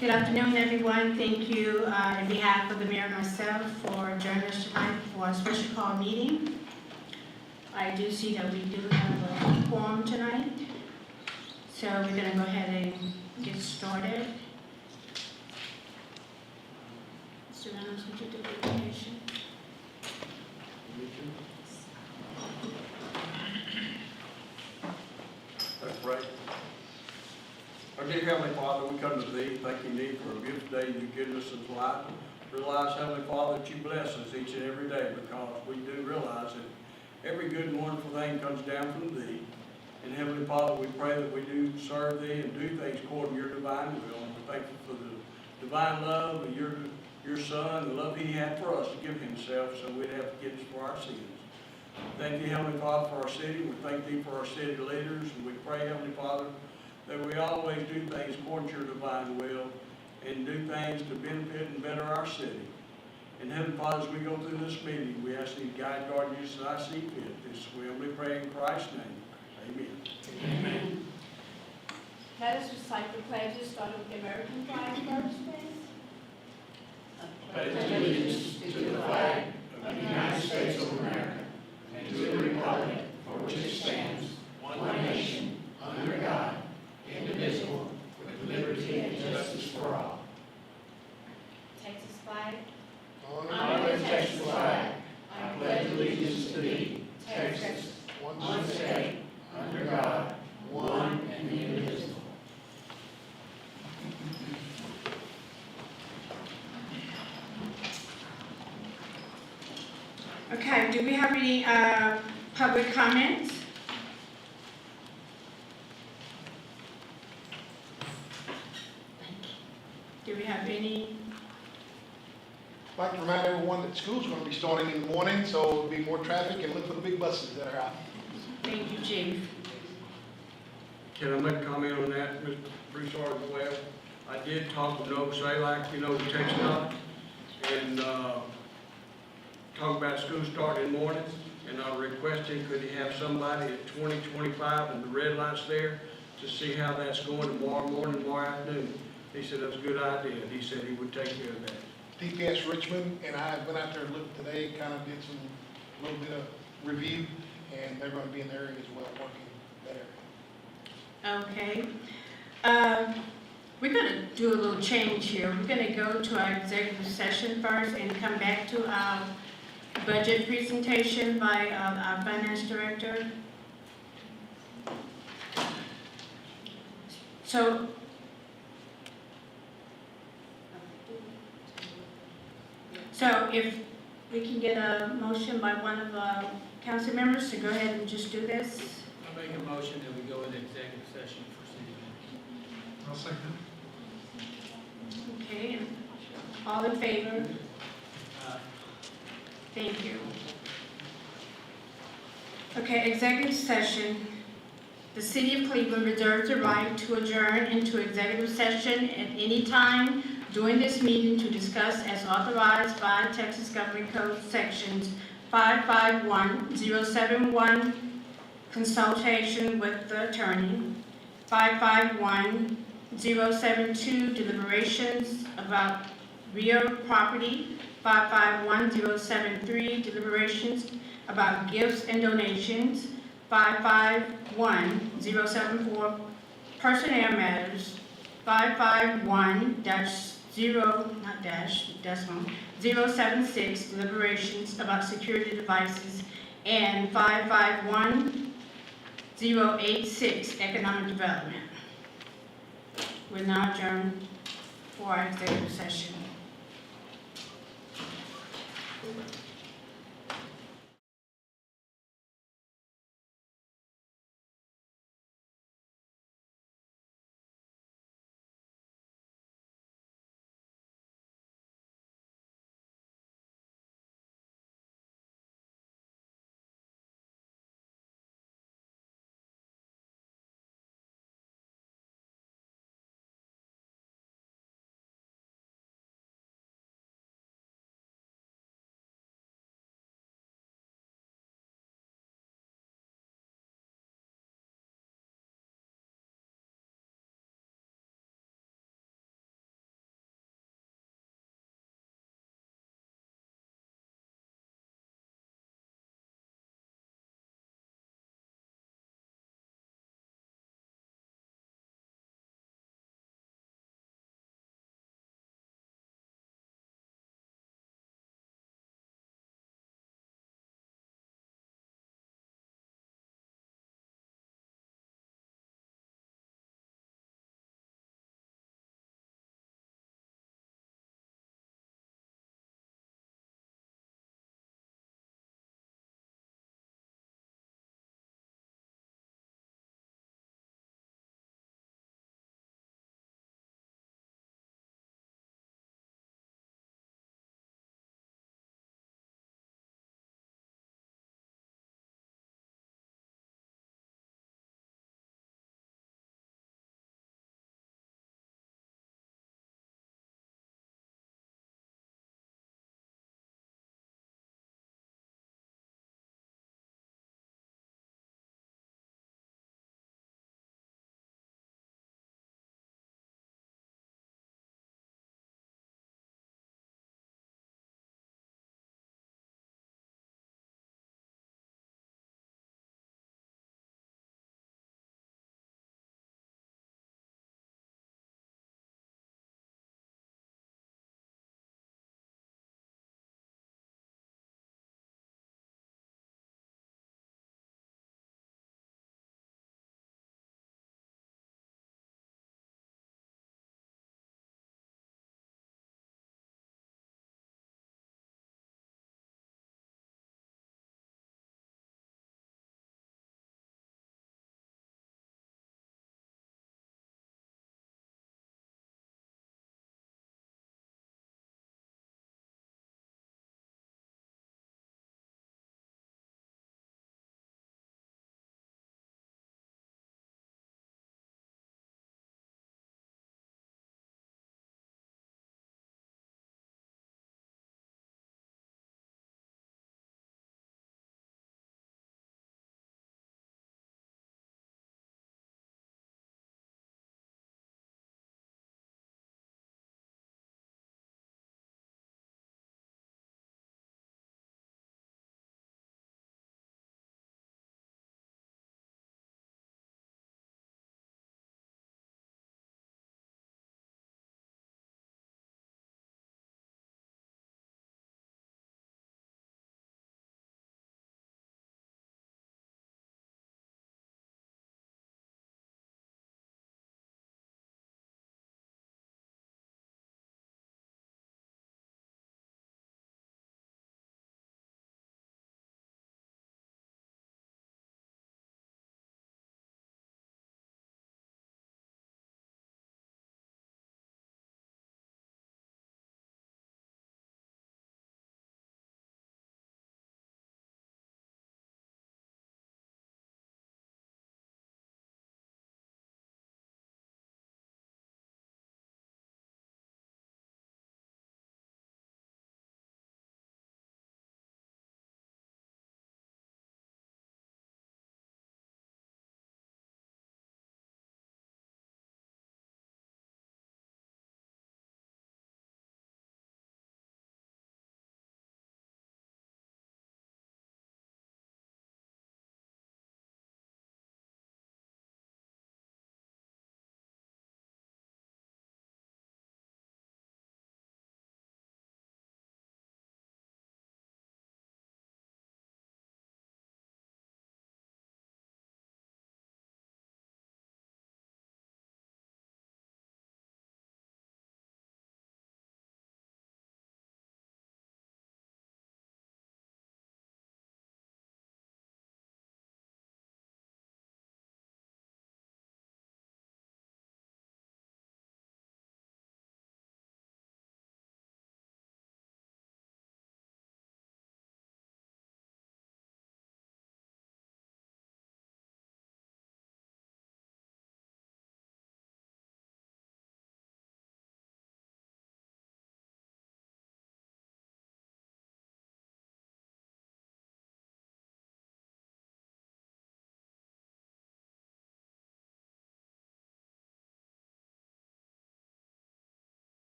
Good afternoon, everyone. Thank you on behalf of the mayor and myself for joining us tonight for a special call meeting. I do see that we do have a quorum tonight, so we're going to go ahead and get started. Mr. Reynolds, would you do the invocation? Let's pray. Our dear Heavenly Father, we come to Thee, thanking Thee for a beautiful day You've given us in life. Realize, Heavenly Father, that You bless us each and every day, because we do realize that every good and wonderful thing comes down from Thee. And Heavenly Father, we pray that we do serve Thee and do things according to Your divine will. And we're thankful for the divine love of Your Son, the love He had for us to give Himself so we'd have forgiveness for our sins. Thank You, Heavenly Father, for our city. We thank Thee for our city leaders, and we pray, Heavenly Father, that we always do things according to Your divine will and do things to benefit and better our city. And Heavenly Father, as we go through this meeting, we ask Thee to guide, guard, and use as I see fit. This we humbly pray in Christ's name. Amen. Amen. Let us recite the pledges, starting with the American flag first, please. Pledge allegiance to the flag of the United States of America and to the republic for which it stands, one nation, under God, indivisible, with liberty and justice for all. Texas flag. On the Texas flag, I pledge allegiance to thee, Texas, one state, under God, one and indivisible. Okay, do we have any public comments? Do we have any? I'd like to remind everyone that school's going to be starting in the morning, so there'll be more traffic, and look for the big buses that are out. Thank you, Chief. Can I make a comment on that, Mr. Broussard, as well? I did talk with Noah Salak, the text up, and talk about school starting in the morning, and I requested could he have somebody at 2025 and the red lights there to see how that's going tomorrow morning, tomorrow afternoon. He said that was a good idea. He said he would take care of that. DPS Richmond and I went out there and looked today, kind of did a little bit of review, and they're going to be in the area as well, working that area. Okay. We're going to do a little change here. We're going to go to our executive session first and come back to our budget presentation by our finance director. So if we can get a motion by one of the council members to go ahead and just do this. I make a motion that we go into executive session for city minutes. I'll second. Okay, and all in favor? Thank you. Okay, executive session. The City of Cleveland reserves the right to adjourn into executive session at any time during this meeting to discuss, as authorized by Texas Government Code Sections 551071, consultation with the attorney, 551072, deliberations about real property, 551073, deliberations about gifts and donations, 551074, personnel matters, 551-076, deliberations about security devices, and 551086, economic development. We're now adjourned for our executive session.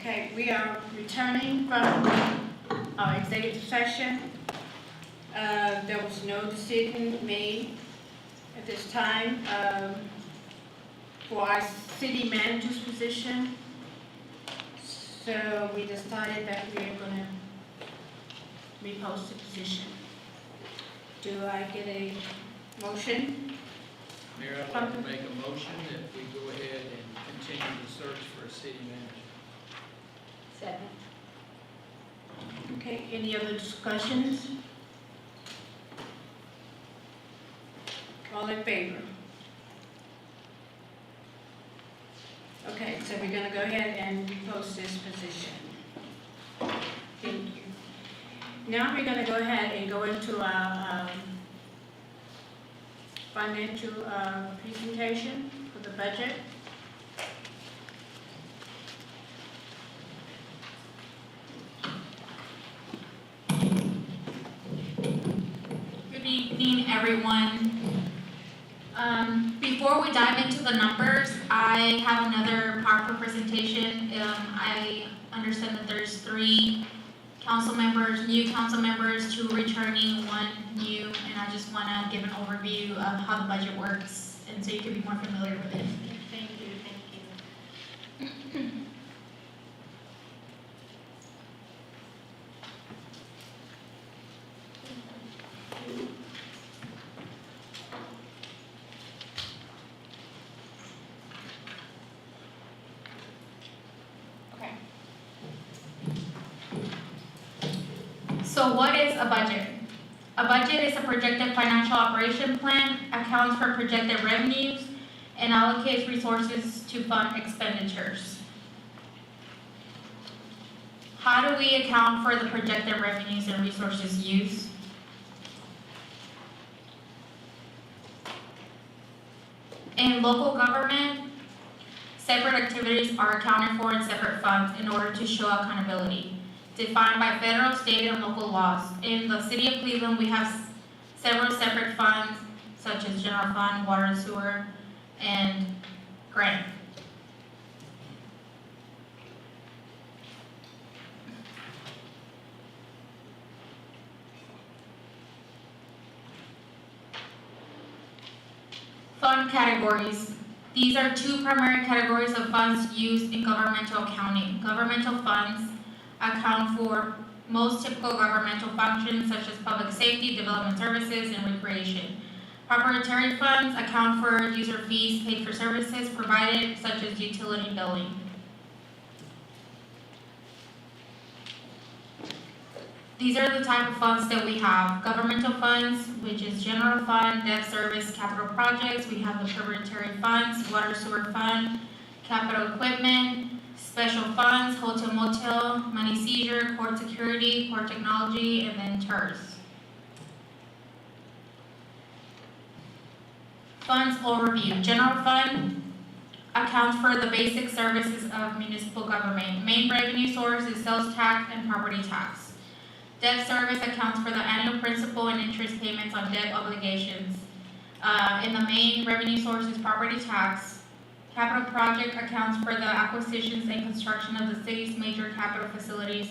Okay, we are returning from our executive session. There was no decision made at this time for our city manager's position. So we decided that we are going to repost the position. Do I get a motion? Mayor, I'd like to make a motion that we go ahead and continue the search for a city manager. Second. Okay, any other discussions? All in favor? Okay, so we're gonna go ahead and repost this position. Thank you. Now we're gonna go ahead and go into our financial presentation for the budget. Good evening, everyone. Before we dive into the numbers, I have another PowerPoint presentation. I understand that there's 3 council members, new council members, 2 returning, 1 new, and I just want to give an overview of how the budget works, and so you can be more familiar with it. Thank you, thank you. Okay. So what is a budget? A budget is a projected financial operation plan, accounts for projected revenues, and allocates resources to fund expenditures. How do we account for the projected revenues and resources used? In local government, separate activities are accounted for in separate funds in order to show accountability, defined by federal, state, and local laws. In the city of Cleveland, we have several separate funds, such as general fund, water and sewer, and grant. Fund categories. These are 2 primary categories of funds used in governmental accounting. Governmental funds account for most typical governmental functions such as public safety, development services, and recreation. Proprietary funds account for user fees paid for services provided such as utility billing. These are the type of funds that we have. Governmental funds, which is general fund, debt service, capital projects. We have the proprietary funds, water sewer fund, capital equipment, special funds, hotel motel, money seizure, court security, court technology, and then TERS. Funds overview. General fund accounts for the basic services of municipal government. Main revenue source is sales tax and property tax. Debt service accounts for the annual principal and interest payments on debt obligations. And the main revenue source is property tax. Capital project accounts for the acquisitions and construction of the city's major capital facilities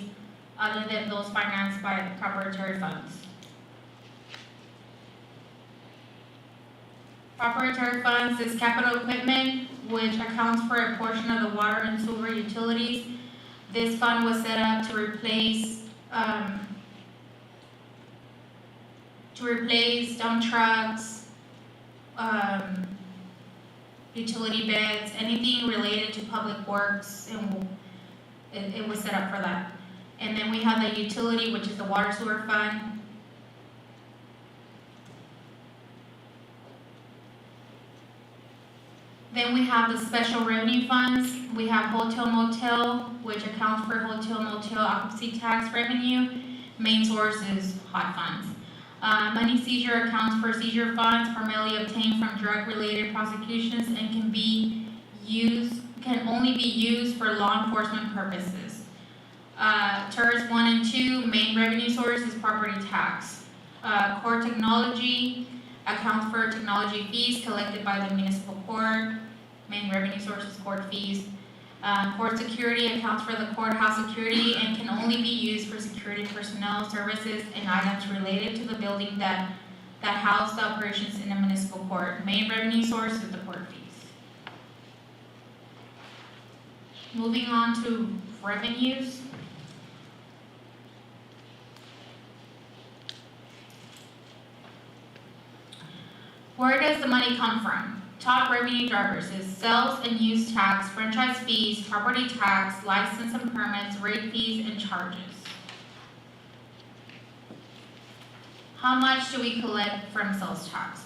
other than those financed by proprietary funds. Proprietary funds is capital equipment, which accounts for a portion of the water and sewer utilities. This fund was set up to replace dump trucks, utility beds, anything related to public works, and it was set up for that. And then we have the utility, which is the water sewer fund. Then we have the special revenue funds. We have hotel motel, which accounts for hotel motel occupancy tax revenue. Main source is hot funds. Money seizure accounts for seizure funds primarily obtained from drug-related prosecutions and can only be used for law enforcement purposes. TERS 1 and 2, main revenue source is property tax. Court technology accounts for technology fees collected by the municipal court. Main revenue source is court fees. Court security accounts for the courthouse security and can only be used for security personnel services and items related to the building that house the operations in the municipal court. Main revenue source is the court fees. Moving on to revenues. Where does the money come from? Top revenue drivers is sales and use tax, franchise fees, property tax, license and permits, rate fees, and charges. How much do we collect from sales tax?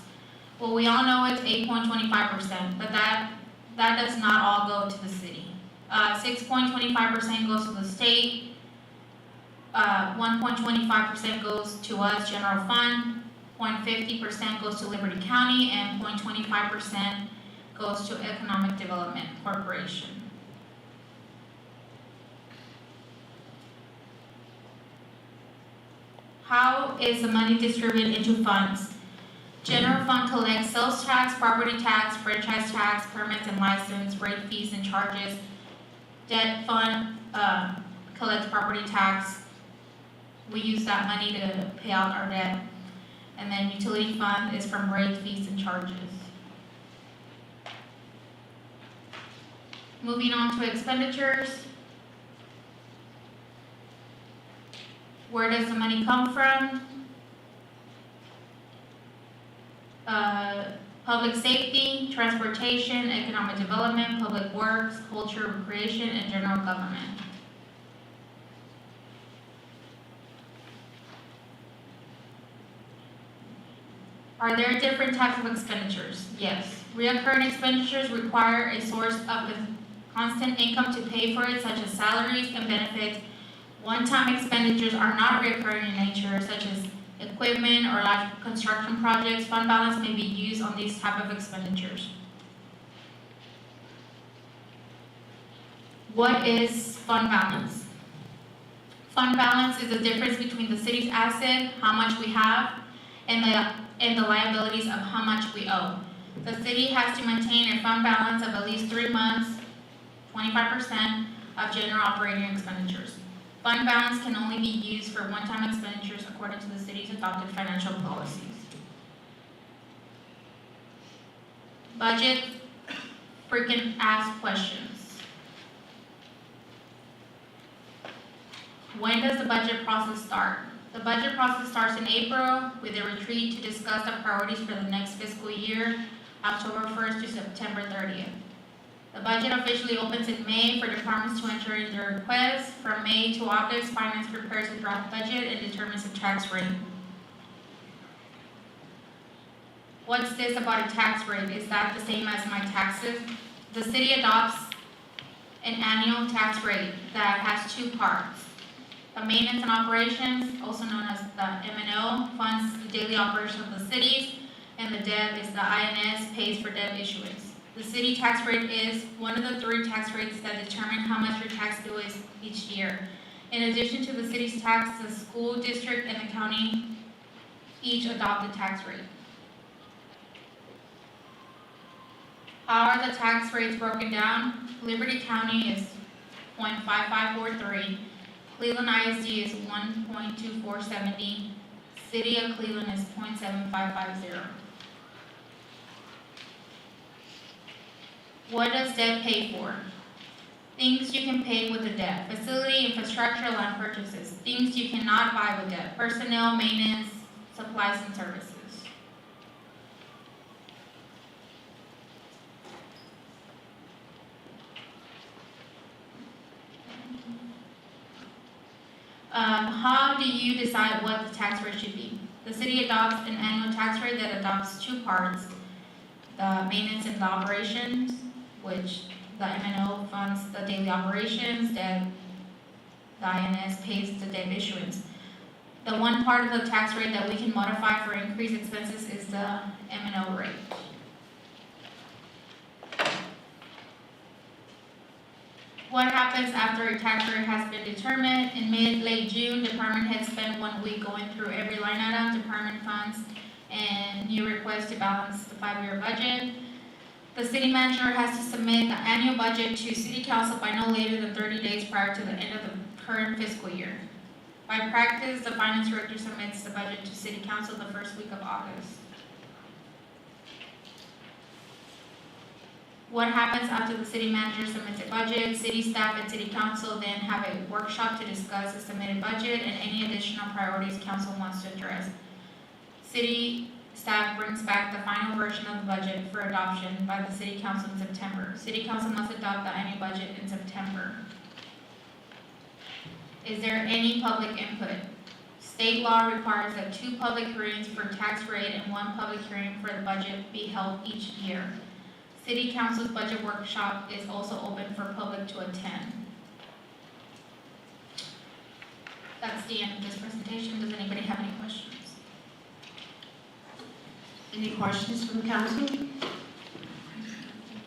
Well, we all know it's 8.25%, but that does not all go to the city. 6.25% goes to the state, 1.25% goes to us, general fund, 0.50% goes to Liberty County, and 0.25% goes to Economic Development Corporation. How is the money distributed into funds? General fund collects sales tax, property tax, franchise tax, permits and license, rate fees and charges. Debt fund collects property tax. We use that money to pay out our debt. And then utility fund is from rate fees and charges. Moving on to expenditures. Where does the money come from? Public safety, transportation, economic development, public works, culture, recreation, and general government. Are there different types of expenditures? Yes. Recurring expenditures require a source of constant income to pay for it, such as salaries and benefits. One-time expenditures are not recurring in nature, such as equipment or large construction projects. Fund balance may be used on these type of expenditures. What is fund balance? Fund balance is the difference between the city's asset, how much we have, and the liabilities of how much we owe. The city has to maintain a fund balance of at least 3 months, 25% of general operating expenditures. Fund balance can only be used for one-time expenditures according to the city's adopted financial policies. Budget freaking ask questions. When does the budget process start? The budget process starts in April with a retreat to discuss the priorities for the next fiscal year, October 1st to September 30th. The budget officially opens in May for departments to enter in their requests. From May to August, Finance prepares a draft budget and determines the tax rate. What's this about a tax rate? Is that the same as my taxes? The city adopts an annual tax rate that has two parts. The maintenance and operations, also known as the M&O, funds the daily operation of the cities, and the debt is the INS, pays for debt issuance. The city tax rate is one of the 3 tax rates that determine how much your tax bill is each year. In addition to the city's tax, the school district and the county each adopt a tax rate. How are the tax rates broken down? Liberty County is 0.5543. Cleveland ISD is 1.2470. City of Cleveland is 0.7550. What does debt pay for? Things you can pay with the debt. Facility, infrastructure, land purchases. Things you cannot buy with debt. Personnel, maintenance, supplies, and services. How do you decide what the tax rate should be? The city adopts an annual tax rate that adopts 2 parts. The maintenance and the operations, which the M&O funds the daily operations, then the INS pays the debt issuance. The one part of the tax rate that we can modify for increased expenses is the M&O rate. What happens after a tax rate has been determined? In late June, department heads spend 1 week going through every line item, department funds, and new requests to balance the 5-year budget. The city manager has to submit the annual budget to city council by no later than 30 days prior to the end of the current fiscal year. By practice, the finance director submits the budget to city council the first week of August. What happens after the city manager submits a budget? City staff and city council then have a workshop to discuss the submitted budget and any additional priorities council wants to address. City staff brings back the final version of the budget for adoption by the city council in September. City council must adopt the annual budget in September. Is there any public input? State law requires that 2 public hearings for tax rate and 1 public hearing for the budget be held each year. City council's budget workshop is also open for public to attend. That's the end of this presentation. Does anybody have any questions? Any questions from council?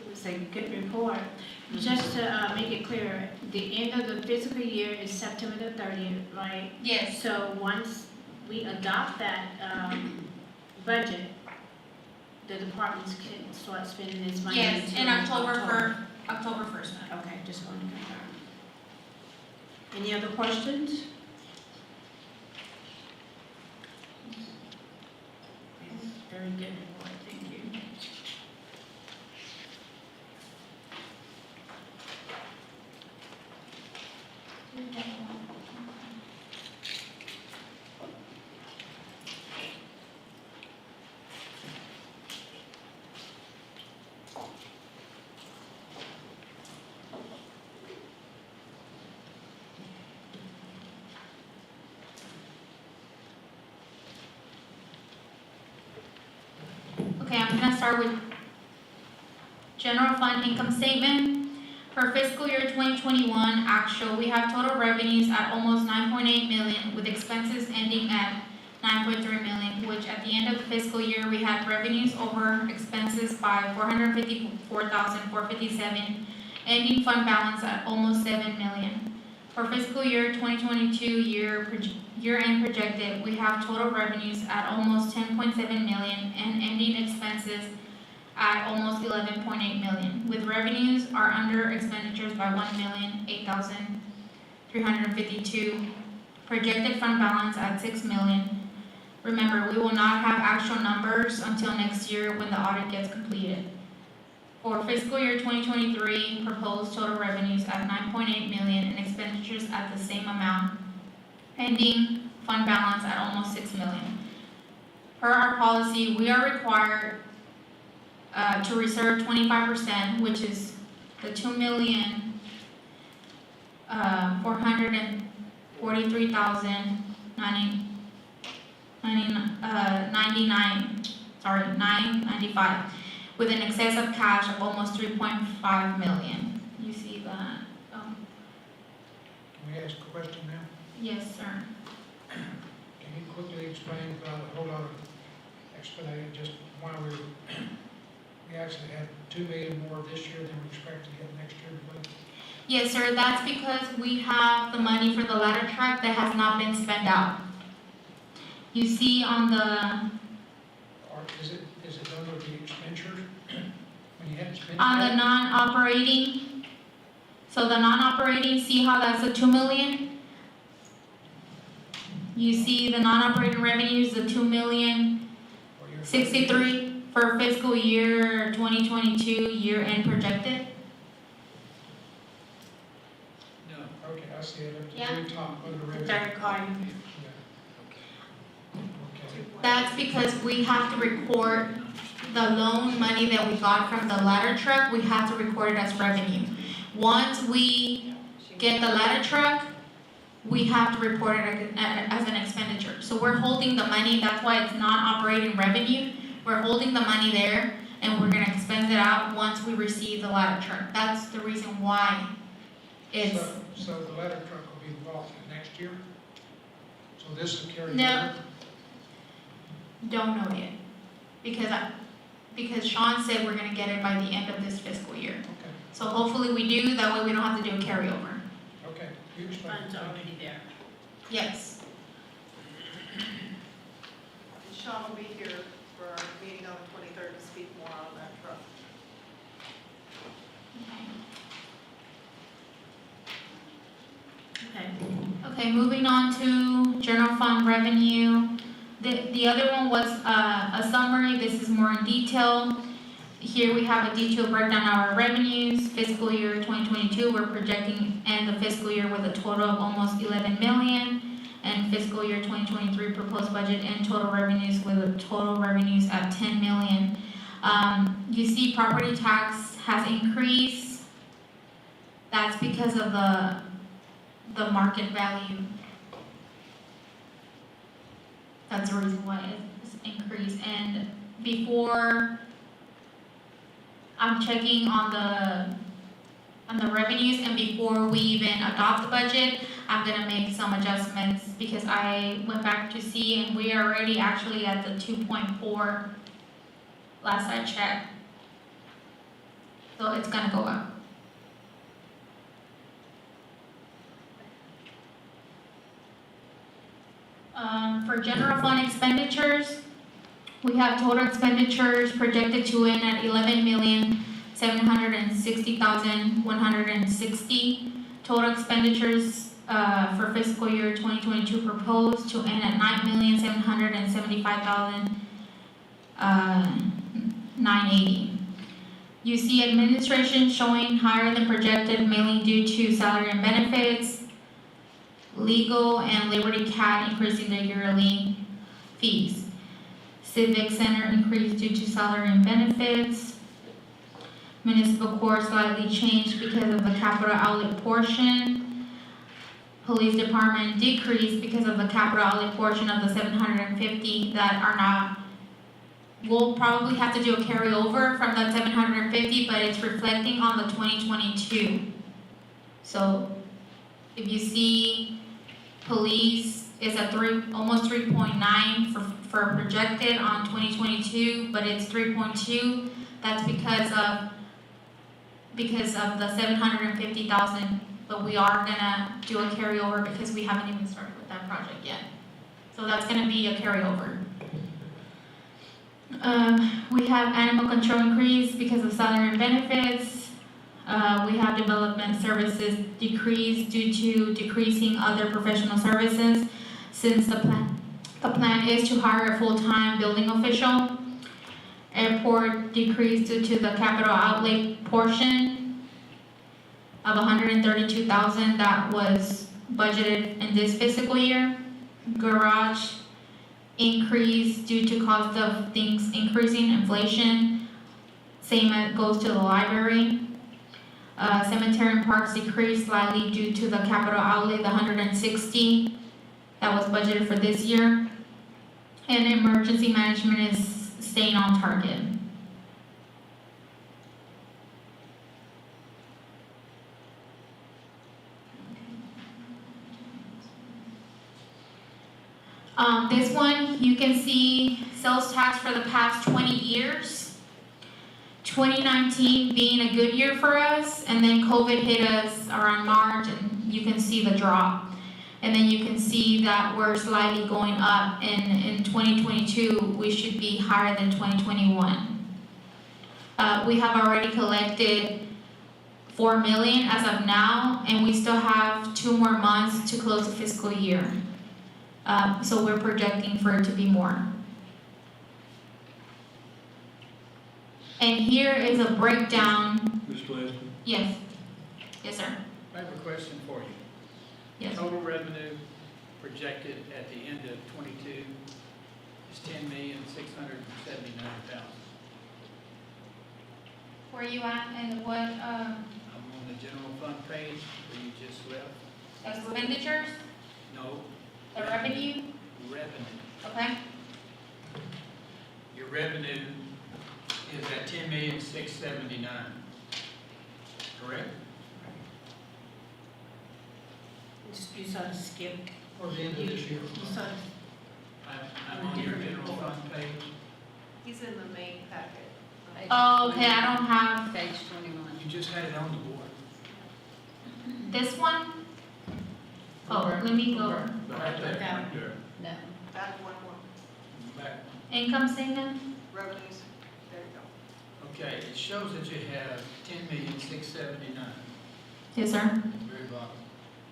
It's a good report. Just to make it clear, the end of the fiscal year is September the 30th, right? Yes. So once we adopt that budget, the departments can start spending this money. Yes, until in October 1st. Okay, just want to confirm. Any other questions? Very good report, thank you. Okay, I'm gonna start with general fund income statement. For fiscal year 2021 actual, we have total revenues at almost 9.8 million with expenses ending at 9.3 million, which at the end of the fiscal year, we had revenues over expenses by 454,457, ending fund balance at almost 7 million. For fiscal year 2022 year-end projected, we have total revenues at almost 10.7 million and ending expenses at almost 11.8 million, with revenues are under expenditures by 1,008,352, projected fund balance at 6 million. Remember, we will not have actual numbers until next year when the audit gets completed. For fiscal year 2023, proposed total revenues at 9.8 million and expenditures at the same amount, ending fund balance at almost 6 million. Per our policy, we are required to reserve 25%, which is the 2,443,995, with an excess of cash of almost 3.5 million. You see that? Can we ask a question now? Yes, sir. Can you quickly explain without a whole lot of explanation, just why we actually had 2 million more this year than we expect to get next year, please? Yes, sir, that's because we have the money for the ladder truck that has not been spent out. You see on the, Or is it under the expenditures? When you hadn't spent on the that? non-operating, so the non-operating, see how that's the 2 million? You see the non-operating revenues, the 2,063,000 for fiscal year 2022 year-end projected? No. Okay, I see it at the Yeah. very top under The revenue. third column. Yeah. Okay. That's because we have to record the loan money that we got from the ladder truck, we have to record it as revenue. Once we get the ladder truck, we have to report it as an expenditure. So we're holding the money, that's why it's non-operating revenue. We're holding the money there and we're gonna expend it out once we receive the ladder truck. That's the reason why it's, So the ladder truck will be involved in next year? So this will carry No. over? don't know yet. Because Sean said we're gonna get it by the end of this fiscal year. Okay, So hopefully we do, that way we don't have to do a carryover. okay. You explain. Funds already there. Yes. And Sean will be here for our meeting on the 23rd to speak more on that truck. Okay. Okay, moving on to general fund revenue. The other one was a summary. This is more in detail. Here we have a detailed breakdown of our revenues. Fiscal year 2022, we're projecting end the fiscal year with a total of almost 11 million. And fiscal year 2023 proposed budget and total revenues with a total revenues at 10 million. You see property tax has increased. That's because of the market value. That's the reason why it's increased. And before I'm checking on the revenues, and before we even adopt the budget, I'm gonna make some adjustments because I went back to see and we are already actually at the 2.4 last I checked. So it's gonna go up. For general fund expenditures, we have total expenditures projected to end at 11,760,160. Total expenditures for fiscal year 2022 proposed to end at 9,775,980. You see administration showing higher than projected, mainly due to salary and benefits, legal and Liberty Cat increasing their yearly fees. Civic Center increased due to salary and benefits. Municipal court slightly changed because of the capital outlay portion. Police department decreased because of the capital outlay portion of the 750 that are not. We'll probably have to do a carryover from that 750, but it's reflecting on the 2022. So if you see police is at almost 3.9 for projected on 2022, but it's 3.2. That's because of the 750,000. But we are gonna do a carryover because we haven't even started with that project yet. So that's gonna be a carryover. We have animal control increase because of salary and benefits. We have development services decreased due to decreasing other professional services, since the plan is to hire a full-time building official. Airport decreased due to the capital outlay portion of 132,000 that was budgeted in this fiscal year. Garage increased due to cost of things increasing, inflation. Same as goes to the library. Cemetery and parks decreased slightly due to the capital outlay, the 160 that was budgeted for this year. And emergency management is staying on target. This one, you can see sales tax for the past 20 years. 2019 being a good year for us, and then COVID hit us around March, and you can see the drop. And then you can see that we're slightly going up, and in 2022, we should be higher than 2021. We have already collected $4 million as of now, and we still have 2 more months to close the fiscal year. So we're projecting for it to be more. And here is a breakdown. Ms. Gillespie? Yes. Yes, sir. I have a question for you. Yes. Total revenue projected at the end of 22 is 10,679,000. Where you at and what, I'm on the general fund page where you just left. expenditures, No. the revenue? Revenue. Okay. Your revenue is at 10,679,000. Correct? You sort of skipped. Or the end of this year. You sort of, I'm on your general fund page. He's in the main packet. Oh, okay, I don't have Page 21. You just had it on the board. this one. Oh, let me go. Right there, right there. No. Back one more, Back. Income statement? revenues, there you go. Okay, it shows that you have 10,679,000. Yes, sir. Very bottom.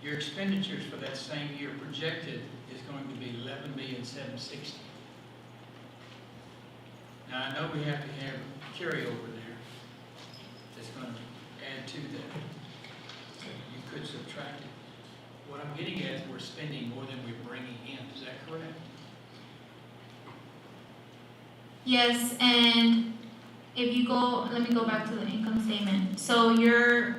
Your expenditures for that same year projected is going to be 11,760,000. Now, I know we have to have carryover there that's going to add to that. You could subtract it. What I'm getting at is we're spending more than we're bringing in. Is that correct? Yes, and if you go, let me go back to the income statement. So you're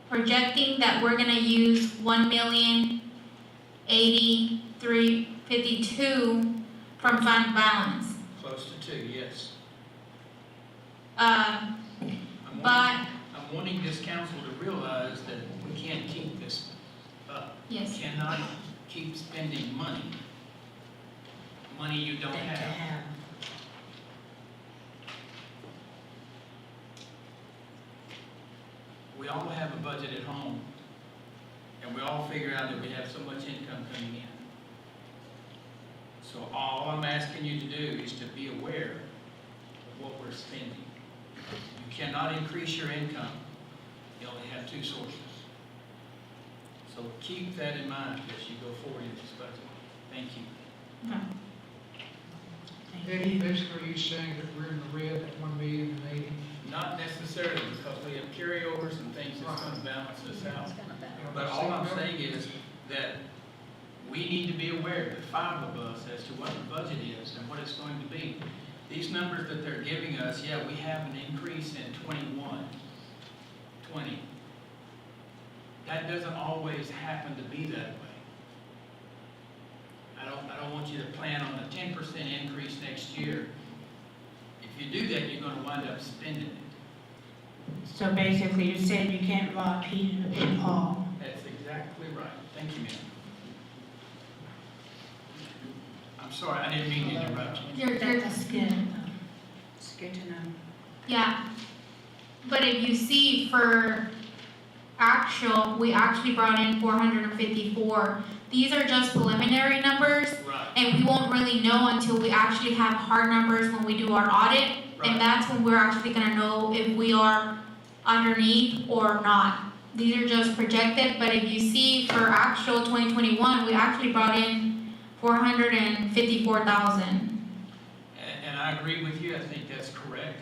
projecting that we're gonna use 1,083,52 from fund balance. Close to 2, yes. Um, I'm but, wanting this council to realize that we can't keep this up. yes, We cannot keep spending money you don't have. We all have a budget at home, and we all figure out that we have so much income coming in. So all I'm asking you to do is to be aware of what we're spending. You cannot increase your income. You only have 2 sources. So keep that in mind as you go forward in this budget. Thank you. okay. Eddie, basically you saying that we're in the red at 1,080,000? Not necessarily, because we have carryovers and things that's going to balance us out. But all I'm saying is that we need to be aware, the 5 of us, as to what the budget is and what it's going to be. These numbers that they're giving us, yeah, we have an increase in 20. That doesn't always happen to be that way. I don't want you to plan on a 10% increase next year. If you do that, you're going to wind up spending it. So basically, you're saying you can't rob Peter to pay Paul. That's exactly right. Thank you, ma'am. I'm sorry, I didn't mean to interrupt you. That's good. It's good to know. Yeah, but if you see for actual, we actually brought in 454. These are just preliminary numbers, Right. and we won't really know until we actually have hard numbers when we do our audit. Right. And that's when we're actually gonna know if we are underneath or not. These are just projected, but if you see for actual 2021, we actually brought in 454,000. And I agree with you. I think that's correct.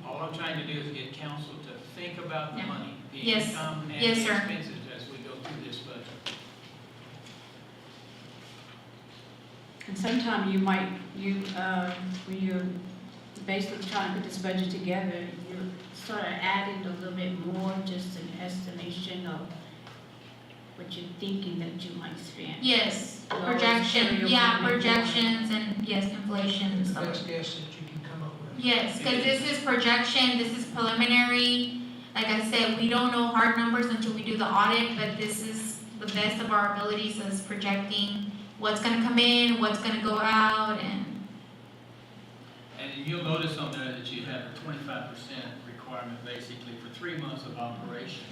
All I'm trying to do is get council to think about the Yeah. money, the Yes. income and Yes, the sir. expenses as we go through this budget. And sometime you might, when you're basically trying to put this budget together, you're sort of adding a little bit more, just an estimation of what you're thinking that you might spend. Yes, Well, projection, it's yeah, very projections and yes, inflation and The stuff. best guess that you can come up with. Yes, because this is projection, this is preliminary. Like I said, we don't know hard numbers until we do the audit, but this is the best of our abilities is projecting what's gonna come in, what's gonna go out, and And you'll notice on there that you have a 25% requirement basically for 3 months of operation.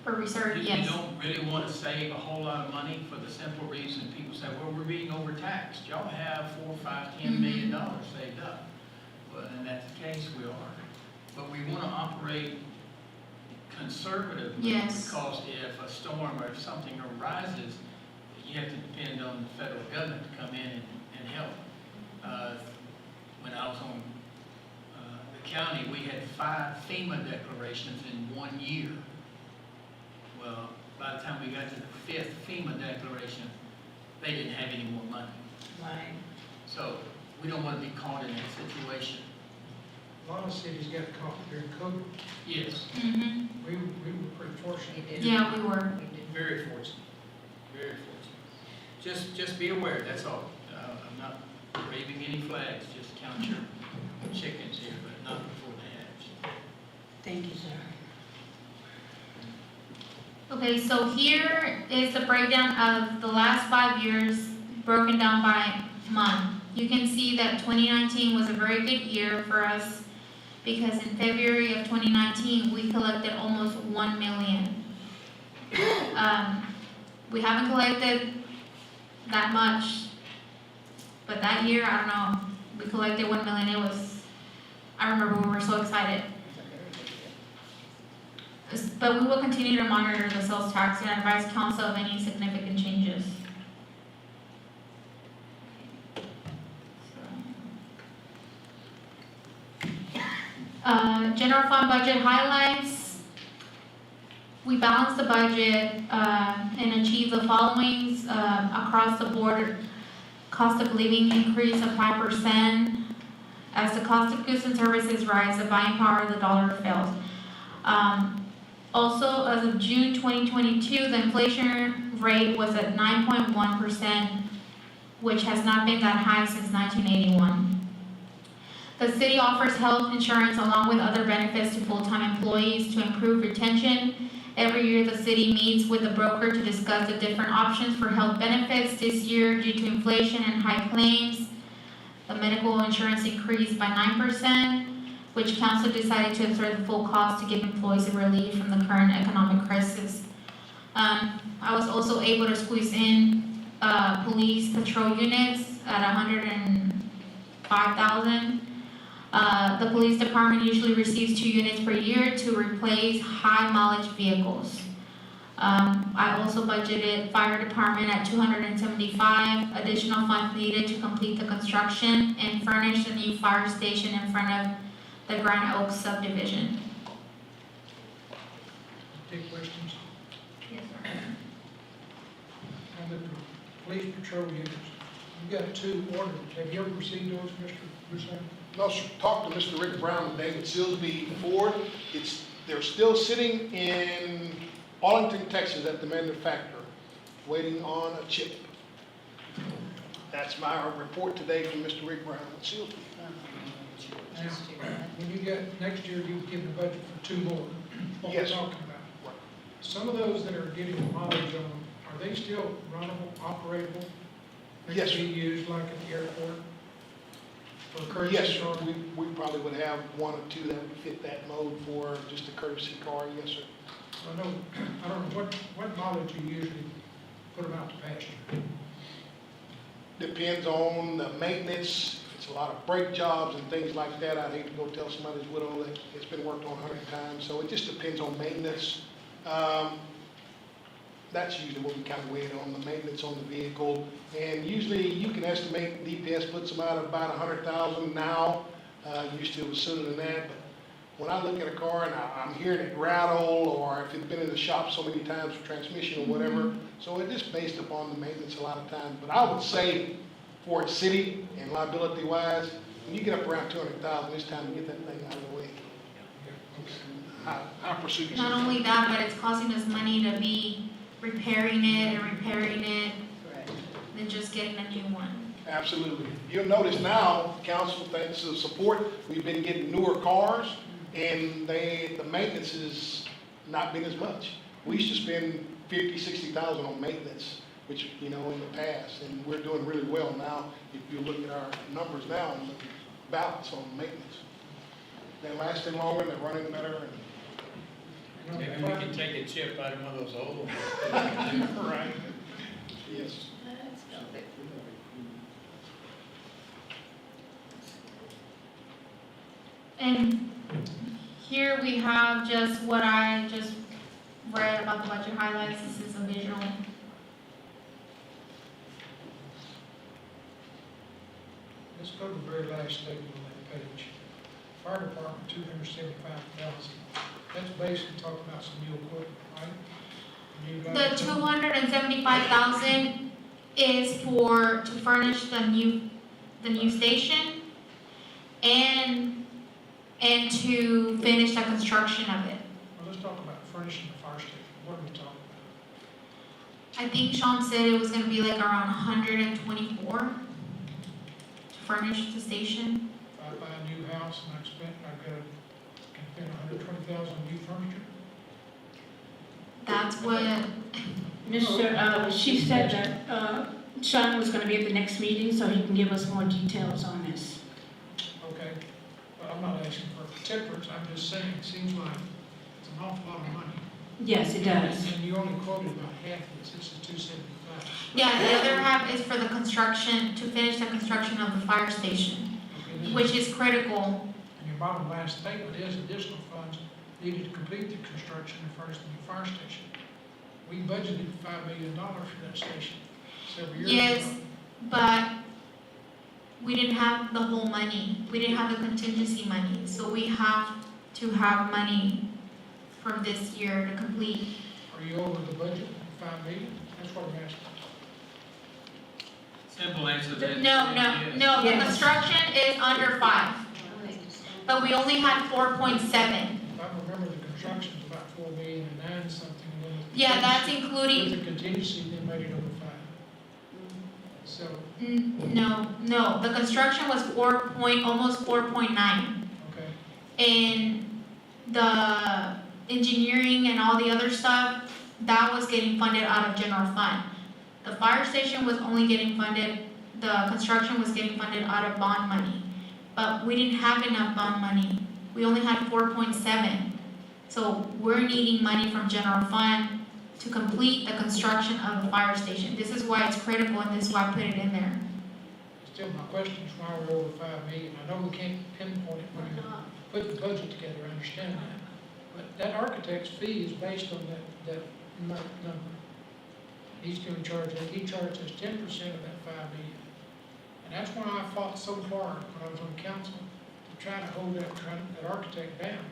for research, You yes. don't really want to save a whole lot of money for the simple reason people say, well, we're being overtaxed. Y'all have $4, $5, $10 million saved up. Well, and that's the case, we are. But we want to operate conservatively. Yes. Because if a storm or if something arises, you have to depend on the federal government to come in and help. When I was on the county, we had 5 FEMA declarations in 1 year. Well, by the time we got to the 5th FEMA declaration, they didn't have any more money. Right. So we don't want to be caught in that situation. A lot of cities got caught during COVID. Yes, Mm-hmm, We were pretty fortunate. yeah, we were. very fortunate, very fortunate. Just be aware, that's all. I'm not waving any flags, just count your chickens here, but not before they hatch. Thank you, sir. Okay, so here is the breakdown of the last 5 years broken down by month. You can see that 2019 was a very good year for us because in February of 2019, we collected almost 1 million. We haven't collected that much, but that year, I don't know, we collected 1 million. I remember we were so excited. But we will continue to monitor the sales tax and advise council of any significant changes. General fund budget highlights. We balanced the budget and achieved the following across the board: cost of living increase of 5%. As the cost of goods and services rise, the buying power of the dollar fails. Also, as of June 2022, the inflation rate was at 9.1%, which has not been that high since 1981. The city offers health insurance along with other benefits to full-time employees to improve retention. Every year, the city meets with the broker to discuss the different options for health benefits. This year, due to inflation and high claims, the medical insurance increased by 9%, which council decided to absorb the full cost to give employees a relief from the current economic crisis. I was also able to squeeze in police patrol units at 105,000. The police department usually receives 2 units per year to replace high mileage vehicles. I also budgeted fire department at 275, additional funds needed to complete the construction and furnish the new fire station in front of the Grand Oaks subdivision. Take questions Yes, sir. on the police patrol units. You've got 2 ordered. Have you ever received those, Mr. Russo? No, sir. Talked to Mr. Rick Brown and David Silsby Ford. They're still sitting in Arlington, Texas at the manufacturer, waiting on a chip. That's my report today from Mr. Rick Brown and Silsby. Now, when you get, next year, you give the budget for 2 more. What we're Yes. talking about. Some of those that are getting mileage on, are they still runnable, operable? They Yes, can be used like at the airport? For courtesy Yes, sir. car? We probably would have 1 or 2 that would fit that mode for just a courtesy car, yes, sir. I don't know, what mileage you usually put them out to pasture? Depends on the maintenance. If it's a lot of brake jobs and things like that, I'd hate to go tell somebody's widow that it's been worked on 100 times. So it just depends on maintenance. That's usually what we kind of weigh on, the maintenance on the vehicle. And usually you can estimate, DPS puts them out at about 100,000 now. Used to it was sooner than that, but when I look at a car and I'm hearing it rattle, or if it's been in the shop so many times for transmission or whatever, so it's just based upon the maintenance a lot of times. But I would say for a city and liability wise, when you get up around 200,000, it's time to get that thing out of the way. I pursue this. Not only that, but it's costing us money to be repairing it, than just getting a new one. Absolutely. You'll notice now, council, thanks to the support, we've been getting newer cars, and the maintenance has not been as much. We used to spend 50, 60,000 on maintenance, which, in the past, and we're doing really well now. If you look at our numbers now, and the balance on maintenance. They're lasting longer, they're running better. Maybe we can take a chip out of one of those old ones. Right. Yes. And here we have just what I just read about the budget highlights. This is a visual. Let's go to the very last statement on that page. Fire department, 275,000. That's basically talking about some new equipment, right? The 275,000 is to furnish the new station and to finish the construction of it. Well, let's talk about furnishing the fire station. What are we talking about? I think Sean said it was gonna be like around 124 to furnish the station. If I buy a new house and can spend 120,000 on new furniture? That's what, She said that Sean was going to be at the next meeting, so he can give us more details on this. Okay, but I'm not asking for temperance, I'm just saying, it seems like it's an awful lot of money. Yes, it does. And you only quoted about half of this is 275. yeah, the other half is for the construction, to finish the construction of the fire station, Okay, which is critical. and your bottom line statement is additional funds needed to complete the construction and furnish the new fire station. We budgeted $5 million for that station several years ago. Yes, but we didn't have the whole money. We didn't have the contingency money, so we have to have money for this year to complete. Are you over the budget, $5 million? That's what I'm asking. Simple answer to that. No, the Yes. construction is under 5, but we only had 4.7. If I remember, the construction's about $4 million and 9 something. And then the Yeah, that's contingency- including, With the contingency, they made it over 5. So, no, the construction was almost 4.9. okay. And the engineering and all the other stuff, that was getting funded out of general fund. The fire station was only getting funded, the construction was getting funded out of bond money. But we didn't have enough bond money. We only had 4.7. So we're needing money from general fund to complete the construction of the fire station. This is why it's critical, and this is why I put it in there. Still, my question is why we're over $5 million. I know we can't pinpoint it when you put the budget together, I understand that. But that architect's fee is based on that number. He's gonna charge, he charges 10% of that $5 million. And that's why I fought so hard when I was on council to try to hold that architect down.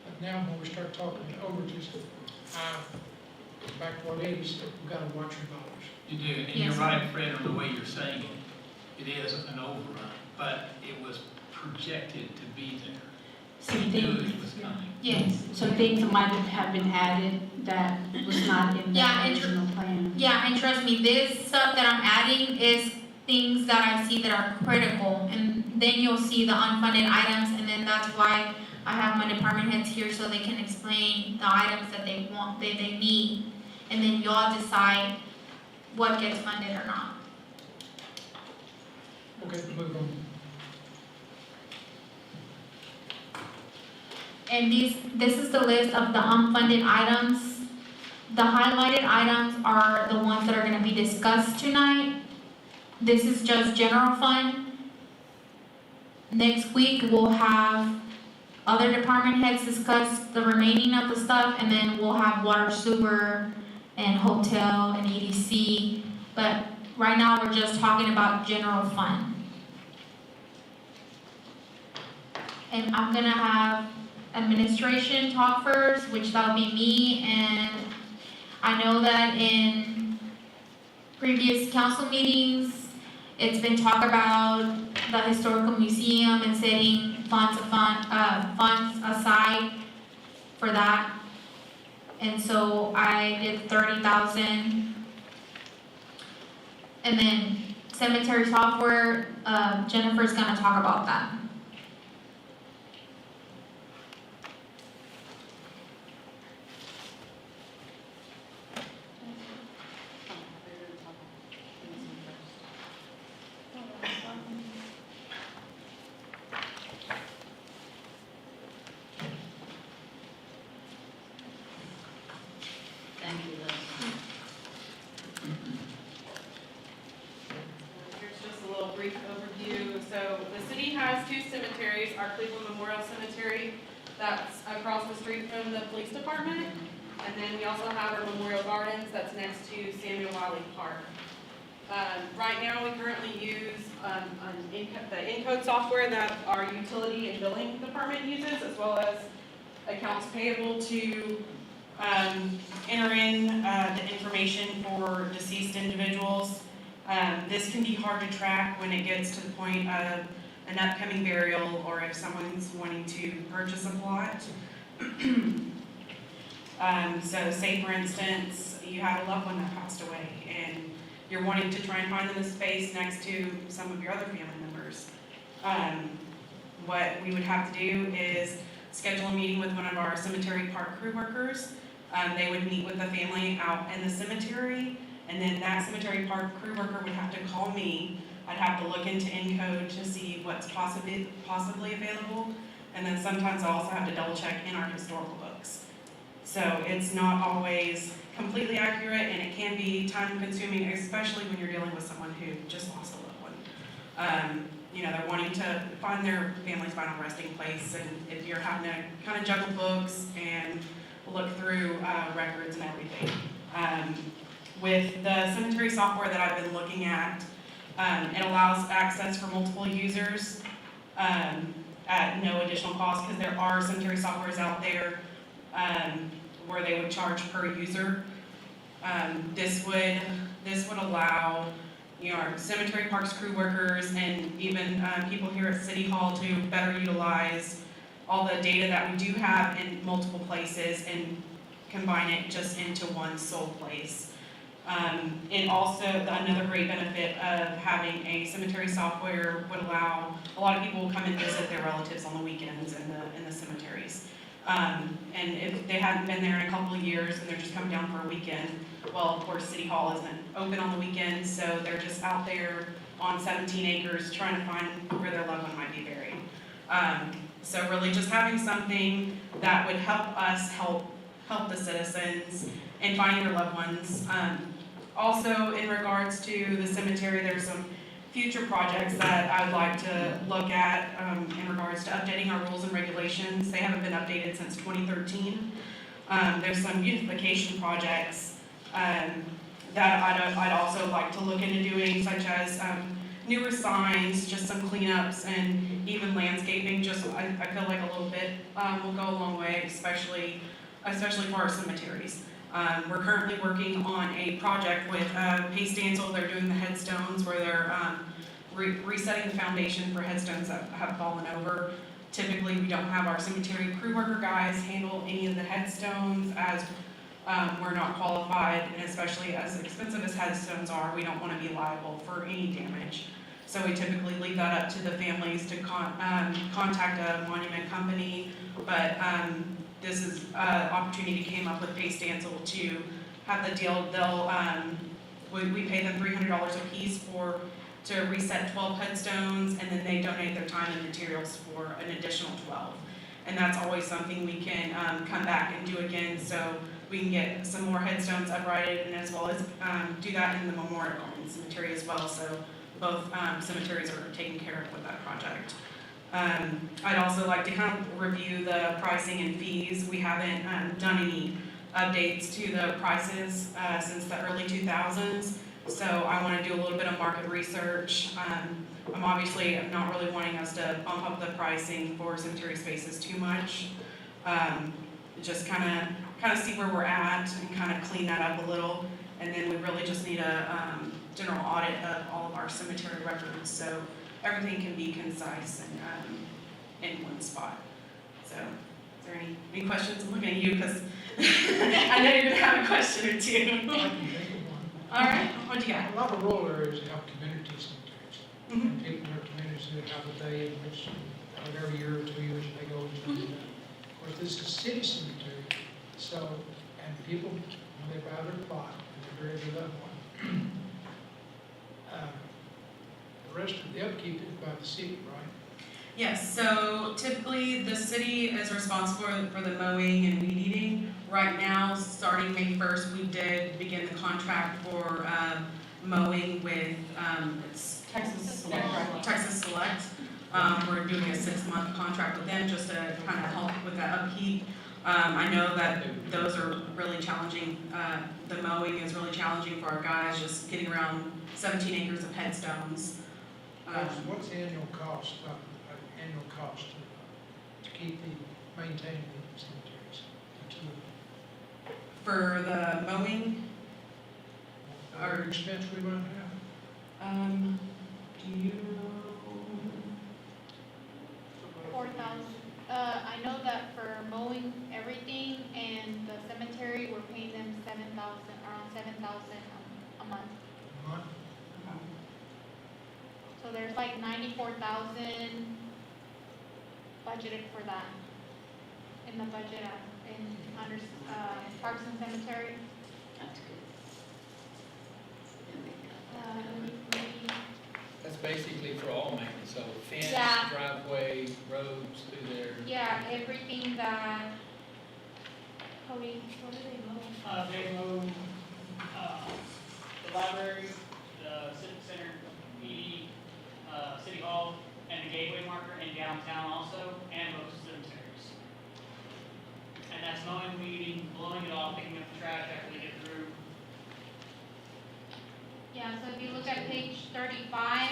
But now when we start talking overages, back to what Eddie said, we've gotta watch our dollars. You do, and Yes. you're right, Fred, on the way you're saying it. It is an overrun, but it was projected to be there. Some We knew things, it was coming. Yes. some things might have been added that was not in the Yeah, and original plan. Yeah, and trust me, this stuff that I'm adding is things that I see that are critical, and then you'll see the unfunded items, and then that's why I have my department heads here so they can explain the items that they want, that they need, and then y'all decide what gets funded or not. Okay, move on. And this is the list of the unfunded items. The highlighted items are the ones that are gonna be discussed tonight. This is just general fund. Next week, we'll have other department heads discuss the remaining of the stuff, and then we'll have water, sewer, and hotel, and EDC. But right now, we're just talking about general fund. And I'm gonna have administration talk first, which that'll be me, and I know that in previous council meetings, it's been talk about the historical museum and setting funds aside for that. And so I did 30,000. And then cemetery software, Jennifer's gonna talk about that. Thank you, Leslie. Here's just a little brief overview. So the city has 2 cemeteries, our Cleveland Memorial Cemetery, that's across the street from the police department. And then we also have our Memorial Gardens, that's next to Samuel Wiley Park. Right now, we currently use the Encode software that our utility and billing department uses, as well as accounts payable to enter in the information for deceased individuals. This can be hard to track when it gets to the point of an upcoming burial or if someone's wanting to purchase a plot. So say for instance, you had a loved one that passed away and you're wanting to try and find them a space next to some of your other family members. What we would have to do is schedule a meeting with one of our cemetery park crew workers. They would meet with the family out in the cemetery, and then that cemetery park crew worker would have to call me. I'd have to look into Encode to see what's possibly available, and then sometimes I also have to double check in our historical books. So it's not always completely accurate, and it can be time consuming, especially when you're dealing with someone who just lost a loved one. they're wanting to find their family's final resting place, and if you're having to kind of juggle books and look through records and everything. With the cemetery software that I've been looking at, it allows access for multiple users at no additional cost, because there are cemetery softwares out there where they would charge per user. This would allow our cemetery parks crew workers and even people here at City Hall to better utilize all the data that we do have in multiple places and combine it just into one sole place. It also, another great benefit of having a cemetery software would allow a lot of people to come and visit their relatives on the weekends in the cemeteries. And if they haven't been there in a couple of years and they're just coming down for a weekend, well, of course, City Hall isn't open on the weekends, so they're just out there on 17 acres trying to find where their loved one might be buried. So really just having something that would help us help the citizens in finding their loved ones. Also, in regards to the cemetery, there's some future projects that I would like to look at in regards to updating our rules and regulations. They haven't been updated since 2013. There's some beautification projects that I'd also like to look into doing, such as newer signs, just some cleanups, and even landscaping. Just I feel like a little bit will go a long way, especially for our cemeteries. We're currently working on a project with Pace Stansel. They're doing the headstones where they're resetting the foundation for headstones that have fallen over. Typically, we don't have our cemetery crew worker guys handle any of the headstones, as we're not qualified, and especially as expensive as headstones are, we don't want to be liable for any damage. So we typically leave that up to the families to contact a monument company, but this is an opportunity came up with Pace Stansel to have the deal. We pay them $300 a piece to reset 12 headstones, and then they donate their time and materials for an additional 12. And that's always something we can come back and do again, so we can get some more headstones uprighted, and as well as do that in the Memorial Garden Cemetery as well. So both cemeteries are taken care of with that project. I'd also like to kind of review the pricing and fees. We haven't done any updates to the prices since the early 2000s. So I want to do a little bit of market research. I'm obviously not really wanting us to bump up the pricing for cemetery spaces too much. Just kind of see where we're at and kind of clean that up a little. And then we really just need a general audit of all of our cemetery records, so everything can be concise and in one spot. So, is there any questions? I'm looking at you because I know you're going to have a question or two. All right, what do you got? A lot of rural areas have community cemeteries. Mm-hmm. People in their communities do have a day in which every year or 2 years they go and do that. Of course, this is city cemetery, so, and people, when they buy their plot and they bury their loved one, the rest of the upkeep is by the city, right? Yes, so typically the city is responsible for the mowing and weed eating. Right now, starting May 1st, we did begin the contract for mowing with it's Texas Select. Right? Texas Select. We're doing a 6-month contract with them just to kind of help with that upkeep. I know that those are really challenging. The mowing is really challenging for our guys, just getting around 17 acres of headstones. What's the annual cost to keep maintaining the cemeteries? For the mowing, Or expense we might have? do you know? 4,000. I know that for mowing everything and the cemetery, we're paying them 7,000, around 7,000 a month. Month? So there's like 94,000 budgeted for that in the budget under Parks and Cemetery. That's basically for all maintenance, so fence, Yeah. driveway, roads through there. Yeah, everything that, Cody, what do they mow? They move, the library, the civic center, PD, City Hall, if you look at page 35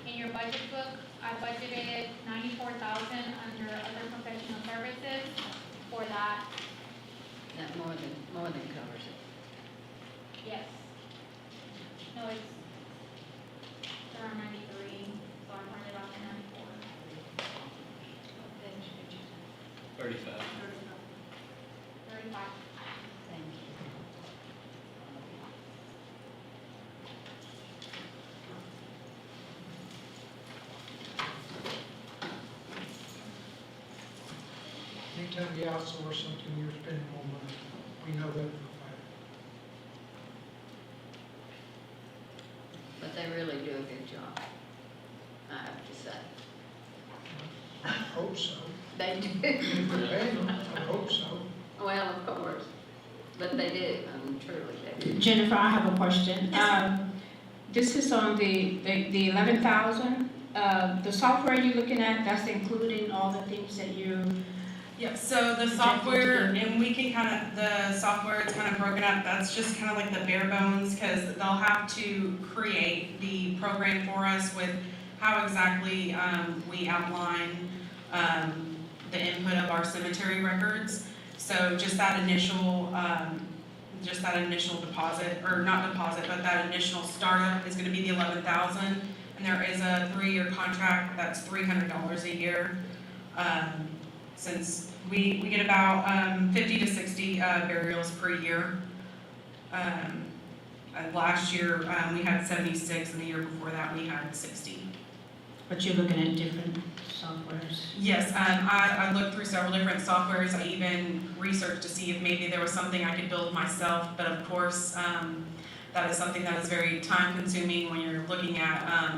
in your budget book, I budgeted 94,000 under other professional services for that. That more than covers it. Yes. No, it's around 93, so I'm running about 94. 35. 35. Thank you. Anytime you outsource something, you're spending more money. We know that for a fact. But they really do a good job, I have to say. I hope so. They do. If we're paying them, I hope so. Well, of course, but they do, truly they do. Jennifer, I have a question. This is on the 11,000. The software you're looking at, that's including all the things that you, Yep, so the software, and we can the software is kind of broken up, that's just kind of like the bare bones, because they'll have to create the program for us with how exactly we outline the input of our cemetery records. So just that initial deposit, or not deposit, but that initial startup is gonna be the 11,000. And there is a 3-year contract, that's $300 a year. Since we get about 50 to 60 burials per year. Last year, we had 76, and the year before that, we had 60. but you're looking at different softwares. Yes, I looked through several different softwares. I even researched to see if maybe there was something I could build myself, but of course, that is something that is very time consuming when you're looking at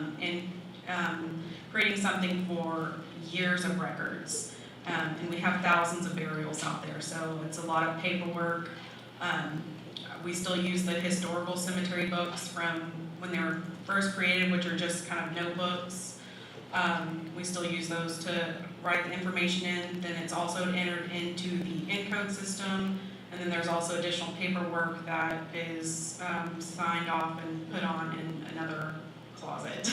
creating something for years of records. And we have thousands of burials out there, so it's a lot of paperwork. We still use the historical cemetery books from when they were first created, which are just kind of notebooks. We still use those to write the information in. Then it's also entered into the encode system, and then there's also additional paperwork that is signed off and put on in another closet.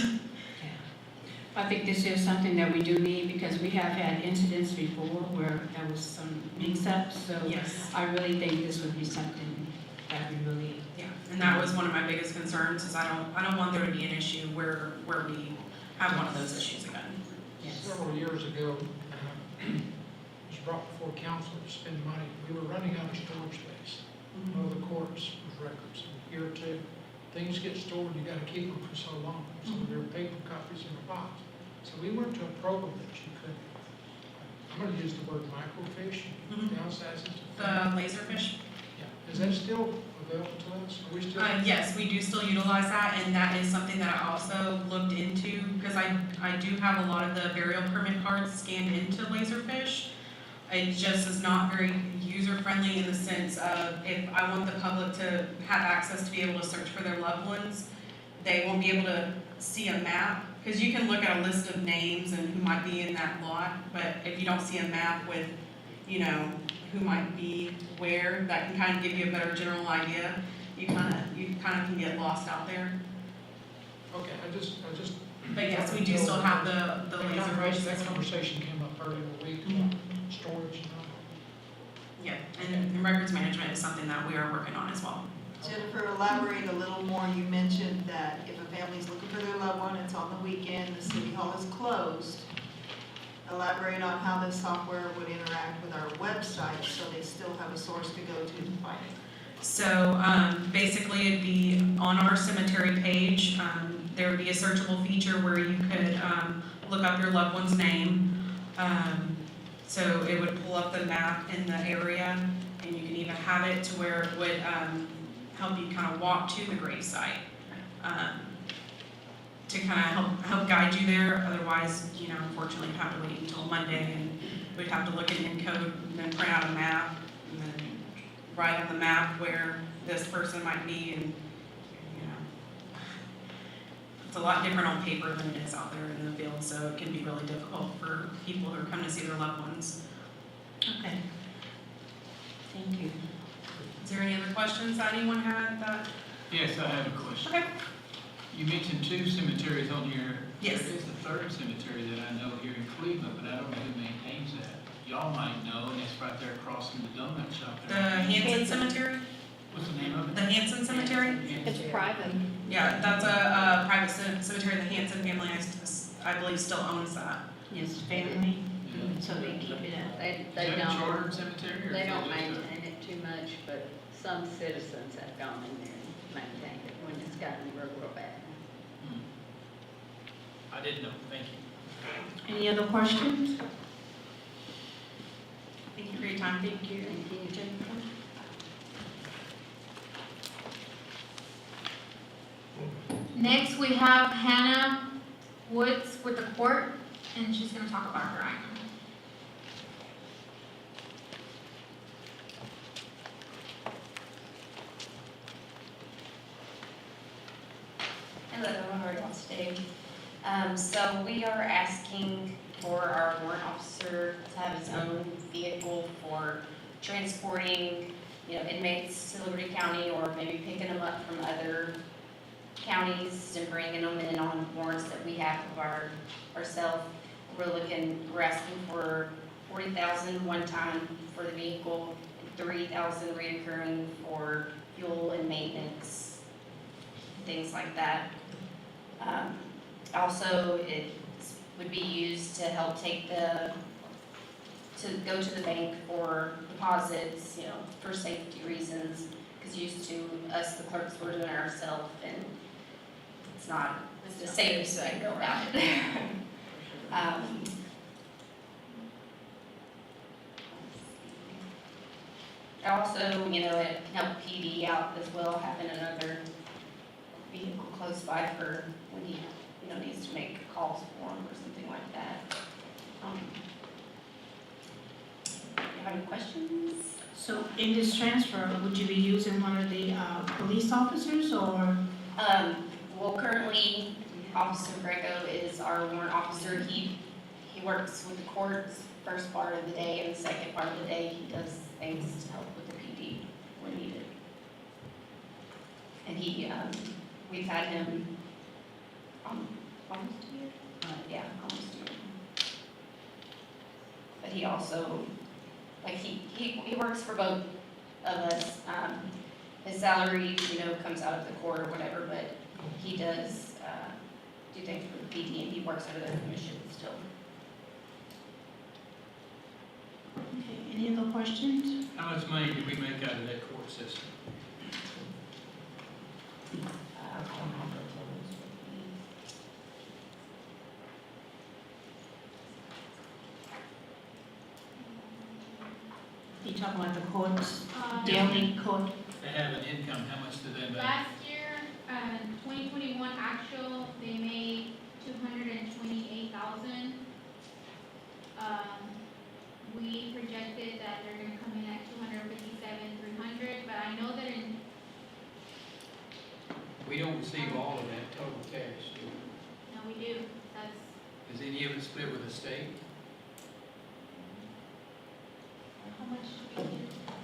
I think this is something that we do need because we have had incidents before where there was some mix-ups, so Yes. I really think this would be something that we really, Yeah, and that was one of my biggest concerns, is I don't want there to be an issue where we have one of those issues again. yes. Several years ago, it was brought before council to spend money. We were running out of storage space. One of the courts was records. Here too, things get stored, you gotta keep them for so long. So there are paper copies in the box. So we went to a program that you could, I'm gonna use the word microfiche, downsize it. The laserfish. Yeah, is that still available to us? Are we still? Yes, we do still utilize that, and that is something that I also looked into, because I do have a lot of the burial permit cards scanned into laserfish. It just is not very user-friendly in the sense of if I want the public to have access to be able to search for their loved ones, they won't be able to see a map, because you can look at a list of names and who might be in that lot, but if you don't see a map with, you know, who might be where, that can kind of give you a better general idea. You kind of can get lost out there. Okay, I just. But yes, we do still have the laser. That conversation came up earlier in the week, about storage and all. Yeah, and records management is something that we are working on as well. Jennifer, elaborate a little more. You mentioned that if a family's looking for their loved one, it's on the weekend, the city hall is closed. Elaborate on how this software would interact with our website so they still have a source to go to find it. So basically it'd be on our cemetery page. There would be a searchable feature where you could look up your loved one's name. So it would pull up the map in the area, and you can even have it to where it would help you kind of walk to the gravesite to kind of help guide you there. Otherwise, you know, unfortunately, you'd have to wait until Monday, and we'd have to look at encode and then print out a map and then write on the map where this person might be, and you know, it's a lot different on paper than it is out there in the field, so it can be really difficult for people who are coming to see their loved ones. Okay. Thank you. Is there any other questions that anyone had that? Yes, I have a question. Okay. You mentioned 2 cemeteries on here. Yes. There is a 3rd cemetery that I know here in Cleveland, but I don't know who maintains that. Y'all might know, and it's right there across from the donut shop The there. Hanson Cemetery, What's the name of it? the Hanson Cemetery? It's private. Yeah, that's a private cemetery. The Hanson family, I believe, still owns that. Yes, family, Yeah. so they keep it up. They Is that a don't, chartered cemetery? or they is don't that just a- maintain it too much, but some citizens have gone in there and maintained it when it's gotten real bad. I didn't know, thank you. Any other questions? Thank you for your time. Thank you. Next, we have Hannah Woods with the court, and she's gonna talk about her item. Hello, how are y'all today? So we are asking for our warrant officer to have his own vehicle for transporting, inmates to Liberty County, or maybe picking them up from other counties and bringing them in on warrants that we have of ourselves. We're asking for $40,000 one time for the vehicle, and $3,000 reoccurring for fuel and maintenance, things like that. Also, it would be used to help to go to the bank for deposits, for safety reasons, because used to us, the clerks, were doing it ourselves, and it's not the safest way to go about it. Also, it can help PD out as well, having another vehicle close by for when he, needs to make calls for him or something like that. Do you have any questions? So in this transfer, would you be using one of the police officers or? Well, currently, Officer Greco is our warrant officer. He works with the courts first part of the day, and the second part of the day, he does things to help with the PD when needed. And we've had him almost 2 years? Yeah, almost 2 years. But he also, he works for both of us. His salary, comes out of the court or whatever, but he does do things for the PD, and he works under their commission still. Okay, any other questions? How much money do we make out of that court system? You talking about the courts, daily court? They have an income, how much do they make? Last year, 2021 actual, they made $228,000. We projected that they're gonna come in at $257,300, but I know that We don't receive all of that total cash, do we? no, we do, that's, Is any of it split with the state? how much do we do?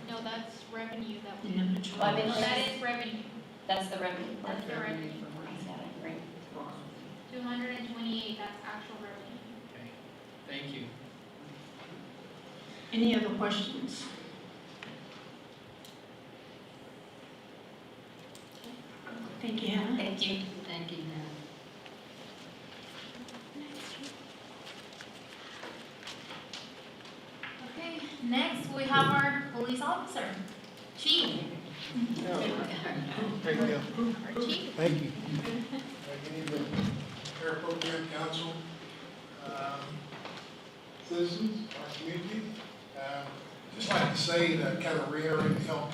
No, that's revenue that we, In the patrol? Well, I mean, no, that is revenue. That's the revenue. That's the revenue. Right. 228, that's actual revenue. Okay, thank you. Any other questions? Thank you, Hannah. Thank you. Thank you, Hannah. Okay, next we have our police officer, Chief. Great deal. Our chief. Thank you. Good evening, Mayor Pro Tem, Council, citizens, our community. Just like to say, to kind of reiterate and help,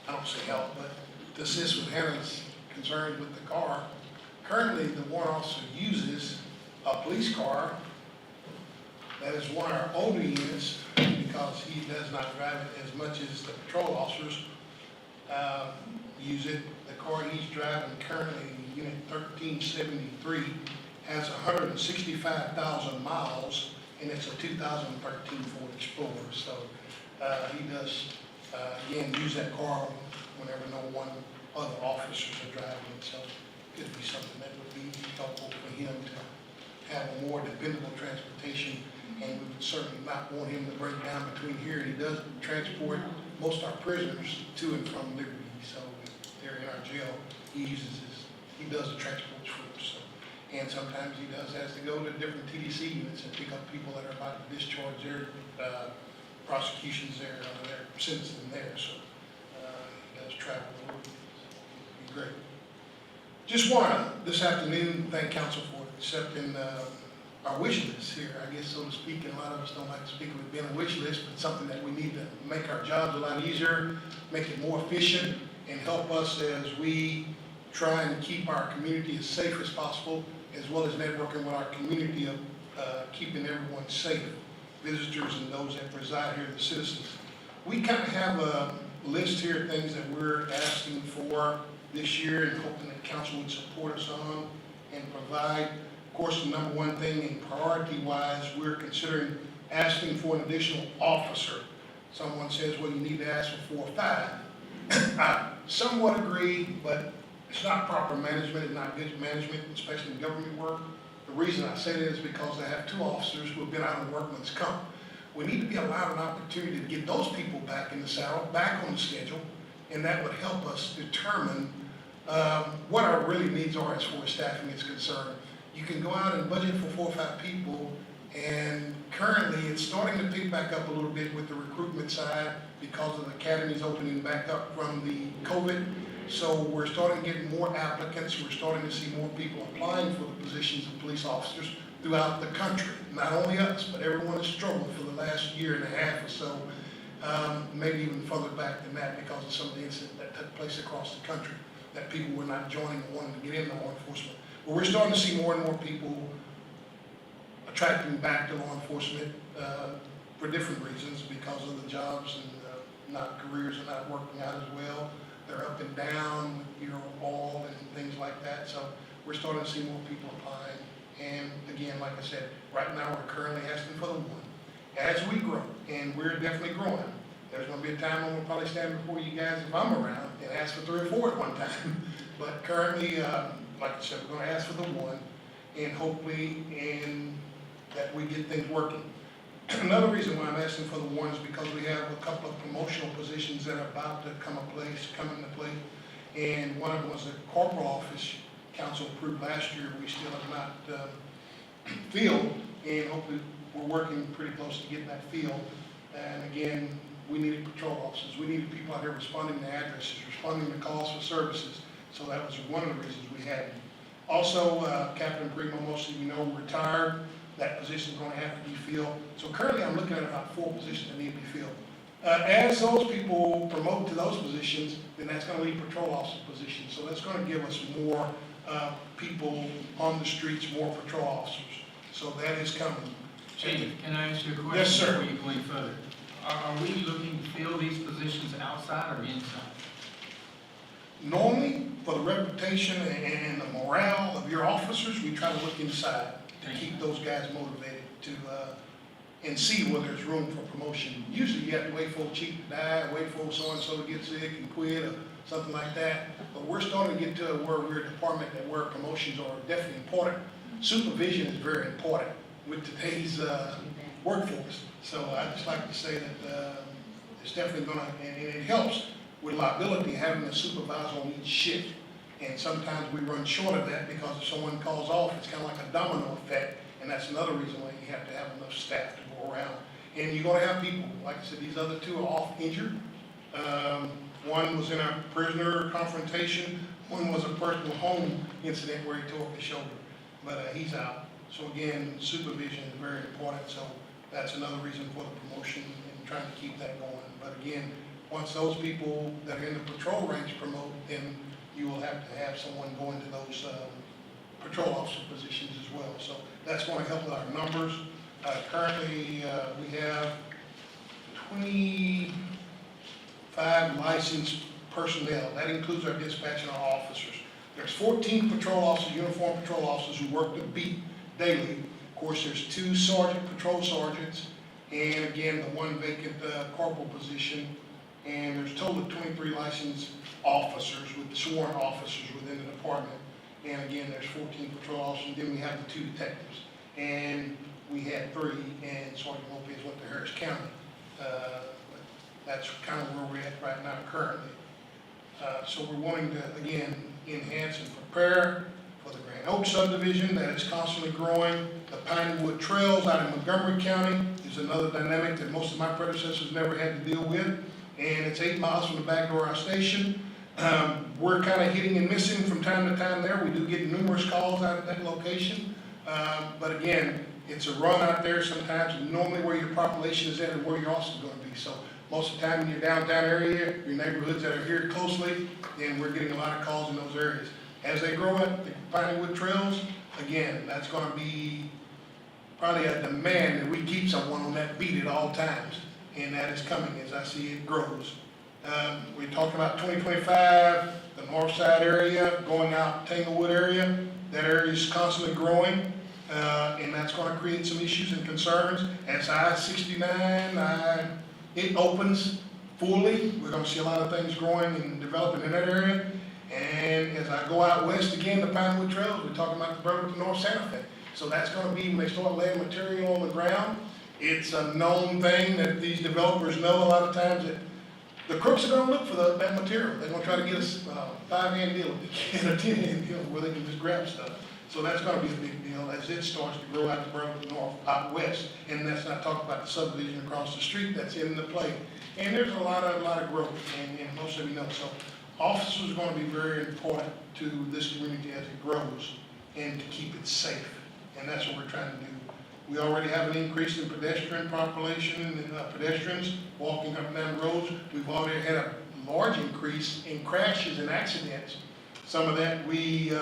I don't say help, but to assist with Hannah's concerns with the car. Currently, the warrant officer uses a police car that is one of our older units because he does not drive it as much as the patrol officers use it. The car he's driving currently, Unit 1373, has 165,000 miles, and it's a 2013 Ford Explorer. So he does, again, use that car whenever no one other officers are driving it. So could be something that would be helpful for him to have a more dependable transportation. And we would certainly not want him to break down between here. He does transport most of our prisoners to and from Liberty. So if they're in our jail, he does the transports for us. So, and sometimes he does has to go to different TDC units and pick up people that are about to discharge their prosecutions there, or their sentencing there. So he does travel a little bit. So it'd be great. Just want to, this afternoon, thank council for accepting our wish list here, I guess, so to speak. And a lot of us don't like to speak of it being a wish list, but something that we need to make our jobs a lot easier, make it more efficient, and help us as we try and keep our community as safe as possible, as well as networking with our community of keeping everyone safe, visitors and those that reside here, the citizens. We kind of have a list here of things that we're asking for this year and hoping that council would support us on and provide. Of course, the number one thing, and priority-wise, we're considering asking for an additional officer. Someone says, well, you need to ask for 4 or 5. I somewhat agree, but it's not proper management, it's not good management, especially in government work. The reason I say that is because I have 2 officers who have been out on workman's comp. We need to be allowed an opportunity to get those people back in the saddle, back on the schedule, and that would help us determine what our really needs are as far as staffing is concerned. You can go out and budget for 4 or 5 people, and currently it's starting to pick back up a little bit with the recruitment side because of the academies opening back up from the COVID. So we're starting to get more applicants. We're starting to see more people applying for the positions of police officers throughout the country. Not only us, but everyone has struggled for the last year and a half or so, maybe even further back than that because of some of the incidents that took place across the country, that people were not joining and wanting to get into law enforcement. But we're starting to see more and more people attracting back to law enforcement for different reasons because of the jobs and careers are not working out as well. They're up and down, all and things like that. So we're starting to see more people applying. And again, like I said, right now we're currently asking for the 1. As we grow, and we're definitely growing, there's going to be a time when we'll probably stand before you guys if I'm around and ask for 3 or 4 at one time. But currently, like I said, we're going to ask for the 1, and hopefully, that we get things working. Another reason why I'm asking for the 1 is because we have a couple of promotional positions that are about to come into play. And one of them was the corporal office council approved last year. We still have not filled, and hopefully we're working pretty close to getting that filled. And again, we needed patrol officers. We needed people out there responding to addresses, responding to calls for services. So that was one of the reasons we had it. Also, Captain Primo, most of you know, retired. That position is going to have to be filled. So currently I'm looking at about 4 positions that need to be filled. As those people promote to those positions, then that's going to leave patrol officer positions. So that's going to give us more people on the streets, more patrol officers. So that is coming. Chief, can I ask you a question? Yes, sir. Before you go any further? Are we looking to fill these positions outside or inside? Normally, for the reputation and the morale of your officers, we try to look inside to keep those guys motivated to and see where there's room for promotion. Usually you have to wait for a chief to die, wait for so-and-so to get sick and quit or something like that. But we're starting to get to where we're a department that where promotions are definitely important. Supervision is very important with today's workforce. So I just like to say that it's definitely going to, and it helps with liability having a supervisor on each shift. And sometimes we run short of that because if someone calls off, it's kind of like a domino effect. And that's another reason why you have to have enough staff to go around. And you're going to have people, like I said, these other 2 are off injured. One was in a prisoner confrontation. One was a personal home incident where he tore up his shoulder. But he's out. So again, supervision is very important. So that's another reason for the promotion and trying to keep that going. But again, once those people that are in the patrol ranks promote, then you will have to have someone go into those patrol officer positions as well. So that's going to help with our numbers. Currently, we have 25 licensed personnel. That includes our dispatch and our officers. There's 14 patrol officers, uniformed patrol officers who work the beat daily. Of course, there's 2 patrol sergeants, and again, the 1 vacant corporal position. And there's a total of 23 licensed officers with sworn officers within the department. And again, there's 14 patrol officers, then we have the 2 detectives. And we had 3, and Sergeant Lopez went to Harris County. That's kind of where we're at right now currently. So we're wanting to, again, enhance and prepare for the Grand Oaks subdivision that is constantly growing. The Pinewood Trails out in Montgomery County is another dynamic that most of my predecessors never had to deal with. And it's 8 miles from the back door of our station. We're kind of hitting and missing from time to time there. We do get numerous calls out at that location. But again, it's a run out there sometimes, and normally where your population is at and where you're also going to be. So most of the time in your downtown area, your neighborhoods that are here closely, then we're getting a lot of calls in those areas. As they grow up, the Pinewood Trails, again, that's going to be probably a demand that we keep someone on that beat at all times. And that is coming as I see it grows. We're talking about 2025, the north side area, going out Tanglewood area. That area is constantly growing, and that's going to create some issues and concerns. As I-69, it opens fully, we're going to see a lot of things growing and developing in that area. And as I go out west again, the Pinewood Trails, we're talking about the Burlington North Santa Fe. So that's going to be, when they start laying material on the ground, it's a known thing that these developers know a lot of times that the crooks are going to look for that material. They're going to try to get us a 5-hand deal if they can, a 10-hand deal where they can just grab stuff. So that's going to be a big deal as it starts to grow out to Burlington North, out west. And that's not talking about the subdivision across the street that's in the play. And there's a lot of growth, and most of you know. So officers are going to be very important to this community as it grows and to keep it safe. And that's what we're trying to do. We already have an increase in pedestrian population and pedestrians walking up and down the roads. We've already had a large increase in crashes and accidents. Some of that we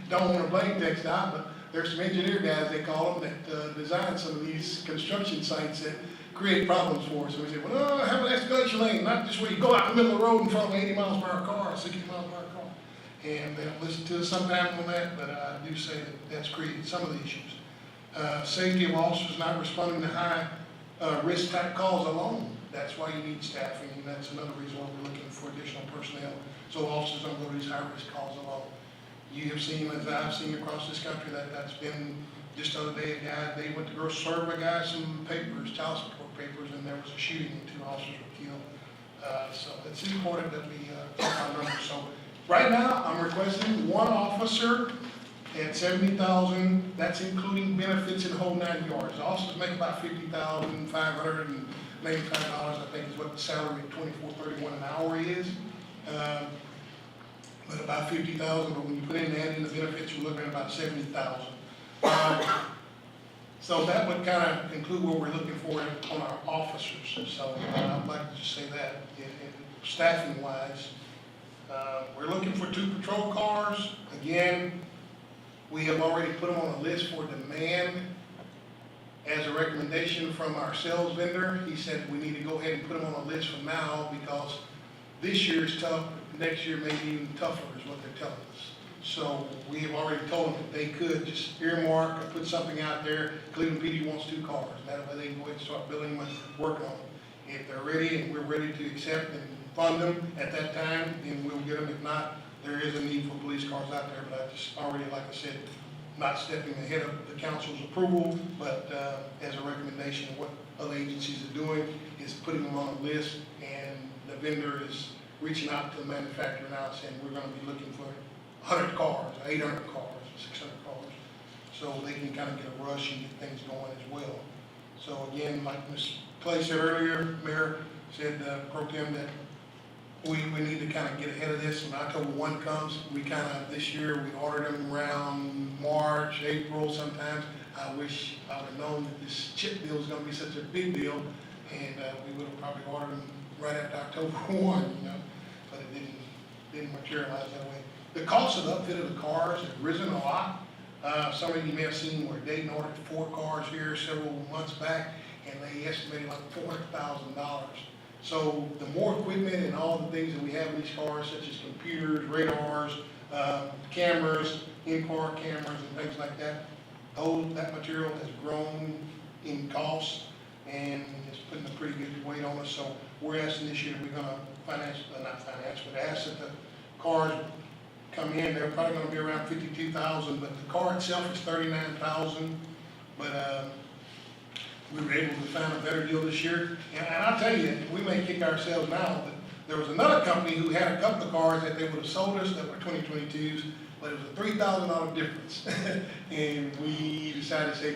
don't want to blame TxDOT, but there's some engineer guys, they call them, that design some of these construction sites that create problems for us. So we say, well, no, have an escalation lane, not just where you go out in the middle of the road in front of an 80 miles per hour car, 60 miles per hour car. And they don't listen to us sometimes on that, but I do say that that's created some of the issues. Safety of officers not responding to high risk type calls alone. That's why you need staffing, and that's another reason why we're looking for additional personnel, so officers don't go to these high risk calls alone. You have seen, as I've seen across this country, that's been just the other day, a guy, they went to go serve a guy some papers, child support papers, and there was a shooting and 2 officers were killed. So it's important that we keep our numbers. So right now, I'm requesting 1 officer at $70,000, that's including benefits and whole 9 yards. The officers make about $50,595, I think is what the salary at $24.31 an hour is. But about $50,000, but when you put in the benefits, you're looking at about $70,000. So that would kind of include what we're looking for on our officers. So I'd like to just say that, staffing wise, we're looking for 2 patrol cars. Again, we have already put them on a list for demand as a recommendation from our sales vendor. He said we need to go ahead and put them on a list for now because this year is tough, next year may be even tougher is what they're telling us. So we have already told them that they could just earmark or put something out there. Cleveland PD wants 2 cars. That way they can go ahead and start building them and working on them. If they're ready and we're ready to accept and fund them at that time, then we'll get them. If not, there is a need for police cars out there, but I just already, like I said, not stepping ahead of the council's approval, but as a recommendation of what other agencies are doing is putting them on a list, and the vendor is reaching out to the manufacturer now saying we're going to be looking for 100 cars, 800 cars, 600 cars, so they can kind of get a rush and get things going as well. So again, like Ms. Clay said earlier, Mayor said, pro tem, that we need to kind of get ahead of this. When October 1 comes, we kind of, this year, we ordered them around March, April sometimes. I wish I would have known that this chip deal is going to be such a big deal, and we would have probably ordered them right after October 1, but it didn't materialize that way. The cost of the upfit of the cars has risen a lot. Some of you may have seen where Dayton ordered 4 cars here several months back, and they estimated like $400,000. So the more equipment and all the things that we have in these cars, such as computers, radars, cameras, in-car cameras, and things like that, that material has grown in cost, and it's putting a pretty good weight on us. So we're asking this year, we're going to ask that the cars come in, they're probably gonna be around 52,000, but the car itself is 39,000. But, we were able to find a better deal this year. And I'll tell you, we may kick ourselves now, but there was another company who had a couple of cars that they would have sold us that were 2022s, but it was a $3,000 difference. And we decided to say,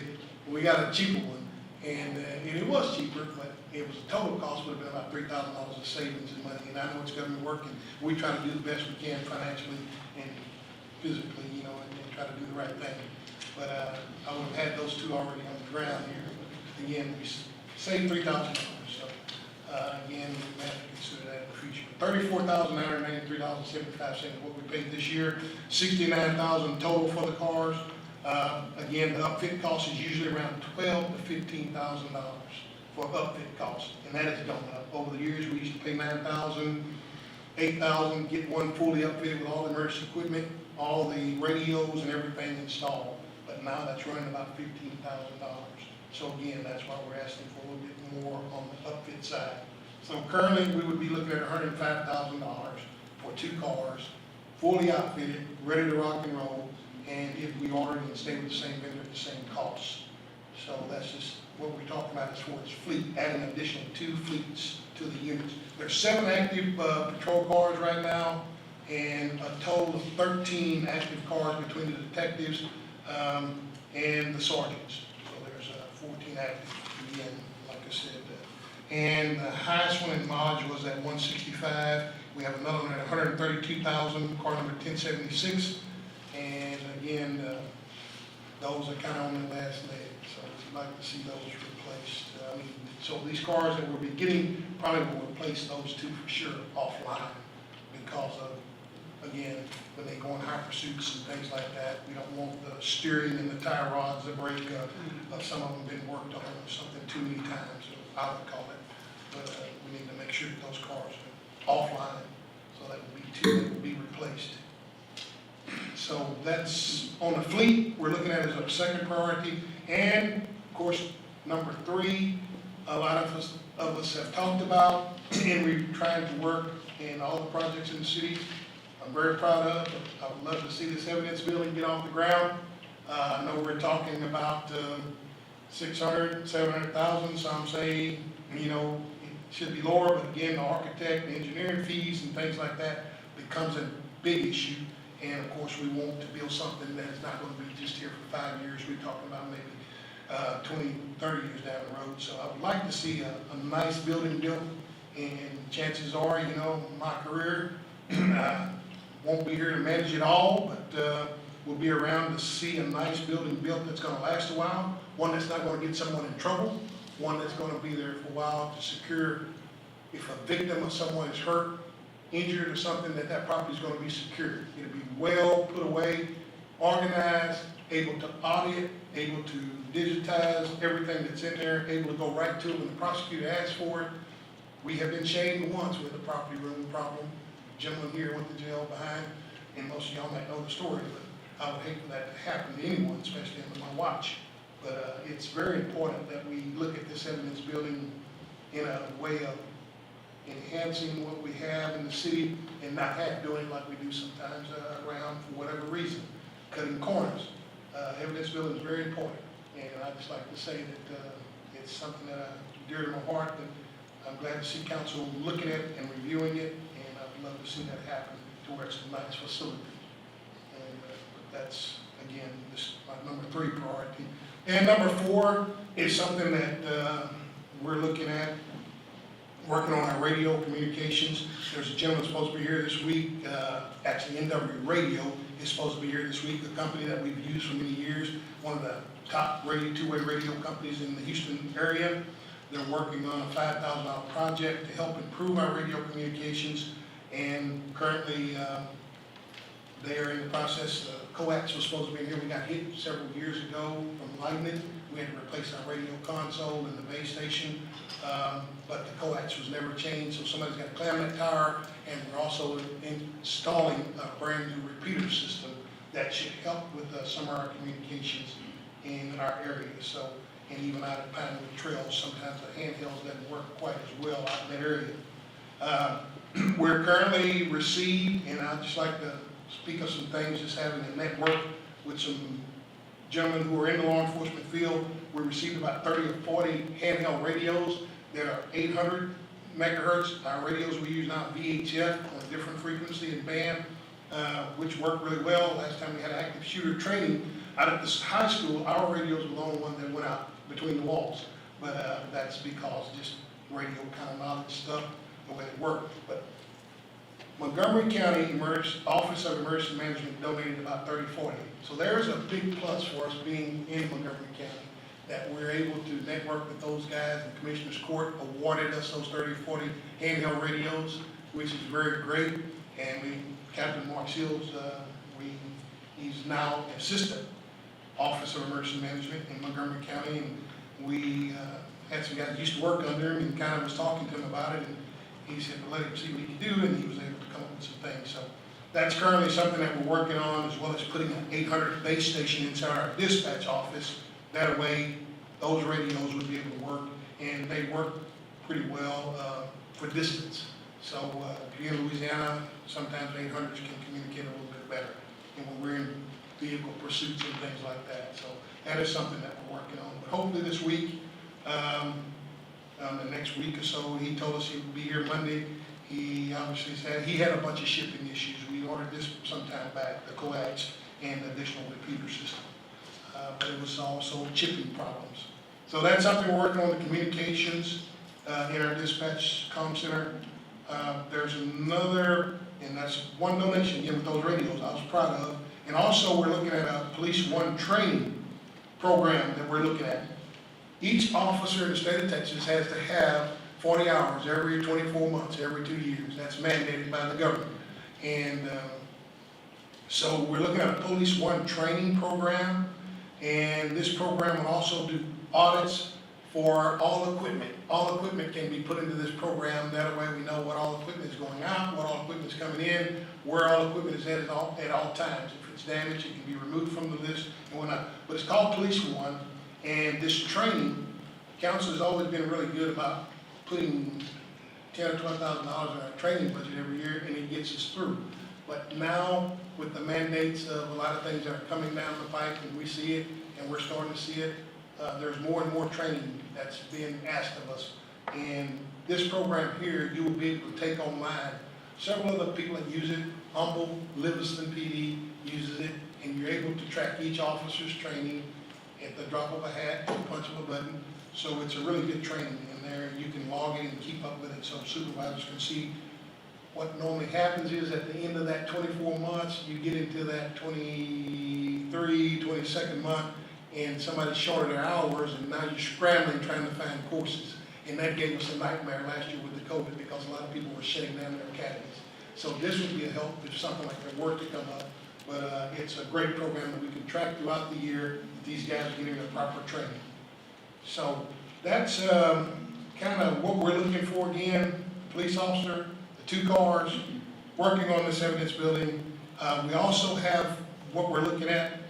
we got a cheaper one. And it was cheaper, but it was, the total cost would have been about $3,000 of savings in money. And I know it's government work, and we try to do the best we can financially and physically, you know, and try to do the right thing. But I would have had those two already on the ground here. Again, we saved $3,000, so, again, we have to consider that in the future. $34,993.75 is what we paid this year, $69,000 total for the cars. Again, the upfit cost is usually around $12,000 to $15,000 for upfit cost, and that has gone up. Over the years, we used to pay $9,000, $8,000, get one fully upfitted with all the emergency equipment, all the radios and everything installed, but now that's running about $15,000. So again, that's why we're asking for a little bit more on the upfit side. So currently, we would be looking at $105,000 for two cars, fully outfitted, ready to rock and roll, and if we order and stay with the same vendor at the same cost. So that's just what we're talking about as far as fleet, adding additional 2 fleets to the units. There's 7 active patrol cars right now, and a total of 13 active cars between the detectives and the sergeants. 14 active again, like I said. And the highest one in mileage was at 165. We have another one at 132,000, car number 1076. And again, those are kind of on the last leg. So we'd like to see those replaced. So these cars that we'll be getting probably will replace those 2 for sure offline because of, again, when they go on high pursuits and things like that, we don't want the steering and the tie rods to break up. Some of them have been worked on or something too many times, I would call it. But we need to make sure that those cars are offline, so that would be 2 that will be replaced. So that's on the fleet, we're looking at as our second priority. And of course, number 3, a lot of us have talked about, and we're trying to work in all the projects in the city. I'm very proud of. I would love to see this evidence building get off the ground. I know we're talking about 600, 700,000. Some say, you know, it should be lower, but again, the architect, the engineering fees and things like that becomes a big issue. And of course, we want to build something that is not going to be just here for 5 years. We're talking about maybe 20, 30 years down the road. So I would like to see a nice building built. And chances are, you know, my career, won't be here to manage it all, but we'll be around to see a nice building built that's going to last a while, one that's not going to get someone in trouble, one that's going to be there for a while to secure if a victim or someone is hurt, injured or something, that property is going to be secured. It'll be well put away, organized, able to audit, able to digitize everything that's in there, able to go right to it when the prosecutor asks for it. We have been shamed once with a property room problem. Gentleman here went to jail behind, and most of y'all might know the story, but I would hate for that to happen to anyone, especially under my watch. But it's very important that we look at this evidence building in a way of enhancing what we have in the city and not doing like we do sometimes around for whatever reason, cutting corners. Evidence building is very important, and I'd just like to say that it's something that dear to my heart, and I'm glad to see council looking at it and reviewing it. Love to see that happen to where it's a nice facility. And that's, again, this my number 3 priority. And number 4 is something that we're looking at, working on our radio communications. There's a gentleman supposed to be here this week. Actually, NW Radio is supposed to be here this week, a company that we've used for many years, one of the top two-way radio companies in the Houston area. They're working on a $5,000 project to help improve our radio communications. And currently, they are in the process. Coax was supposed to be here. We got hit several years ago from lightning. We had to replace our radio console and the base station, but the coax was never changed. So somebody's got to climb that tower, and we're also installing a brand new repeater system that should help with some of our communications in our area. So, and even out at Pinewood Trails, sometimes the handhelds doesn't work quite as well out in that area. We're currently received, and I'd just like to speak of some things, just having a network with some gentlemen who are in the law enforcement field. We received about 30 or 40 handheld radios that are 800 megahertz. Our radios we use now VHF on a different frequency and band, which work really well. Last time we had active shooter training out at this high school, our radios were the only one that went out between the walls. But that's because just radio kind of knowledge stuff, the way it worked. But Montgomery County Office of Emergency Management donated about 30, 40. So there's a big plus for us being in Montgomery County, that we're able to network with those guys. The Commissioner's Court awarded us those 30, 40 handheld radios, which is very great. And Captain Mark Shields, he's now Assistant Office of Emergency Management in Montgomery County. And we had some guys that used to work under him and kind of was talking to him about it. And he said, well, let him see what he can do, and he was able to come up with some things. So that's currently something that we're working on, as well as putting an 800 base station inside our dispatch office. That way, those radios would be able to work, and they work pretty well for distance. So here in Louisiana, sometimes 800s can communicate a little bit better, and when we're in vehicle pursuits and things like that. So that is something that we're working on. But hopefully this week, the next week or so, he told us he would be here Monday. He obviously said he had a bunch of shipping issues. We ordered this some time back, the coax and the additional repeater system. But it was also chipping problems. So that's something we're working on, the communications in our dispatch comm center. There's another, and that's one donation again with those radios I was proud of. And also we're looking at a Police One training program that we're looking at. Each officer in the state of Texas has to have 40 hours every 24 months, every 2 years. That's mandated by the government. And so we're looking at a Police One training program. And this program will also do audits for all equipment. All equipment can be put into this program. That way we know what all equipment is going out, what all equipment is coming in, where all equipment is at all times. If it's damaged, it can be removed from the list and whatnot. But it's called Police One. And this training, council has always been really good about putting $10,000 or $12,000 in our training budget every year, and it gets us through. But now, with the mandates of a lot of things that are coming down the pipe, and we see it, and we're starting to see it, there's more and more training that's being asked of us. And this program here, you will be able to take online. Several other people that use it, Humble, Livingston PD uses it, and you're able to track each officer's training at the drop of a hat, or punch of a button. So it's a really good training in there. You can log in and keep up with it so supervisors can see. What normally happens is at the end of that 24 months, you get into that 22nd month, and somebody's shorted their hours, and now you're scrambling trying to find courses. And that gave us a nightmare last year with the COVID, because a lot of people were shutting down their academies. So this would be a help if something like that were to come up. But it's a great program that we can track throughout the year. These guys are getting the proper training. So that's kind of what we're looking for again. Police officer, the 2 cars, working on this evidence building. We also have what we're looking at.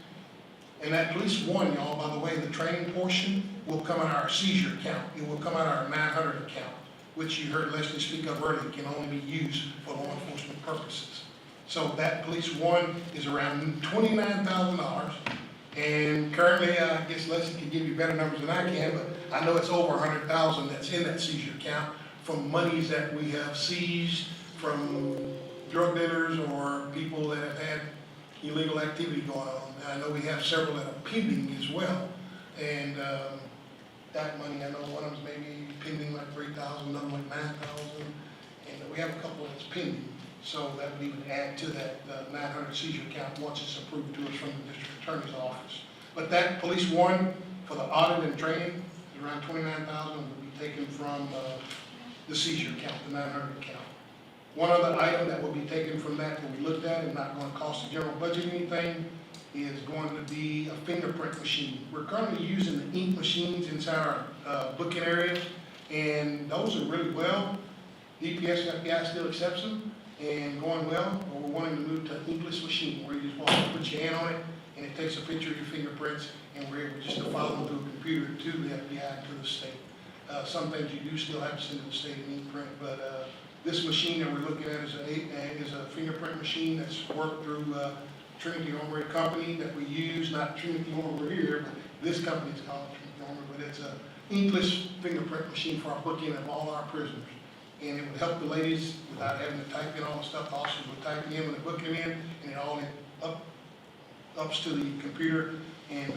And that Police One, y'all, by the way, the training portion will come out of our seizure account. It will come out of our 900 account, which you heard Leslie speak of earlier, can only be used for law enforcement purposes. So that Police One is around $29,000. And currently, I guess Leslie can give you better numbers than I can, but I know it's over $100,000 that's in that seizure account from monies that we have seized from drug dealers or people that have had illegal activity going on. And I know we have several that are pending as well. And that money, I know one of them's maybe pending like $3,000, another like $9,000. And we have a couple that's pending. So that would even add to that 900 seizure account once it's approved to us from the district attorney's office. But that Police One for the audit and training is around $29,000, will be taken from the seizure account, the 900 account. One other item that will be taken from that we looked at and not going to cost the general budget anything is going to be a fingerprint machine. We're currently using the ink machines inside our booking area, and those are really well. DPS FBI still accepts them and going well, but we're wanting to move to an inkless machine where you just want to put your hand on it and it takes a picture of your fingerprints, and we're able just to follow them through a computer to the FBI and to the state. Some things you do still have to send to the state in ink print, but This machine that we're looking at is a fingerprint machine that's worked through Trinity Armory Company that we use, not Trinity Armory here, but this company's called Trinity Armory, but it's an inkless fingerprint machine for our booking of all our prisoners. And it would help the ladies without having to type in all the stuff. The officers would type it in when they book it in, and it all ups to the computer and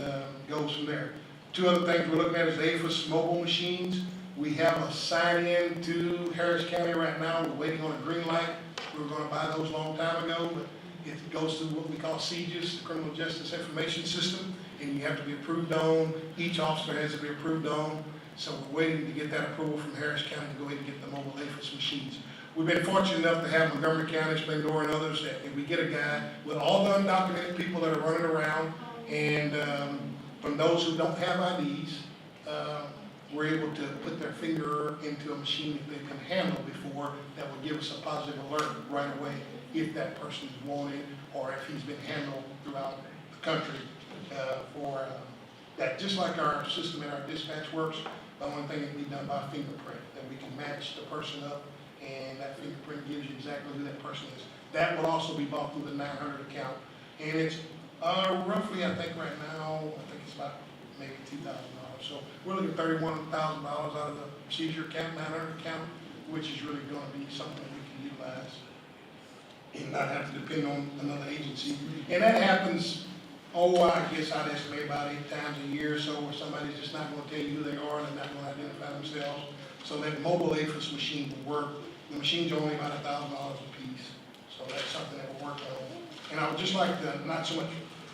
goes from there. Two other things we're looking at is the APHIS mobile machines. We have a sign-in to Harris County right now. We're waiting on a green light. We were going to buy those a long time ago, but it goes through what we call CJIS, the Criminal Justice Information System, and you have to be approved on. Each officer has to be approved on. So we're waiting to get that approval from Harris County to go ahead and get the mobile APHIS machines. We've been fortunate enough to have Montgomery County, Splendora, and others that if we get a guy with all the undocumented people that are running around, and from those who don't have IDs, we're able to put their finger into a machine that they can handle before that would give us a positive alert right away if that person is wanted or if he's been handled throughout the country for that. Just like our system in our dispatch works, the only thing that can be done by fingerprint, that we can match the person up and that fingerprint gives you exactly who that person is. That will also be bought through the 900 account. And it's roughly, I think right now, it's about maybe $2,000. So we're looking at $31,000 out of the seizure account, 900 account, which is really going to be something that we can utilize and not have to depend on another agency. And that happens, I guess I'd estimate about 8 times a year or so, where somebody's just not going to tell you who they are and they're not going to identify themselves. So that mobile APHIS machine will work. The machines are only about $1,000 a piece. So that's something that we're working on. And I would just like to, not so much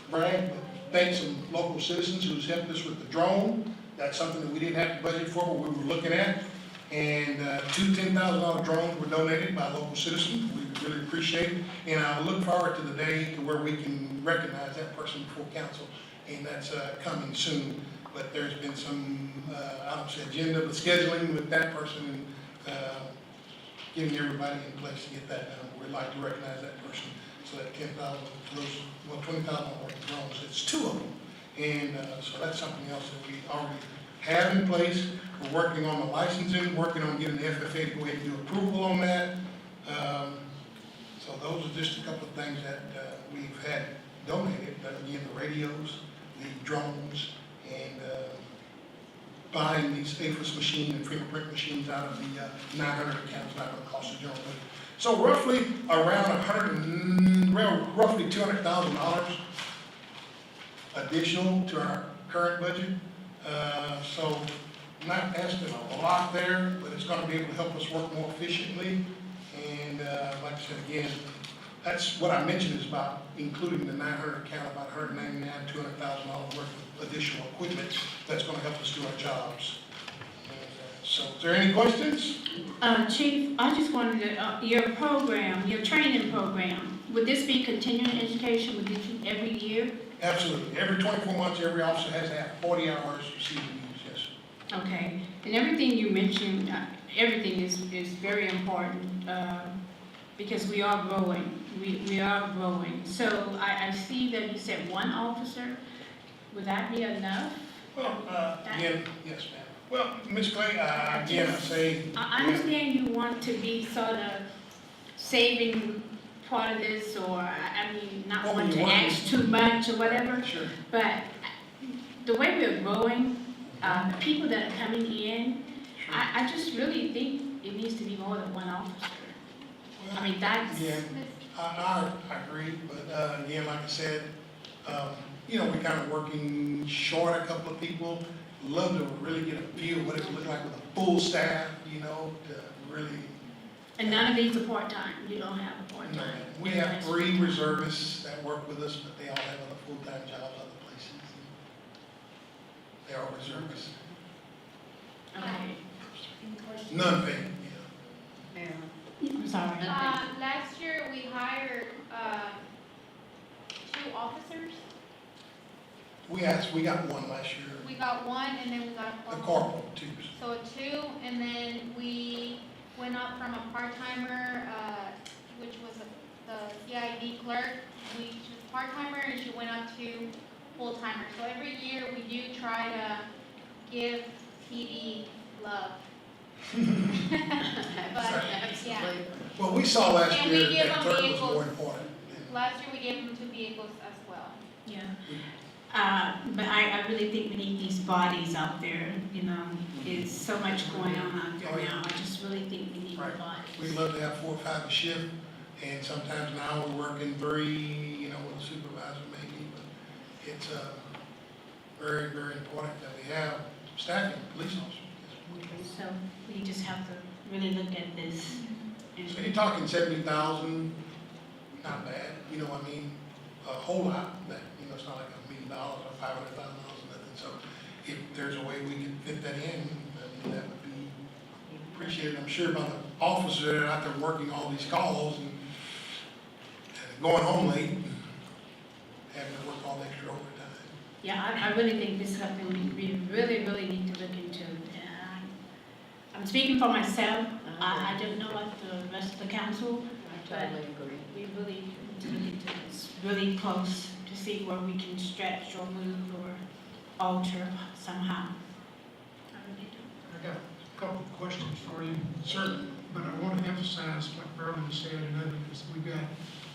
brag, but thank some local citizens who's helped us with the drone. That's something that we didn't have to budget for, but we were looking at. And 2 $10,000 drones were donated by local citizens. We really appreciate it. And I look forward to the day to where we can recognize that person before council. And that's coming soon. But there's been some, I don't say agenda, but scheduling with that person and getting everybody in place to get that done. We'd like to recognize that person. So that 10,000, those, well, 20,000 worth drones, it's 2 of them. And so that's something else that we already have in place. We're working on the licensing, working on getting the FFA to go ahead and do approval on that. So those are just a couple of things that we've had donated. Again, the radios, the drones, and buying these APHIS machine and fingerprint machines out of the 900 accounts, not going to cost the general budget. So roughly around roughly $200,000 additional to our current budget. So not asking a lot there, but it's going to be able to help us work more efficiently. And like I said again, that's what I mentioned is about including the 900 account, about $199,000 to $200,000 worth of additional equipment that's going to help us do our jobs. So, is there any questions? Chief, I just wanted to, your program, your training program, would this be continuing education? Would this be every year? Absolutely. Every 24 months, every officer has to have 40 hours receiving use, yes. Okay. And everything you mentioned, everything is very important because we are growing. We are growing. So I see that you said 1 officer. Would that be enough? Well, again, yes, ma'am. Well, Ms. Clay, again, I say... I understand you want to be sort of saving part of this, or, I mean, not want to ask too much or whatever. Sure. But the way we're growing, the people that are coming in, Sure. I just really think it needs to be more than 1 officer. Well, I mean, that's... Yeah, I agree, but again, like I said, you know, we're kind of working short a couple of people. Love to really get a feel of what it would look like with a full staff, you know, to really... And none of these are part-time. You don't have a part-time. No, we have 3 reservists that work with us, but they all have other full-time jobs other places. They are reservists. Okay. None paid, yeah. Marilyn. I'm sorry. Last year, we hired 2 officers. We got 1 last year, We got 1, and then we got a the corporal. corporal, 2. So a 2, and then we went up from a part-timer, which was the CID clerk. She was part-timer, and she went up to full-timer. So every year, we do try to give PD love. But, yeah. Well, we saw last And we year give that them turn was vehicles. more important. Last year, we gave them 2 vehicles as well. Yeah. But I really think we need these bodies out there, you know, there's so much going on out there Oh, yeah. now. I just really think we need the Right. bodies. We'd love to have 4 or 5 a shift, and sometimes now we're working 3, you know, with a supervisor maybe, but it's, very, very important that we have staffing, police officers. So we just have to really look at this. and- So you're talking 70,000, not bad, you know, I mean, a whole lot, but, you know, it's not like $1 million or $500,000 or nothing. So if there's a way we can fit that in, then that would be appreciated, I'm sure, by the officers that are out there working all these calls and going home late, and having to work all the extra overtime. Yeah, I really think this is something we really, really need to look into. I'm speaking for myself, I don't know what the rest of the council, I totally agree. we really need to look into this really close to see where we can stretch or move or alter somehow. I really do. I got a couple of questions for you. Certainly. But I want to emphasize, like Marilyn said, and others, we've got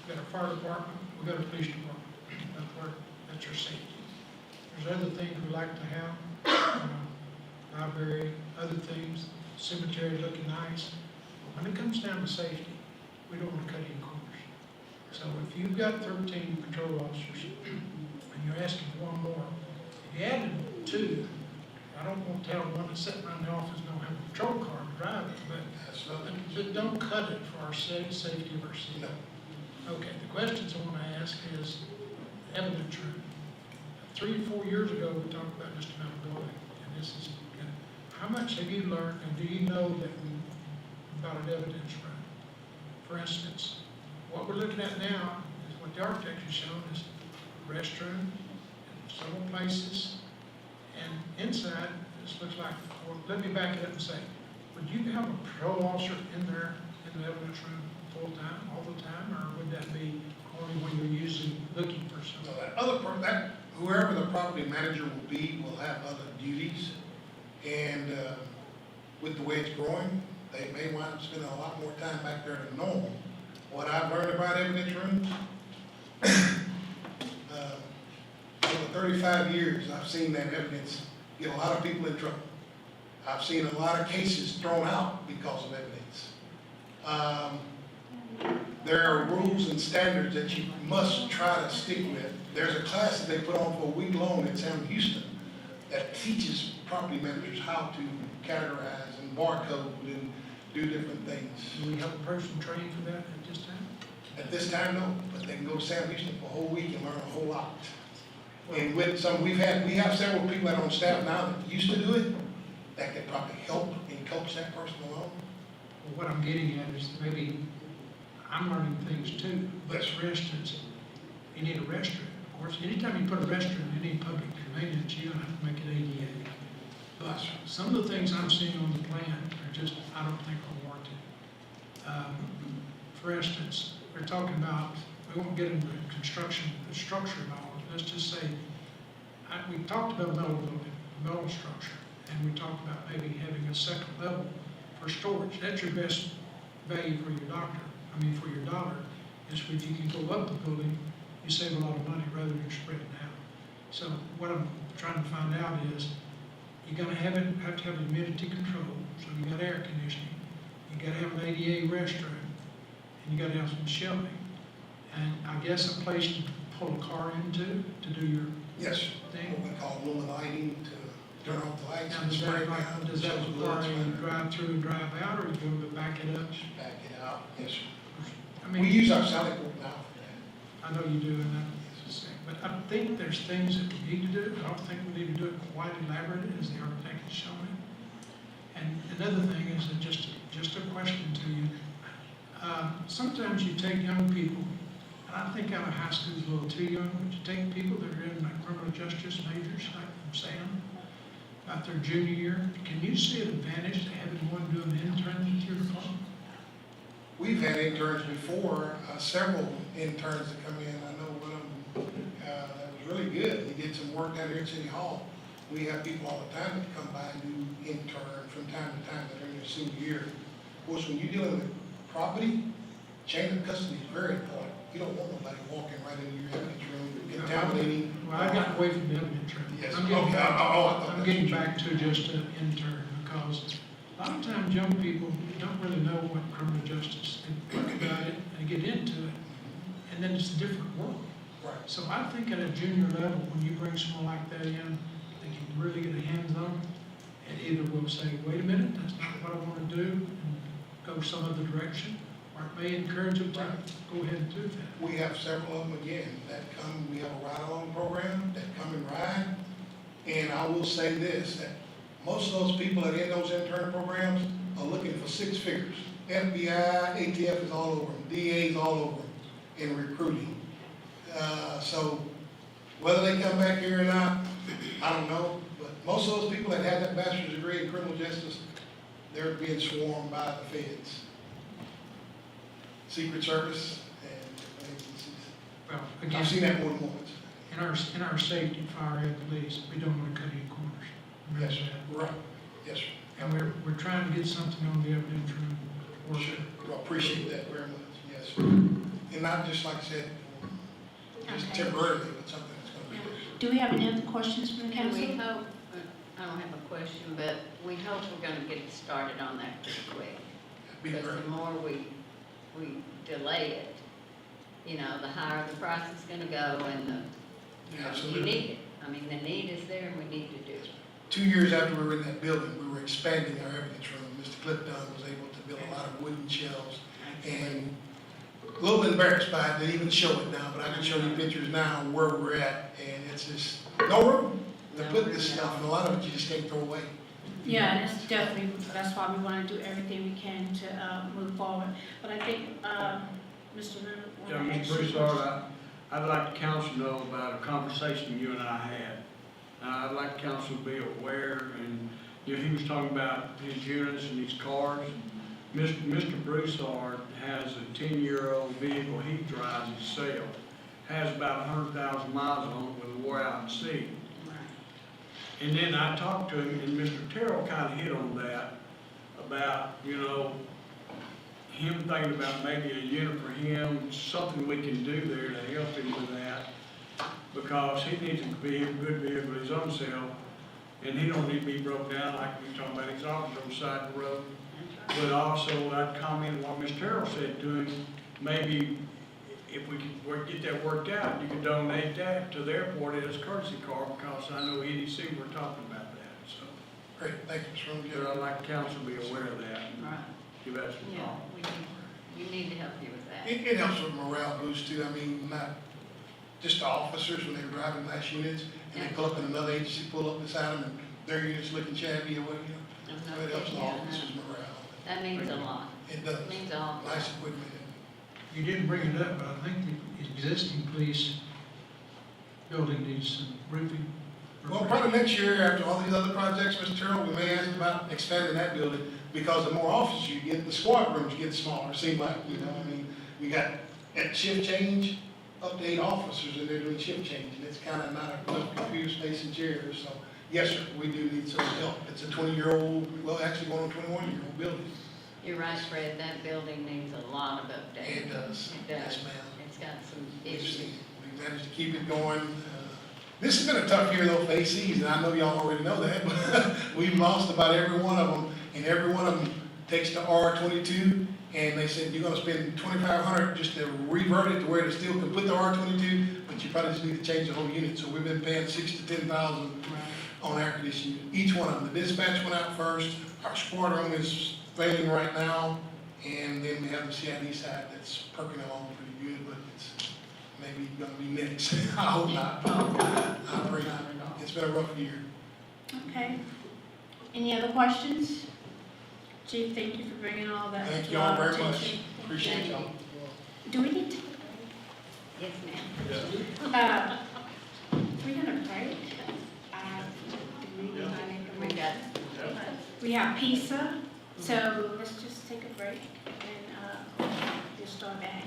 a fire department, we've got a police department. That's your safety. There's other things we like to have, library, other things, cemetery looking nice. When it comes down to safety, we don't want to cut any corners. So if you've got 13 patrol officers and you're asking for one more, if you added 2, I don't want to tell one that's sitting around the office don't have a patrol car to drive it, but don't cut it for our safety of our city. Okay, the questions I want to ask is evidence room. 3 or 4 years ago, we talked about just about building, and this is, how much have you learned, and do you know that about an evidence room? For instance, what we're looking at now is what the architect has shown is restroom, several places, and inside, this looks like, well, let me back it up and say, would you have a patrol officer in there, in the evidence room, full-time, all the time, or would that be only when you're looking for So something? that whoever the property manager will be will have other duties. And with the way it's growing, they may wind up spending a lot more time back there than normal. What I've learned about evidence rooms, over 35 years, I've seen that evidence get a lot of people in trouble. I've seen a lot of cases thrown out because of evidence. There are rules and standards that you must try to stick with. There's a class that they put on for a week long in Sam Houston that teaches property managers how to categorize and barcode and do different things. Do we have a person trained for that at this time? At this time, no, but they can go to Sam Houston for a whole week and learn a whole lot. And with some, we have several people that are on staff now that used to do it, that could probably help and coach that person along. Well, what I'm getting at is maybe I'm learning things too. But for instance, you need a restroom. Of course, anytime you put a restroom in any public convenience, you don't have to make it ADA. But some of the things I'm seeing on the plan are just, I don't think are warranted. For instance, we're talking about, we won't get into construction, the structure and all. Let's just say, we talked about metal building, metal structure, and we talked about maybe having a second level for storage. That's your best value for your for your dollar, is if you can go up the building, you save a lot of money rather than spreading out. So what I'm trying to find out is, you're gonna have to have humidity control, so you got air conditioning, you gotta have an ADA restroom, and you gotta have some shelving. And I guess a place to pull a car into to do your thing. What we call lumen lighting, to turn off the lights Now, and spray does that require you to drive through and drive out, or you go to back it up? Back it out, yes, sir. I mean, We use our Sally Port now for that. I know you do, and but I think there's things that we need to do. I don't think we need to do it quite elaborate as the architect has shown it. And another thing is that just a question to you. Sometimes you take young people, and I think out of high school is a little too young, but you take people that are in like criminal justice majors, like from Sam, about their junior year. Can you see an advantage to having one do an intern with your department? We've had interns before, several interns that come in. I know one of them that was really good. He did some work down here at City Hall. We have people all the time that come by and do intern from time to time that are in their senior year. Of course, when you're dealing with property, chain of custody is very important. You don't want nobody walking right into your evidence room, contaminating. Well, I got away from the evidence room. Yes, I'm getting okay, back, I'm getting that's- back to just an intern, because a lot of times young people don't really know what criminal justice, they look about it and get into it, and then it's a different world. Right. So I think at a junior level, when you bring someone like that in, they can really get a hands-on, and either will say, wait a minute, that's not what I want to do, and go some other direction, or it may encourage them to go ahead and do that. We have several of them again that come, we have a ride-along program that come and ride. And I will say this, that most of those people that are in those intern programs are looking for six figures. FBI, ATF is all over them, DA is all over them in recruiting. So whether they come back here or not, I don't know. But most of those people that have that bachelor's degree in criminal justice, they're being swarmed by the feds. Secret Service and different agencies. Well, I've seen again, that more than once. in our safety, fire and police, we don't want to cut any corners. Remember Yes, that. right. Yes, sir. And we're trying to get something on the evidence room. work. Sure. I appreciate that very much, yes. Sir. And not just like I said, just Okay. temporarily, but something that's gonna be. Do we have any other questions from the And we council? hope, I don't have a question, but we hope we're gonna get started on that pretty quick. Be Because great. the more we delay it, you know, the higher the price is gonna go, and you Absolutely. need it. I mean, the need is there, and we need to do it. 2 years after we were in that building, we were expanding our evidence room. Mr. Clifton was able to build a lot of wooden shelves. And a little bit embarrassed by it to even show it now, but I can show you pictures now where we're at, and it's just no room to put this stuff, and a lot of it you just can't throw away. Yeah, and it's definitely, that's why we want to do everything we can to move forward. But I think, Mr. Leonard. Yeah, Mr. Broussard, I'd like the council to know about a conversation you and I had. I'd like the council to be aware, and, you know, he was talking about his units and his cars. Mr. Broussard has a 10-year-old vehicle he drives himself, has about 100,000 miles on it with a wore-out seat. And then I talked to him, and Mr. Terrell kind of hit on that, about, you know, him thinking about maybe a unit for him, something we can do there to help him with that, because he needs a good vehicle his own self, and he don't need to be broke down like we talking about his office on the side of the road. But also, I'd comment on what Ms. Terrell said to him, maybe if we could get that worked out, you could donate that to the airport as a courtesy car, because I know EDC, we're talking about that, so. Great, thank you, Mr. But Rowan. I'd like the council to be aware of that, and Right. give that some Yeah, thought. we need to help you with that. It helps with morale boost too. I mean, not just the officers when they're driving nice units, and they pull up in another agency, pull up beside them, and their unit's looking shabby or whatever, you know. So it helps the officers' morale. That means a lot. It does. It means a lot. Nice equipment. You didn't bring it up, but I think the existing police building needs some roofing. Well, probably next year, after all these other projects, Mr. Terrell, we may ask about expanding that building, because the more officers you get, the squad rooms get smaller, seem like, you know, I mean, we got, at shift change, up to 8 officers, and they're doing shift change, and it's kind of not enough computer space and chairs, so, yes, sir, we do need some help. It's a 20-year-old, well, actually going on a 21-year-old building. You're right, Fred, that building needs a lot of updating. It does. It does. Yes, ma'am. It's got some We've issues. seen, we managed to keep it going. This has been a tough year though for ACs, and I know y'all already know that, but we've lost about every one of them, and every one of them takes the R22, and they said, you're gonna spend $2,500 just to revert it to where it still can put the R22, but you probably just need to change the whole unit. So we've been paying $6,000 to $10,000 on air conditioning, each one of them. The dispatch went out first, our squad room is failing right now, and then we have the CID side that's perking along pretty good, but it's maybe gonna be next. I hope not. I pray not. It's been a rough year. Okay. Any other questions? Chief, thank you for bringing all that Thank to y'all our very much. attention. Appreciate y'all. Do we need to, Yes, ma'am. we're gonna break? We got We have pizza, so let's just take a break and we'll start back.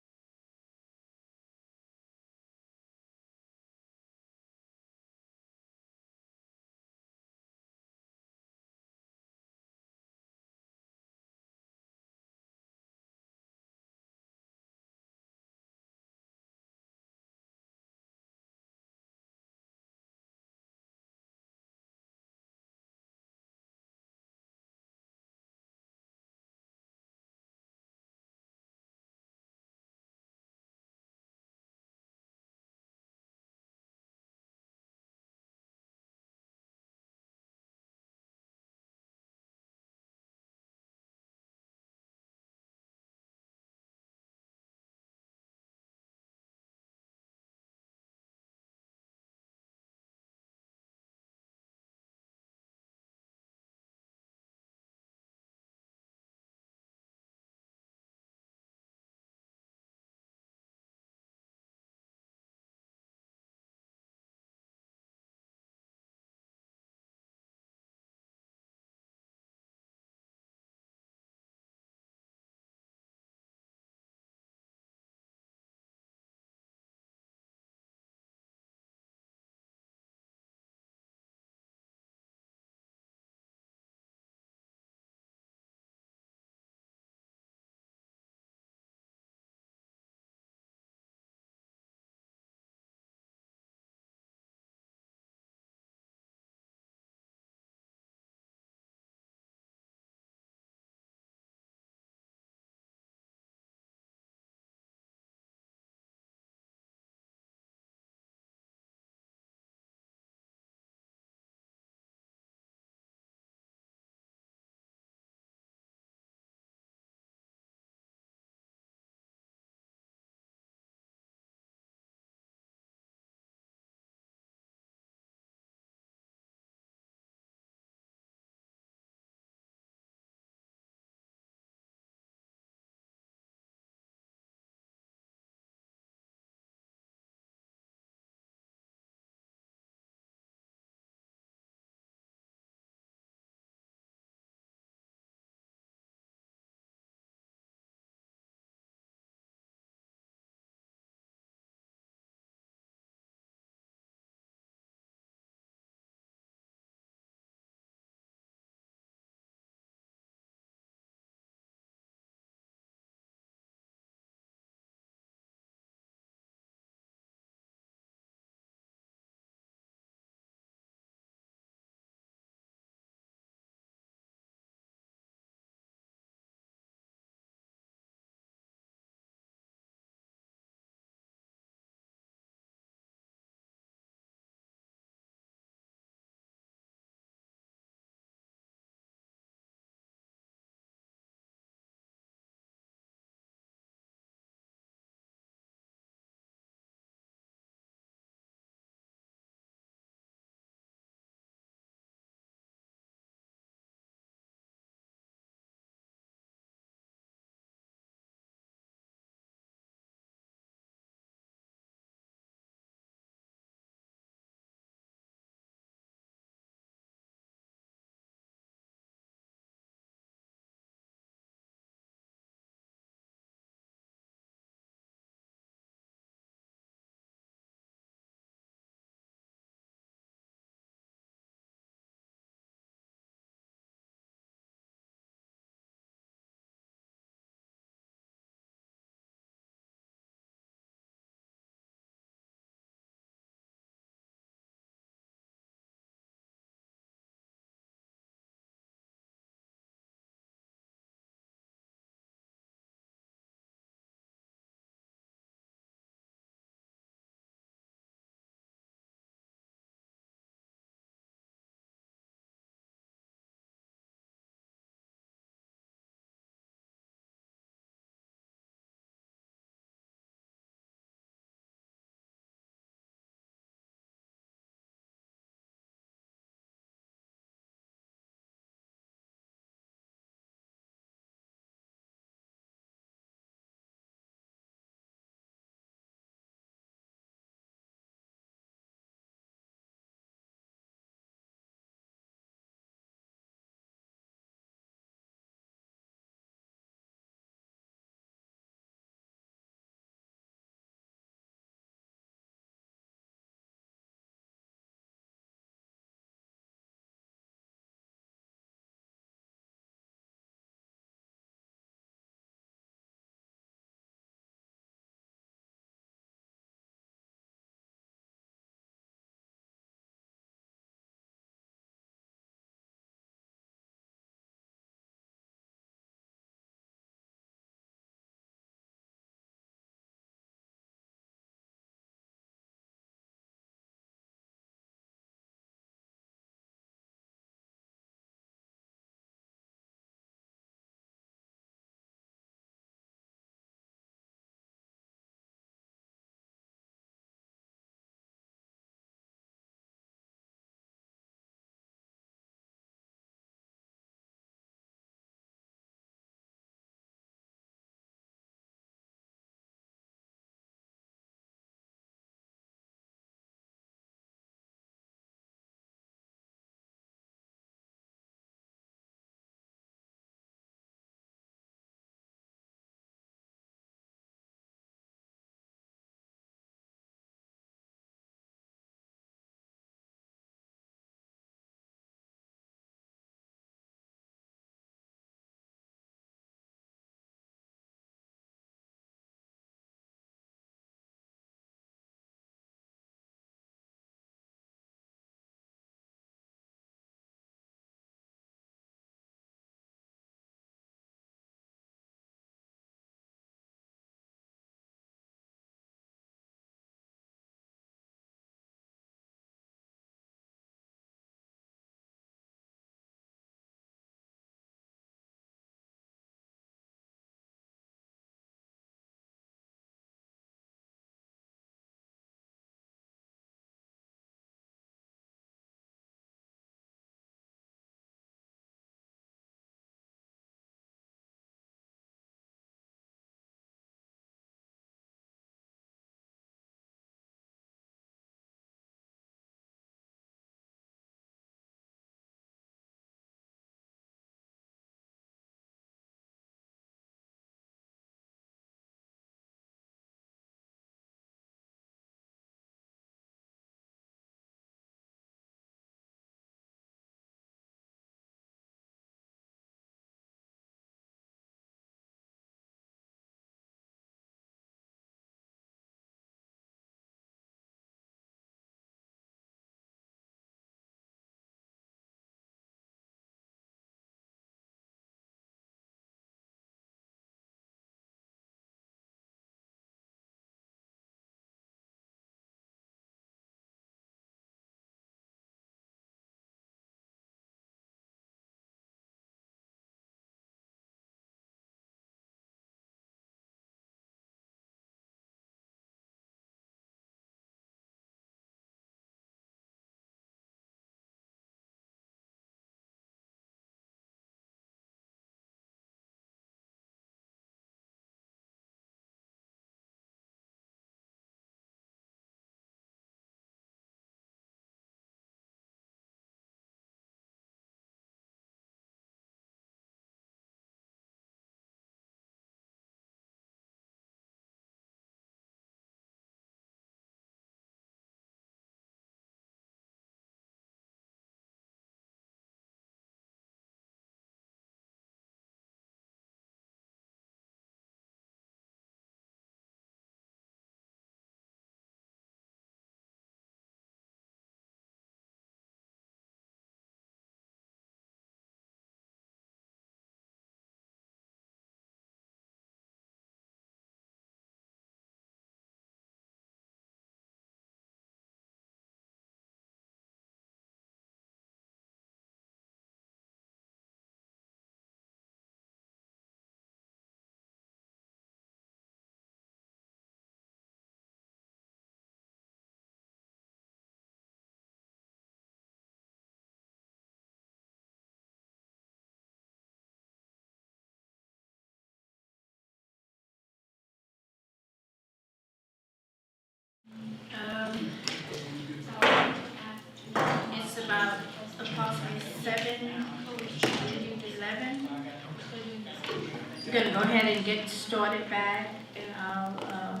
We're gonna go ahead and get started back in our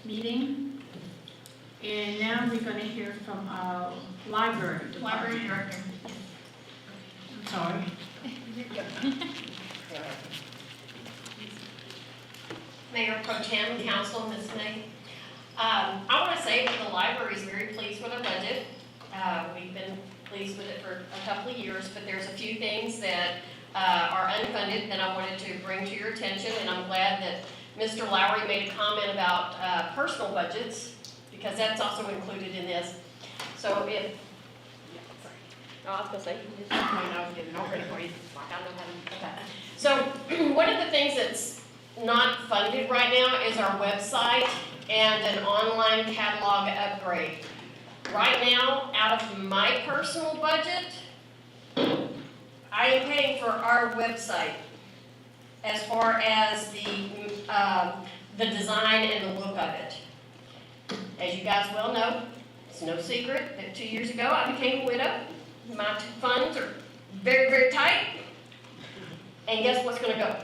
meeting. And now we're gonna hear from our library Library department. director. I'm sorry. Mayor Pro Tem, Council, Ms. May. I want to say that the library is very pleased with our budget. We've been pleased with it for a couple of years, but there's a few things that are unfunded that I wanted to bring to your attention, and I'm glad that Mr. Lowry made a comment about personal budgets, because that's also included in this. So if, no, I was gonna say, you just, I was getting over it for you, like I know how to do that. So one of the things that's not funded right now is our website and an online catalog upgrade. Right now, out of my personal budget, I am paying for our website as far as the design and the look of it. As you guys well know, it's no secret that 2 years ago I became a widow. My funds are very, very tight. And guess what's gonna go?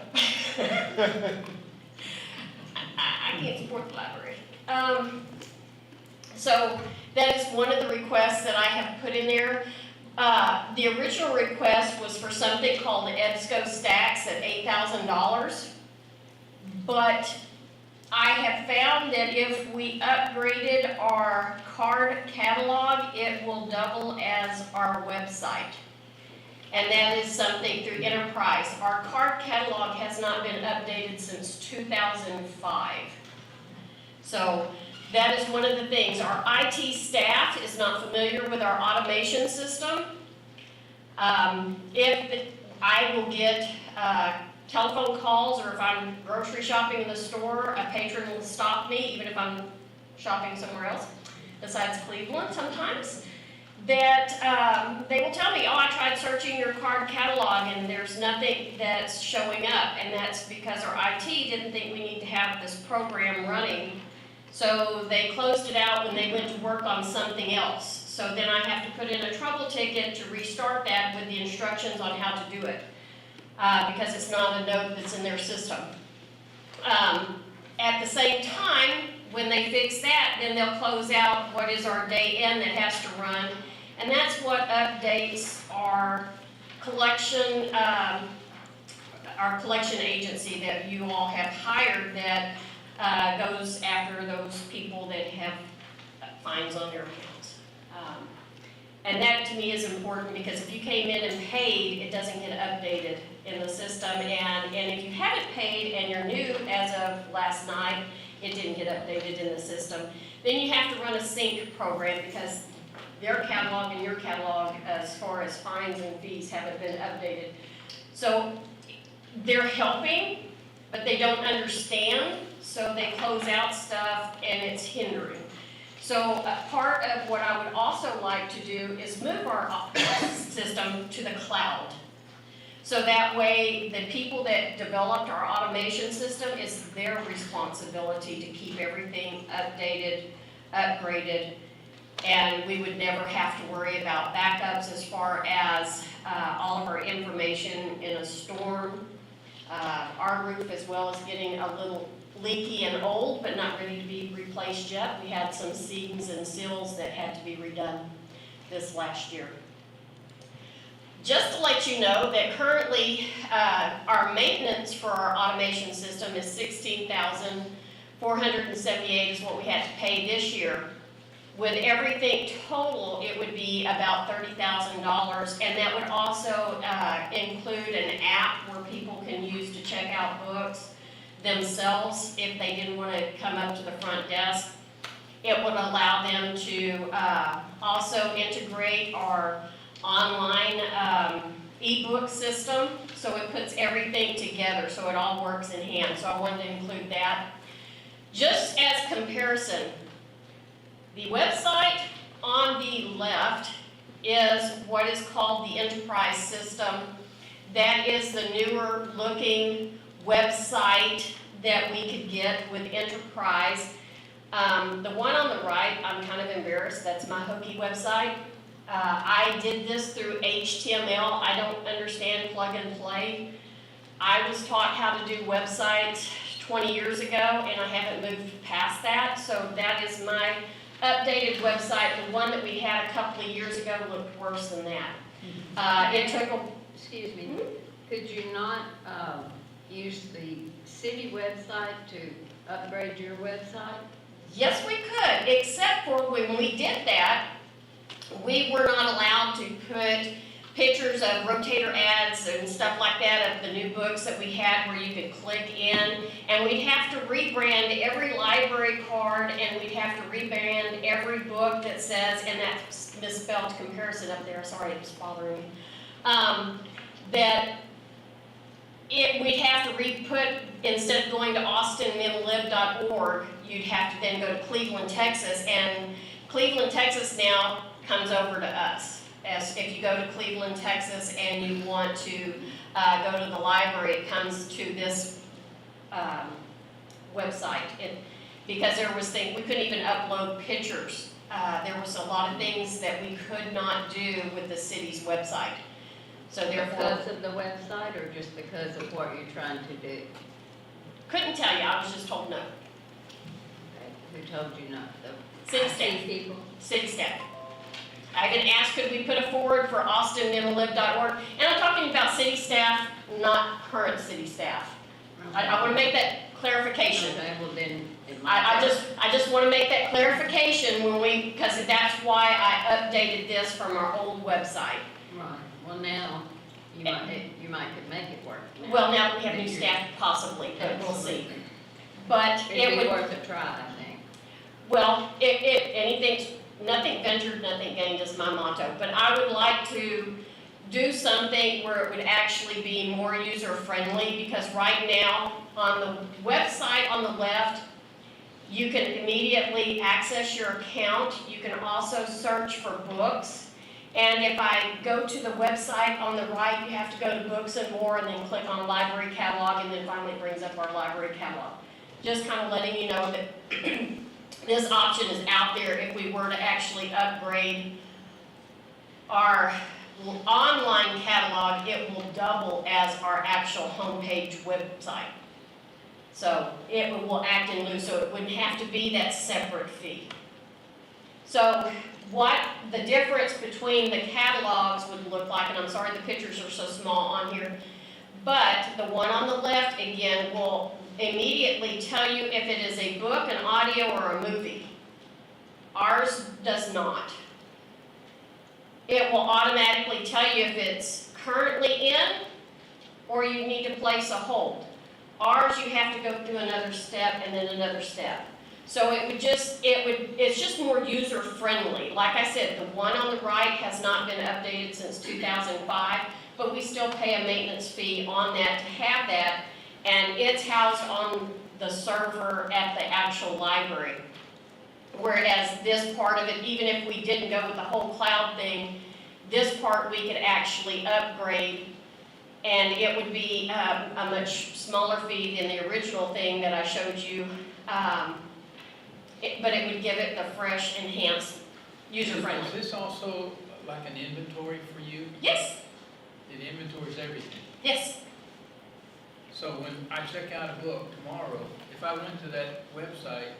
I can't support the library. So that is one of the requests that I have put in there. The original request was for something called the EBSCO stacks at $8,000. But I have found that if we upgraded our card catalog, it will double as our website. And that is something through Enterprise. Our card catalog has not been updated since 2005. So that is one of the things. Our IT staff is not familiar with our automation system. If I will get telephone calls, or if I'm grocery shopping in the store, a patron will stop me, even if I'm shopping somewhere else, besides Cleveland sometimes, that they will tell me, oh, I tried searching your card catalog and there's nothing that's showing up. And that's because our IT didn't think we need to have this program running. So they closed it out when they went to work on something else. So then I have to put in a trouble ticket to restart that with the instructions on how to do it. Because it's not a note that's in their system. At the same time, when they fix that, then they'll close out what is our day in that has to run. And that's what updates our collection agency that you all have hired that goes after those people that have fines on their accounts. And that to me is important, because if you came in and paid, it doesn't get updated in the system. And if you haven't paid and you're new as of last night, it didn't get updated in the system. Then you have to run a sync program, because their catalog and your catalog, as far as fines and fees, haven't been updated. So they're helping, but they don't understand, so they close out stuff and it's hindering. So a part of what I would also like to do is move our system to the cloud. So that way, the people that developed our automation system, it's their responsibility to keep everything updated, upgraded, and we would never have to worry about backups as far as all of our information in a storm. Our roof, as well, is getting a little leaky and old, but not ready to be replaced yet. We had some seams and sills that had to be redone this last year. Just to let you know that currently our maintenance for our automation system is $16,478 is what we had to pay this year. With everything total, it would be about $30,000, and that would also include an app where people can use to check out books themselves if they didn't want to come up to the front desk. It would allow them to also integrate our online ebook system, so it puts everything together, so it all works in hand. So I wanted to include that. Just as comparison, the website on the left is what is called the Enterprise system. That is the newer looking website that we could get with Enterprise. The one on the right, I'm kind of embarrassed, that's my hokey website. I did this through HTML. I don't understand plug and play. I was taught how to do websites 20 years ago, and I haven't moved past that. So that is my updated website. The one that we had a couple of years ago looked worse than that. It took a... Excuse me, could you not use the city website to upgrade your website? Yes, we could, except for when we did that, we were not allowed to put pictures of rotator ads and stuff like that of the new books that we had where you could click in, and we'd have to rebrand every library card, and we'd have to rebrand every book that says, and that misspelled comparison up there, sorry, it was bothering me, we'd have to re-put, instead of going to austinmenlive.org, you'd have to then go to Cleveland, Texas, and Cleveland, Texas now comes over to us. As if you go to Cleveland, Texas, and you want to go to the library, it comes to this website. Because there was things, we couldn't even upload pictures. There was a lot of things that we could not do with the city's website. So therefore... Because of the website, or just because of what you're trying to do? Couldn't tell you, I was just told no. Okay. Who told you not? The City staff. people? City staff. I even asked, could we put a forward for austinmenlive.org? And I'm talking about city staff, not current city staff. Okay. I want to make that clarification. Okay, well then, I just want to make that clarification because that's why I updated this from our old website. Right, well now, you might could make it work now. Well, now that we have new staff, possibly, but we'll see. But it It'd be would, worth a try, I think. well, nothing ventured, nothing gained is my motto. But I would like to do something where it would actually be more user-friendly, because right now, on the website on the left, you can immediately access your account. You can also search for books. And if I go to the website on the right, you have to go to Books and More and then click on Library Catalog, and then finally it brings up our library catalog. Just kind of letting you know that this option is out there if we were to actually upgrade our online catalog. It will double as our actual homepage website. So it will act in lieu, so it wouldn't have to be that separate fee. So what the difference between the catalogs would look like, and I'm sorry the pictures are so small on here, but the one on the left, again, will immediately tell you if it is a book, an audio, or a movie. Ours does not. It will automatically tell you if it's currently in or you need to place a hold. Ours, you have to go through another step and then another step. So it's just more user friendly. Like I said, the one on the right has not been updated since 2005, but we still pay a maintenance fee on that to have that, and it's housed on the server at the actual library. Whereas this part of it, even if we didn't go with the whole cloud thing, this part we could actually upgrade, and it would be a much smaller fee than the original thing that I showed you. But it would give it the fresh, enhanced, user-friendly. Is this also like an inventory for you? Yes. It inventories everything. Yes. So when I check out a book tomorrow, if I went to that website,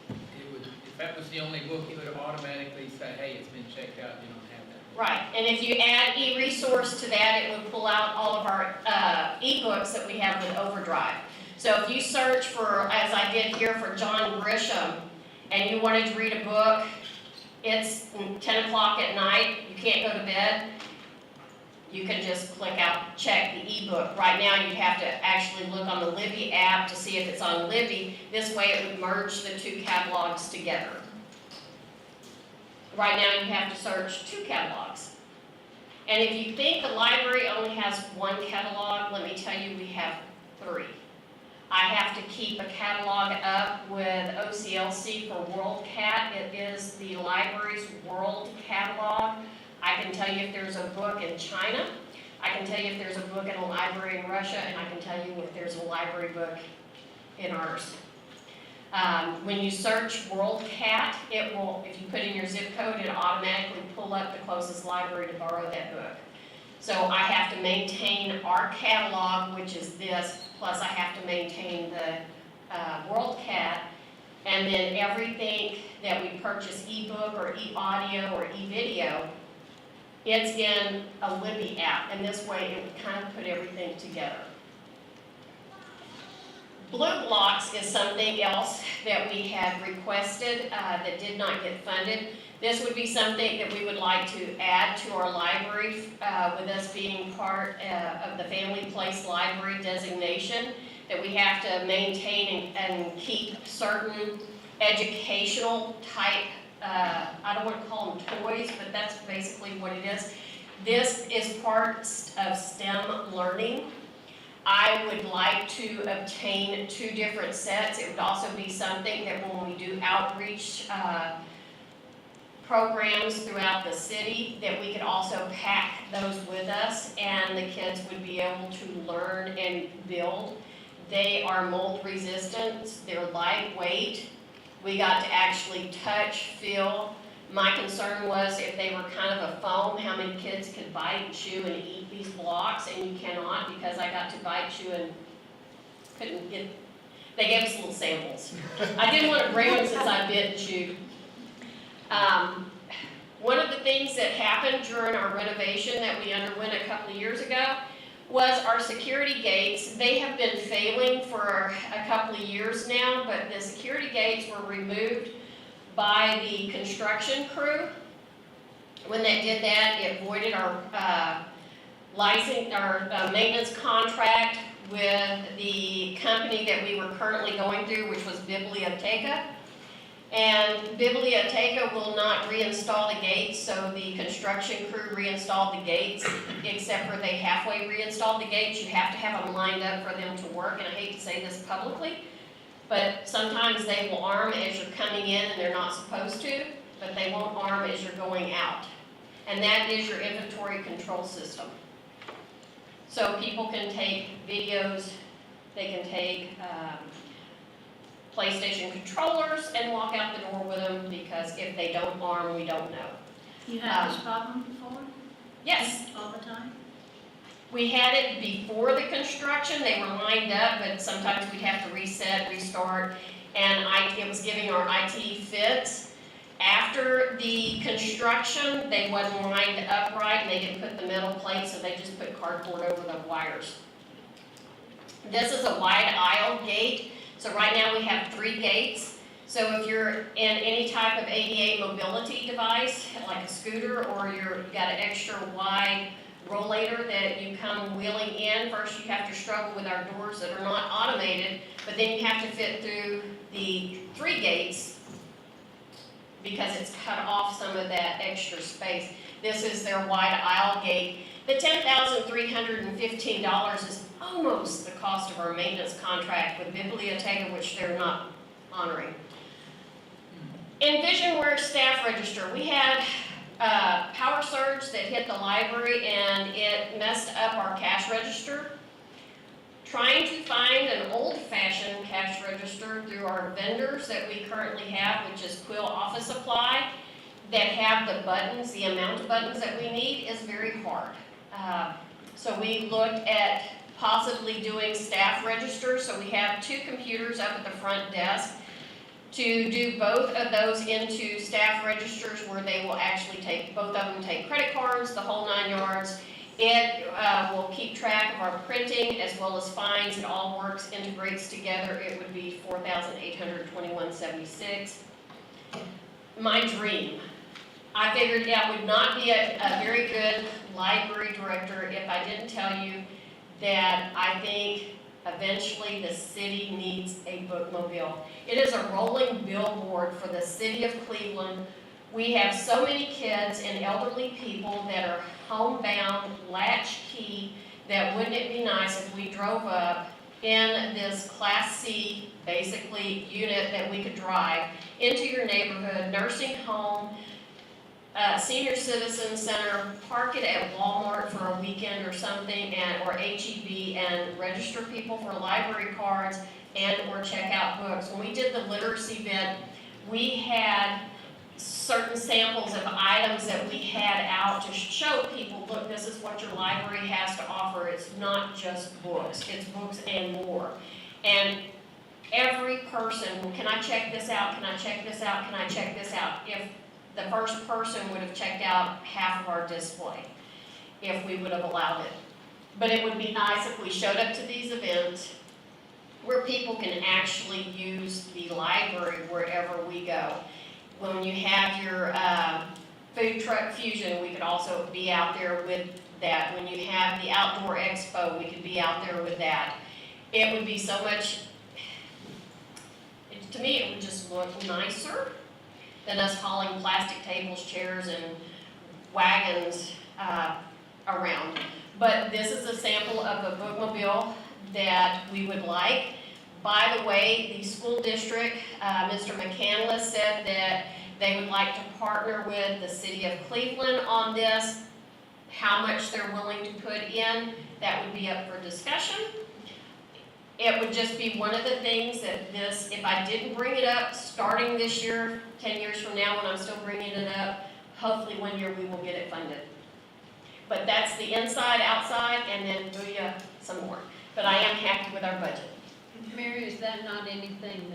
if that was the only book, it would automatically say, hey, it's been checked out, you don't have that. Right, and if you add e-resource to that, it would pull out all of our e-books that we have with Overdrive. So if you search for, as I did here, for John Grisham, and you wanted to read a book, it's 10 o'clock at night, you can't go to bed, you can just click out, check the ebook. Right now you'd have to actually look on the Libby app to see if it's on Libby. This way it would merge the two catalogs together. Right now you have to search two catalogs. And if you think the library only has one catalog, let me tell you we have three. I have to keep a catalog up with OCLC for WorldCat. It is the library's world catalog. I can tell you if there's a book in China. I can tell you if there's a book in a library in Russia, and I can tell you if there's a library book in ours. When you search WorldCat, it will, if you put in your zip code, it'll automatically pull up the closest library to borrow that book. So I have to maintain our catalog, which is this, plus I have to maintain the WorldCat, and then everything that we purchase, ebook or e-audio or e-video, it's in a Libby app, and this way it would kind of put everything together. Blue Blocks is something else that we had requested that did not get funded. This would be something that we would like to add to our library with us being part of the Family Place Library designation, that we have to maintain and keep certain educational type, I don't want to call them toys, but that's basically what it is. This is part of STEM learning. I would like to obtain 2 different sets. It would also be something that when we do outreach programs throughout the city, that we could also pack those with us and the kids would be able to learn and build. They are mold resistant, they're lightweight. We got to actually touch, feel. My concern was if they were kind of a foam, how many kids could bite, chew, and eat these blocks, and you cannot, because I got to bite, chew, and couldn't get, they gave us little samples. I didn't want to bring them since I bit and chewed. One of the things that happened during our renovation that we underwent a couple of years ago was our security gates. They have been failing for a couple of years now, but the security gates were removed by the construction crew. When they did that, it voided our license, our maintenance contract with the company that we were currently going through, which was Biblioteca. And Biblioteca will not reinstall the gates, so the construction crew reinstalled the gates, except for they halfway reinstalled the gates. You have to have them lined up for them to work, and I hate to say this publicly, but sometimes they will arm as you're coming in and they're not supposed to, but they won't arm as you're going out. And that is your inventory control system. So people can take videos, they can take PlayStation controllers and walk out the door with them, because if they don't arm, we don't know. You had this problem before? Yes. All the time? We had it before the construction, they were lined up, but sometimes we'd have to reset, restart, and it was giving our IT fits. After the construction, they wasn't lined up right, and they didn't put the metal plates, so they just put cardboard over the wires. This is a wide aisle gate. So right now we have 3 gates. So if you're in any type of ADA mobility device, like a scooter, or you've got an extra wide rollator that you come wheeling in, first you have to struggle with our doors that are not automated, but then you have to fit through the 3 gates because it's cut off some of that extra space. This is their wide aisle gate. The $10,315 is almost the cost of our maintenance contract with Biblioteca, which they're not honoring. Envisionware staff register. We had power surge that hit the library and it messed up our cash register. Trying to find an old-fashioned cash register through our vendors that we currently have, which is Quill Office Supply, that have the buttons, the amount of buttons that we need, is very hard. So we looked at possibly doing staff registers. So we have 2 computers up at the front desk to do both of those into staff registers, where they will actually take, both of them take credit cards, the whole 9 yards. It will keep track of our printing as well as fines. It all works, integrates together. It would be $4,821.76. My dream. I figured I would not be a very good library director if I didn't tell you that I think eventually the city needs a bookmobile. It is a rolling billboard for the city of Cleveland. We have so many kids and elderly people that are homebound, latchkey, that wouldn't it be nice if we drove up in this Class C, basically, unit that we could drive into your neighborhood, nursing home, senior citizen center, park it at Walmart for a weekend or something, or HEB, and register people for library cards and or check out books. When we did the literacy bit, we had certain samples of items that we had out to show people, look, this is what your library has to offer. It's not just books, it's books and more. And every person, well, can I check this out? Can I check this out? Can I check this out? If the first person would have checked out half of our display, if we would have allowed it. But it would be nice if we showed up to these events where people can actually use the library wherever we go. When you have your food truck fusion, we could also be out there with that. When you have the outdoor expo, we could be out there with that. It would be so much, to me, it would just look nicer than us hauling plastic tables, chairs, and wagons around. But this is a sample of a bookmobile that we would like. By the way, the school district, Mr. McCandless said that they would like to partner with the city of Cleveland on this. How much they're willing to put in, that would be up for discussion. It would just be one of the things that this, if I didn't bring it up starting this year, 10 years from now when I'm still bringing it up, hopefully one year we will get it funded. But that's the inside, outside, and then booyah, some more. But I am happy with our budget. Mary, is that not anything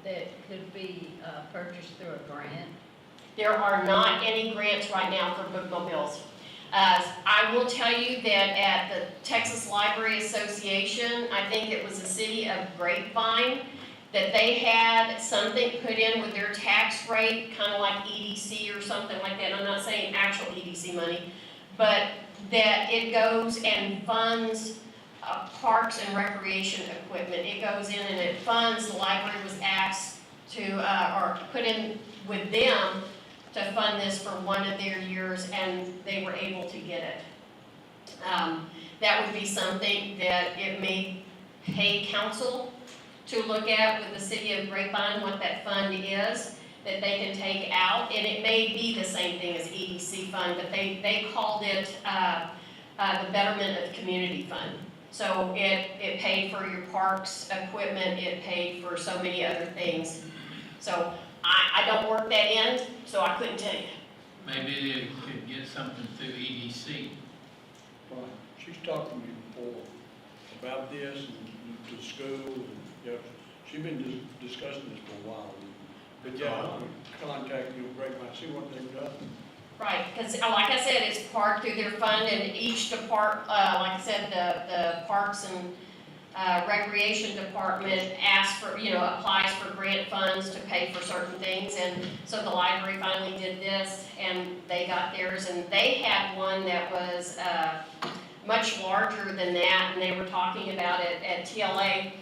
that could be purchased through a grant? There are not any grants right now for bookmobiles. I will tell you that at the Texas Library Association, I think it was the city of Grapevine, that they had something put in with their tax rate, kind of like EDC or something like that. I'm not saying actual EDC money, but that it goes and funds parks and recreation equipment. It goes in and it funds, the library was asked to, or put in with them to fund this for one of their years, and they were able to get it. That would be something that it may pay council to look at with the city of Grapevine, what that fund is, that they can take out, and it may be the same thing as EDC fund, but they called it the Betterment of the Community Fund. So it paid for your parks equipment, it paid for so many other things. So I don't work that end, so I couldn't tell you. Maybe they could get something through EDC. Right. She's talked to me before about this and to school, and, you know, she's been discussing this for a while. But yeah, I'll contact you, Grapevine, see what they've done. Right, because like I said, it's part through their fund, and each like I said, the Parks and Recreation Department asks for, applies for grant funds to pay for certain things, and so the library finally did this, and they got theirs, and they had one that was much larger than that, and they were talking about it at TLA.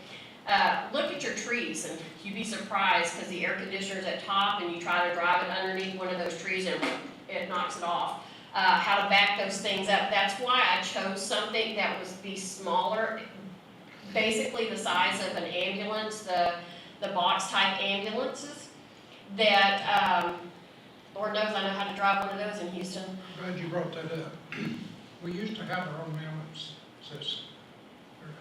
Look at your trees, and you'd be surprised, because the air conditioner's at top, and you try to drive it underneath one of those trees, and it knocks it off. How to back those things up. That's why I chose something that was be smaller, basically the size of an ambulance, the box type ambulances. That Lord knows I know how to drive one of those in Houston. Glad you brought that up. We used to have our own ambulance system.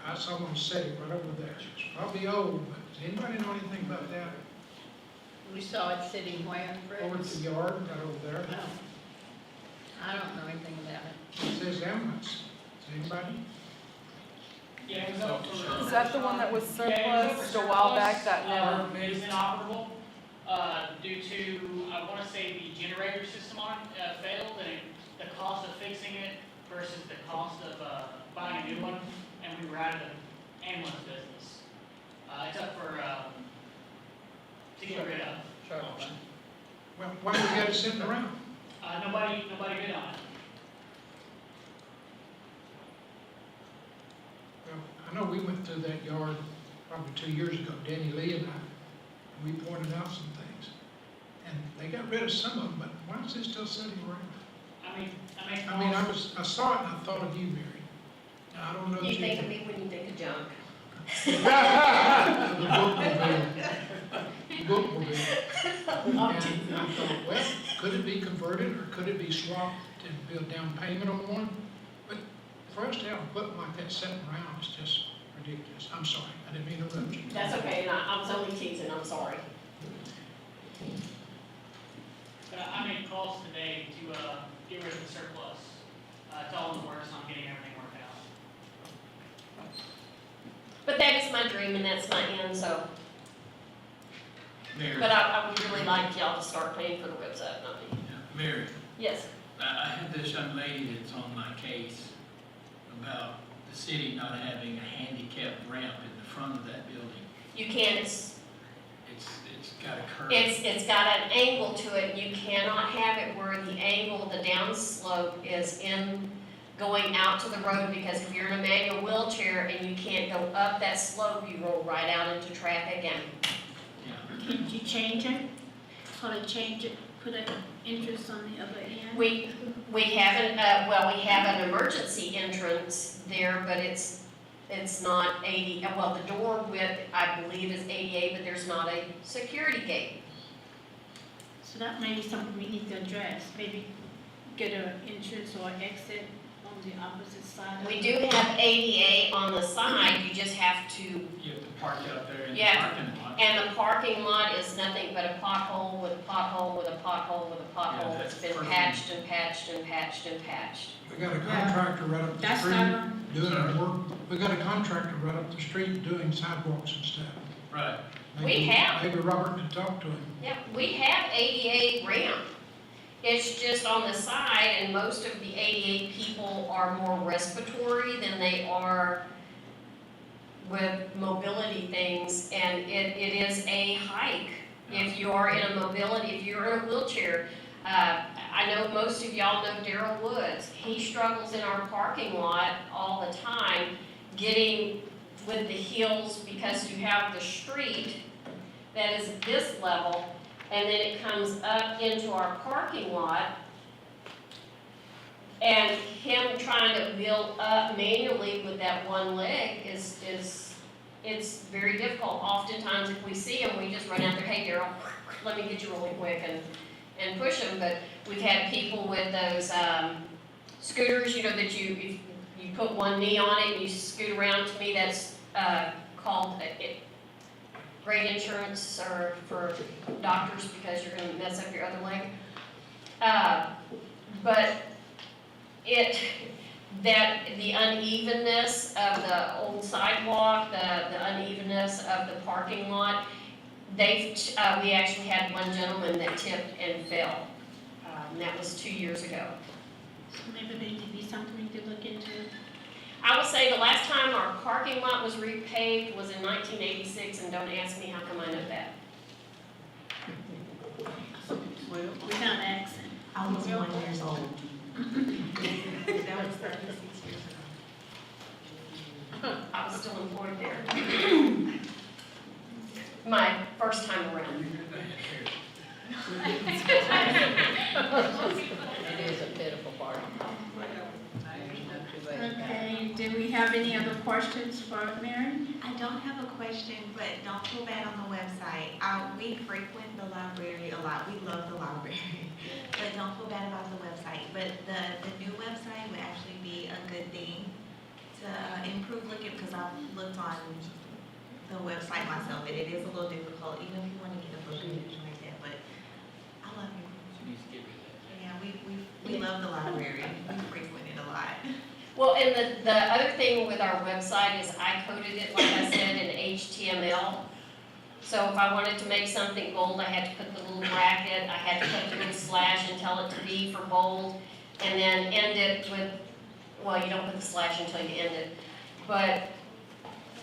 I saw one sitting right over there. It's probably old, but does anybody know anything about that? We saw it sitting where, Fred? Over at the yard, right over there. No. I don't know anything about it. It says ambulance. Does anybody? Yeah, it was up for. Is that the one that was surplus a while back that never? It is inoperable, due to, I wanna say the generator system on it, failed, and the cost of fixing it versus the cost of, buying a new one, and we were out of the ambulance business. It's up for, to get rid of. Well, why do we have it sitting around? Nobody bid on it. Well, I know we went through that yard probably 2 years ago, Danny Lee and I, and we pointed out some things. And they got rid of some of them, but why is it still sitting around? I saw it and I thought of you, Mary. Now, I don't know. You think of me when you think of junk. The bookmobile. And I thought, well, could it be converted or could it be swapped and be a down payment on one? But for us to have equipment like that sitting around is just ridiculous. I'm sorry, I didn't mean to interrupt you. That's okay, and I was only teasing, I'm sorry. But I made calls today to, get rid of the surplus, to all the works on getting everything worked out. But that is my dream and that's my end, so. Mary, But I would really like y'all to start paying for the website, not me. Mary, Yes, I had this young lady that's on my case about the city not having a handicap ramp in the front of that building. you can, it's It's got a curve. It's got an angle to it, you cannot have it where the angle, the downslope is in, going out to the road, because if you're in a manual wheelchair and you can't go up that slope, you roll right out into traffic and. Can't you change it? So to change it, put an entrance on the other end? We haven't, we have an emergency entrance there, but it's not well, the door width, I believe, is 88, but there's not a security gate. So that may be something we need to address, maybe get an entrance or exit on the opposite side. of We the- do have ADA on the side, you just have to. You have to park out there in the Yeah. parking lot. And the parking lot is nothing but a pothole with a pothole with a pothole with a pothole Yeah, that's that's been perfect. patched and patched and patched and patched. We got a contractor right up the That's street not, doing work, we got a contractor right up the street doing sidewalks and stuff. Right. We have. Maybe Robert could talk to him. Yeah, we have ADA ramp. It's just on the side, and most of the ADA people are more respiratory than they are with mobility things, and it is a hike. If you are in a mobility, if you're in a wheelchair, I know most of y'all know Darrell Woods. He struggles in our parking lot all the time, getting with the hills, because you have the street that is at this level, and then it comes up into our parking lot. And him trying to wheel up manually with that one leg it's very difficult. Oftentimes if we see him, we just run out there, hey Darrell, let me get you really quick and push him. But we've had people with those scooters, that you put one knee on it and you scoot around. To me, that's called great insurance or for doctors, because you're going to mess up your other leg. But the unevenness of the old sidewalk, the unevenness of the parking lot, we actually had one gentleman that tipped and fell. And that was 2 years ago. so maybe there could be something we could look into. I will say the last time our parking lot was repaved was in 1986, and don't ask me how come I know that. Without an accent. I was 1 year old. That was 36 years ago. I was still employed there. My first time around. It is a pitiful part. Okay, do we have any other questions for Mary? I don't have a question, but don't feel bad on the website. We frequent the library a lot. We love the library. But don't feel bad about the website. But the new website would actually be a good thing to improve looking, because I've looked on the website myself, and it is a little difficult, even if you want to get a book or anything like that. But I love you. Yeah, we love the library. We frequent it a lot. Well, and the other thing with our website is I coded it, like I said, in HTML. So if I wanted to make something bold, I had to put the little bracket, I had to put the little slash and tell it to be for bold, and then end it with, well, you don't put the slash until you end it. But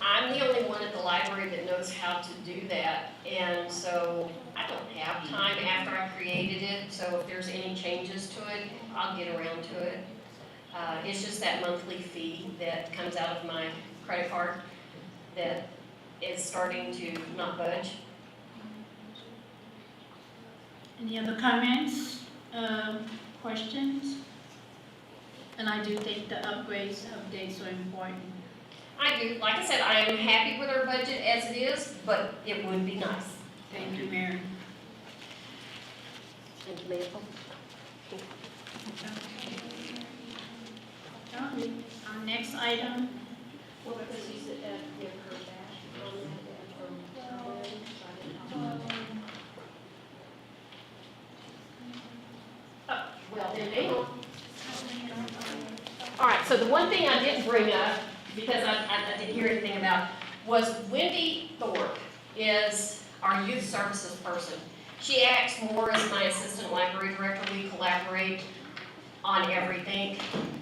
I'm the only one at the library that knows how to do that, and so I don't have time after I created it, so if there's any changes to it, I'll get around to it. It's just that monthly fee that comes out of my credit card that is starting to not budge. Any other comments, questions? And I do think the upgrades, updates are important. I do. Like I said, I am happy with our budget as it is, but it would be nice. Thank you, Mary. Thank you, ma'am. Our next item. Well, because you said give her back. the one thing I didn't bring up, because I didn't hear anything about, was Wendy Thorpe is our youth services person. She acts more as my assistant library director. We collaborate on everything,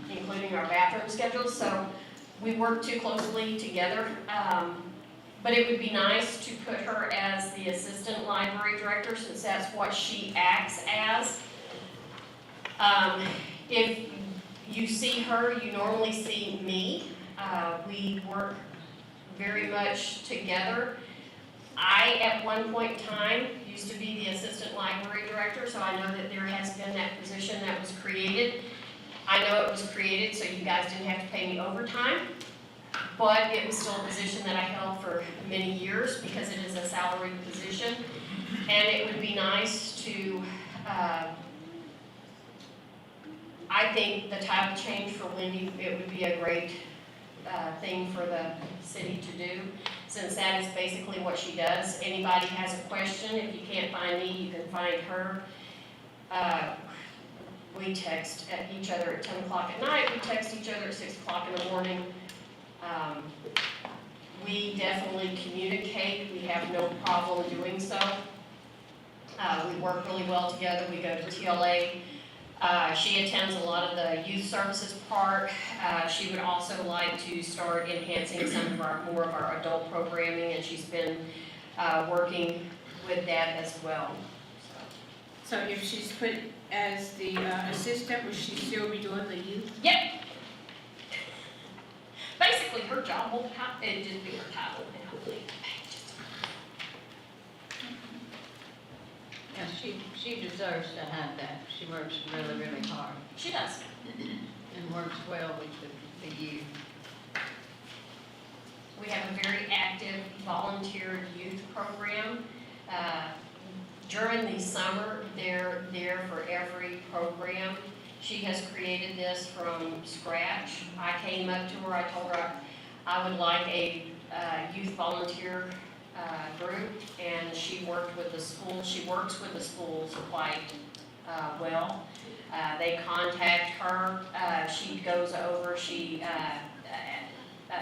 including our bathroom schedules, so we work too closely together. But it would be nice to put her as the assistant library director, since that's what she acts as. If you see her, you normally see me. We work very much together. I, at one point in time, used to be the assistant library director, so I know that there has been that position that was created. I know it was created so you guys didn't have to pay me overtime, but it was still a position that I held for many years because it is a salaried position. And it would be nice to, I think the title change for Wendy, it would be a great thing for the city to do, since that is basically what she does. Anybody has a question, if you can't find me, you can find her. We text at each other at 10 o'clock at night, we text each other at 6 o'clock in the morning. We definitely communicate, we have no problem doing so. We work really well together, we go to TLA. She attends a lot of the youth services part. She would also like to start enhancing some of more of our adult programming, and she's been working with that as well. So if she's put as the assistant, will she still be doing the youth? Yep. Basically, her job will it just be her title, and hopefully. Yeah, she deserves to have that. She works really, really hard. She does. And works well with the youth. We have a very active volunteer youth program. During the summer, they're there for every program. She has created this from scratch. I came up to her, I told her I would like a youth volunteer group, and she worked with the school. She works with the schools quite well. They contact her. She goes over. She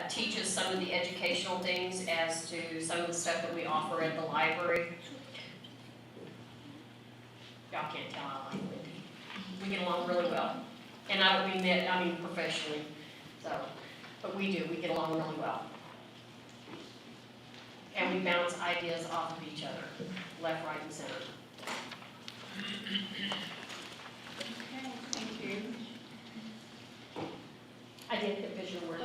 teaches some of the educational things as to some of the stuff that we offer at the library. Y'all can't tell I like Wendy. We get along really well, and I don't mean that. I mean professionally. So, but we do. We get along really well. And we bounce ideas off of each other, left, right, and center. Okay, thank you. I did the visual work.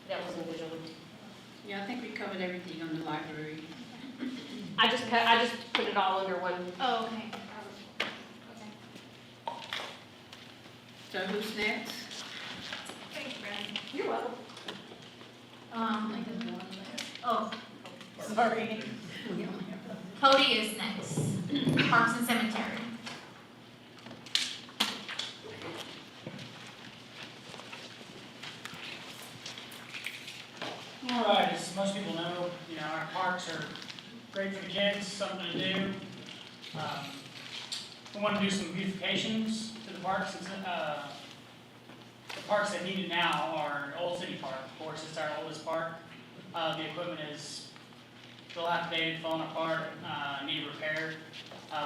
That wasn't visual work. Yeah, I think we covered everything on the library. I just put it all under one. Oh, okay. So who's next? Thanks, Brad. You're welcome. Oh, sorry. Cody is next. Parks and Cemetery. All right, as most people know, our parks are great for the kids, something to do. We want to do some beautifications to the parks. The parks that need it now are Old City Park. Of course, it's our oldest park. The equipment is dilapidated, falling apart, need repair.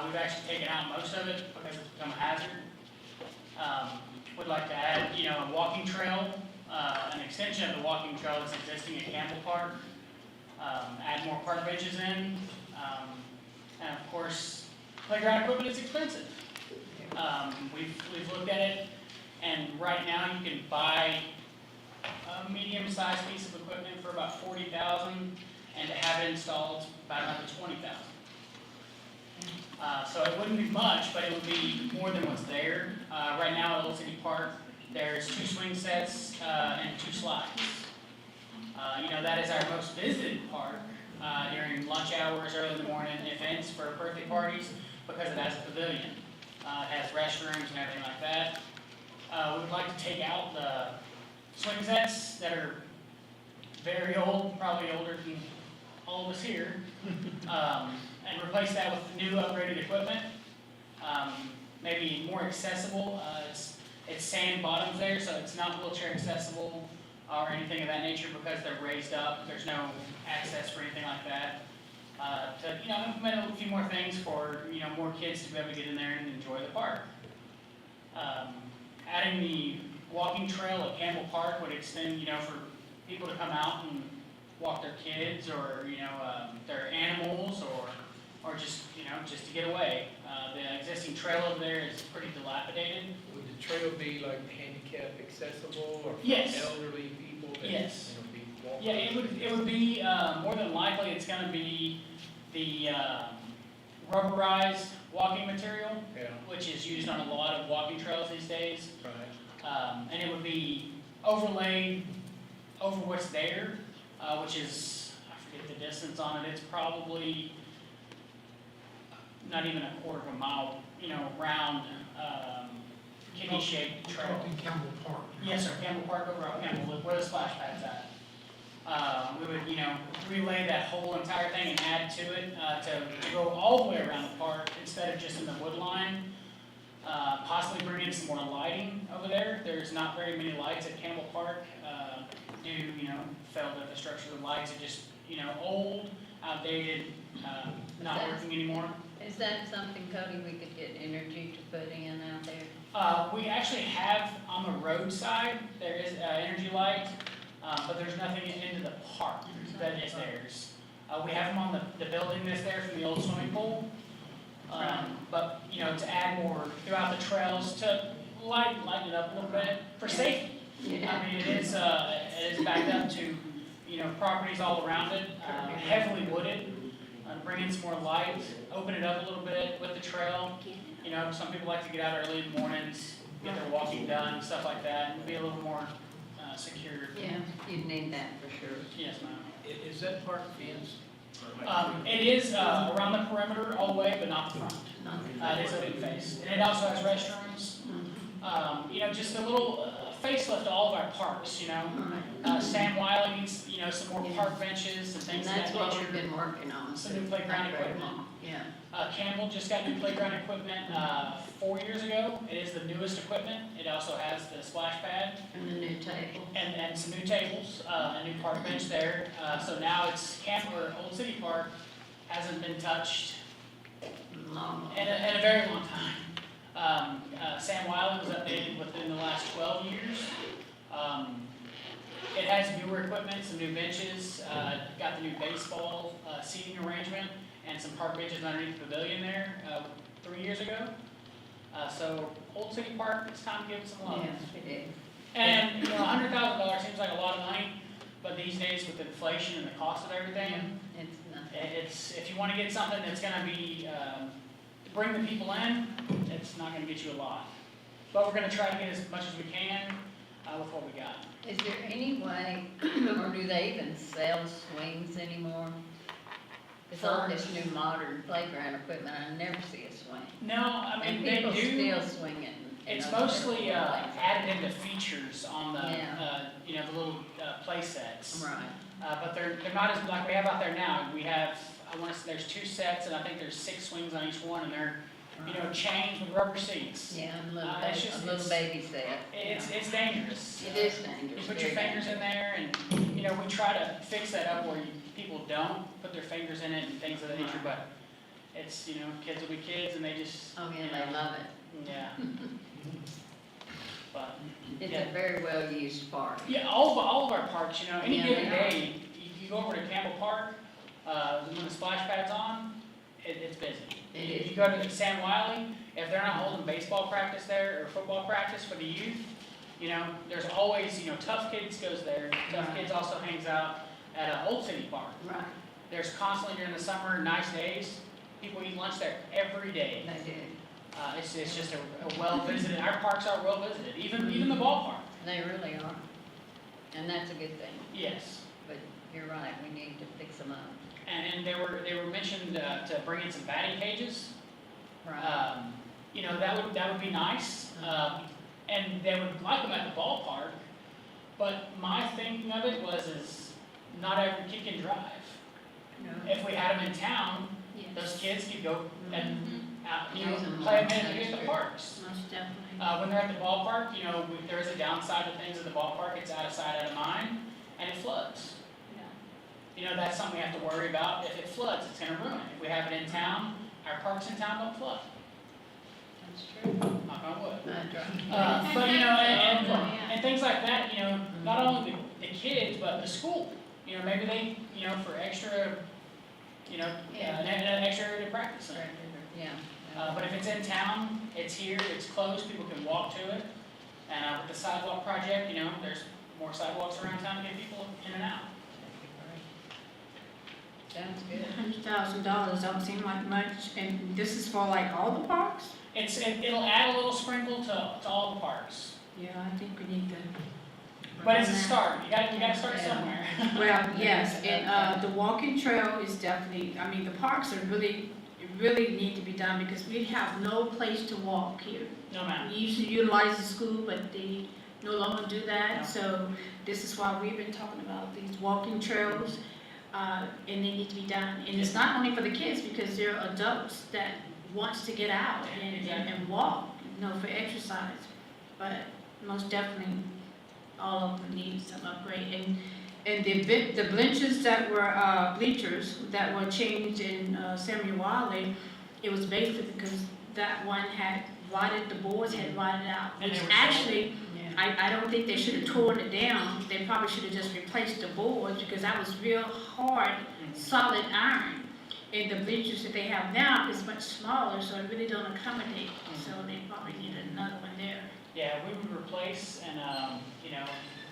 We've actually taken out most of it because it's become a hazard. We'd like to add, a walking trail, an extension of the walking trail that's existing at Campbell Park. Add more park benches in, and of course, playground equipment is expensive. We've looked at it, and right now you can buy a medium-sized piece of equipment for about $40,000, and to have it installed about another $20,000. So it wouldn't be much, but it would be more than what's there. Right now at Old City Park, there's 2 swing sets and 2 slides. That is our most visited park during lunch hours, early in the morning, events for birthday parties, because it has a pavilion. It has restrooms and everything like that. We would like to take out the swing sets that are very old, probably older than all of us here, and replace that with new upgraded equipment, maybe more accessible. It's sand bottoms there, so it's not wheelchair accessible or anything of that nature because they're raised up. There's no access for anything like that. To, you know, implement a few more things for, you know, more kids to be able to get in there and enjoy the park. Adding the walking trail at Campbell Park would extend, you know, for people to come out and walk their kids or, you know, their animals or just, you know, just to get away. The existing trail over there is pretty dilapidated. Would the trail be like handicap accessible or for Yes. elderly people? That, Yes. you know, be walkable? Yeah, it would be, more than likely, it's gonna be the, rubberized walking material, Yeah, which is used on a lot of walking trails these days. right. And it would be overlaid over what's there, which is, I forget the distance on it, it's probably not even a quarter of a mile, you know, round, kidney-shaped trail. Talking Campbell Park. Yes, sir, Campbell Park over at Campbell, where the splash pad's at. We would, you know, relay that whole entire thing and add to it, to go all the way around the park instead of just in the wood line. Possibly bring in some more lighting over there. There's not very many lights at Campbell Park, due, you know, failed infrastructure. The lights are just, you know, old, outdated, not working anymore. Is that something, Cody, we could get energy to put in out there? We actually have on the roadside, there is energy light, but there's nothing into the park that is theirs. We have them on the building that's there from the old swimming pool. But, you know, to add more throughout the trails to lighten it up a little bit for safety. Yeah. I mean, it is backed up to, you know, properties all around it, heavily wooded. Bring in some more light, open it up a little bit with the trail. You know, some people like to get out early in the mornings, get their walking done, stuff like that, and be a little more secure. Yeah, you'd need that for sure. Yes, ma'am. Is that park fenced? It is around the perimeter all the way, but not the front. It is open face. And it also has restrooms. You know, just a little facelift to all of our parks, you know. Sam Wiley needs, you know, some more park benches and things of that And that's nature. what we've been working on. Some new playground equipment. Yeah. Campbell just got new playground equipment 4 years ago. It is the newest equipment. It also has the splash pad. And the new table. And some new tables, a new park bench there. So now it's Old City Park hasn't been touched Long. in a very long time. Sam Wiley was updated within the last 12 years. It has newer equipment, some new benches, got the new baseball seating arrangement, and some park benches underneath the pavilion there 3 years ago. So Old City Park, it's time to give it some love. Yes, it is. And, you know, $100,000 seems like a lot of money, but these days with inflation and the cost of everything, It's nothing. it's, if you want to get something that's going to be, to bring the people in, it's not going to get you a lot. But we're going to try to get as much as we can with what we got. Is there any way, or do they even sell swings anymore? It's all this new modern playground equipment, I never see a swing. No, I mean, And they people do. still swing it. It's mostly added into features on the, Yeah. you know, the little play sets. Right. But they're not as, like we have out there now. We have, I want to say, there's 2 sets, and I think there's 6 swings on each one, and they're, you know, chained with rubber seats. Yeah, a little, It's just- a little baby set. It's dangerous. It is dangerous. You put your very fingers in there, and, you know, we try to fix that up where people don't put their fingers in it and things of that nature, but it's, you know, kids will be kids, and they just. Oh, yeah, you they know, love it. Yeah. But, It's yeah. a very well-used park. Yeah, all of our parks, you know, any Yeah, given they are. day, you go over to Campbell Park, when the splash pad's on, it's busy. It If is. you go to Sam Wiley, if they're not holding baseball practice there or football practice for the youth, you know, there's always, you know, Tough Kids goes there. Tough Kids also hangs out at Old City Park. Right. There's constantly during the summer, nice days, people eat lunch there every day. They do. It's just a well-visited, our parks are well-visited, even the ballpark. They really are. And that's a good thing. Yes. But you're right, we need to fix them up. And they were mentioned to bring in some batting cages. Right. You know, that would be nice. And they would like them at the ballpark. But my thinking of it is not every kid can drive. No. If we had them in town, Yes. those kids could go and out, Use them play more. them in the parks. Most definitely. When they're at the ballpark, there is a downside to things at the ballpark, it's out of sight, out of mind, and it floods. That's something we have to worry about. If it floods, it's gonna ruin it. If we have it in town, our parks in town don't flood. That's true. Knock on wood. But, and things like that, not only the kids, but the school. Maybe they, for extra, an extra area to practice in. Yeah. But if it's in town, it's here, it's close, people can walk to it. And with the sidewalk project, there's more sidewalks around town to get people in and out. Sounds good. $100,000 don't seem like much, and this is for like all the parks? It'll add a little sprinkle to all the parks. Yeah, I think we need to. But it's a start, you gotta start somewhere. Well, yes, and the walking trail is definitely, the parks are really need to be done because we have no place to walk here. No, ma'am. We used to utilize the school, but they no longer do that, No. so this is why we've been talking about these walking trails, and they need to be done. And it's not only for the kids, because there are adults that wants to get out and walk, for exercise. But most definitely, all of them need some upgrade. And the bleachers that were changed in Samuel Wiley, it was basically because that one had the boards had rotted out, And which they were actually, I don't think they should have torn it down. They probably should have just replaced the boards because that was real hard, solid iron. And the bleachers that they have now is much smaller, so it really don't accommodate. So they probably need another one there. Yeah, we would replace and,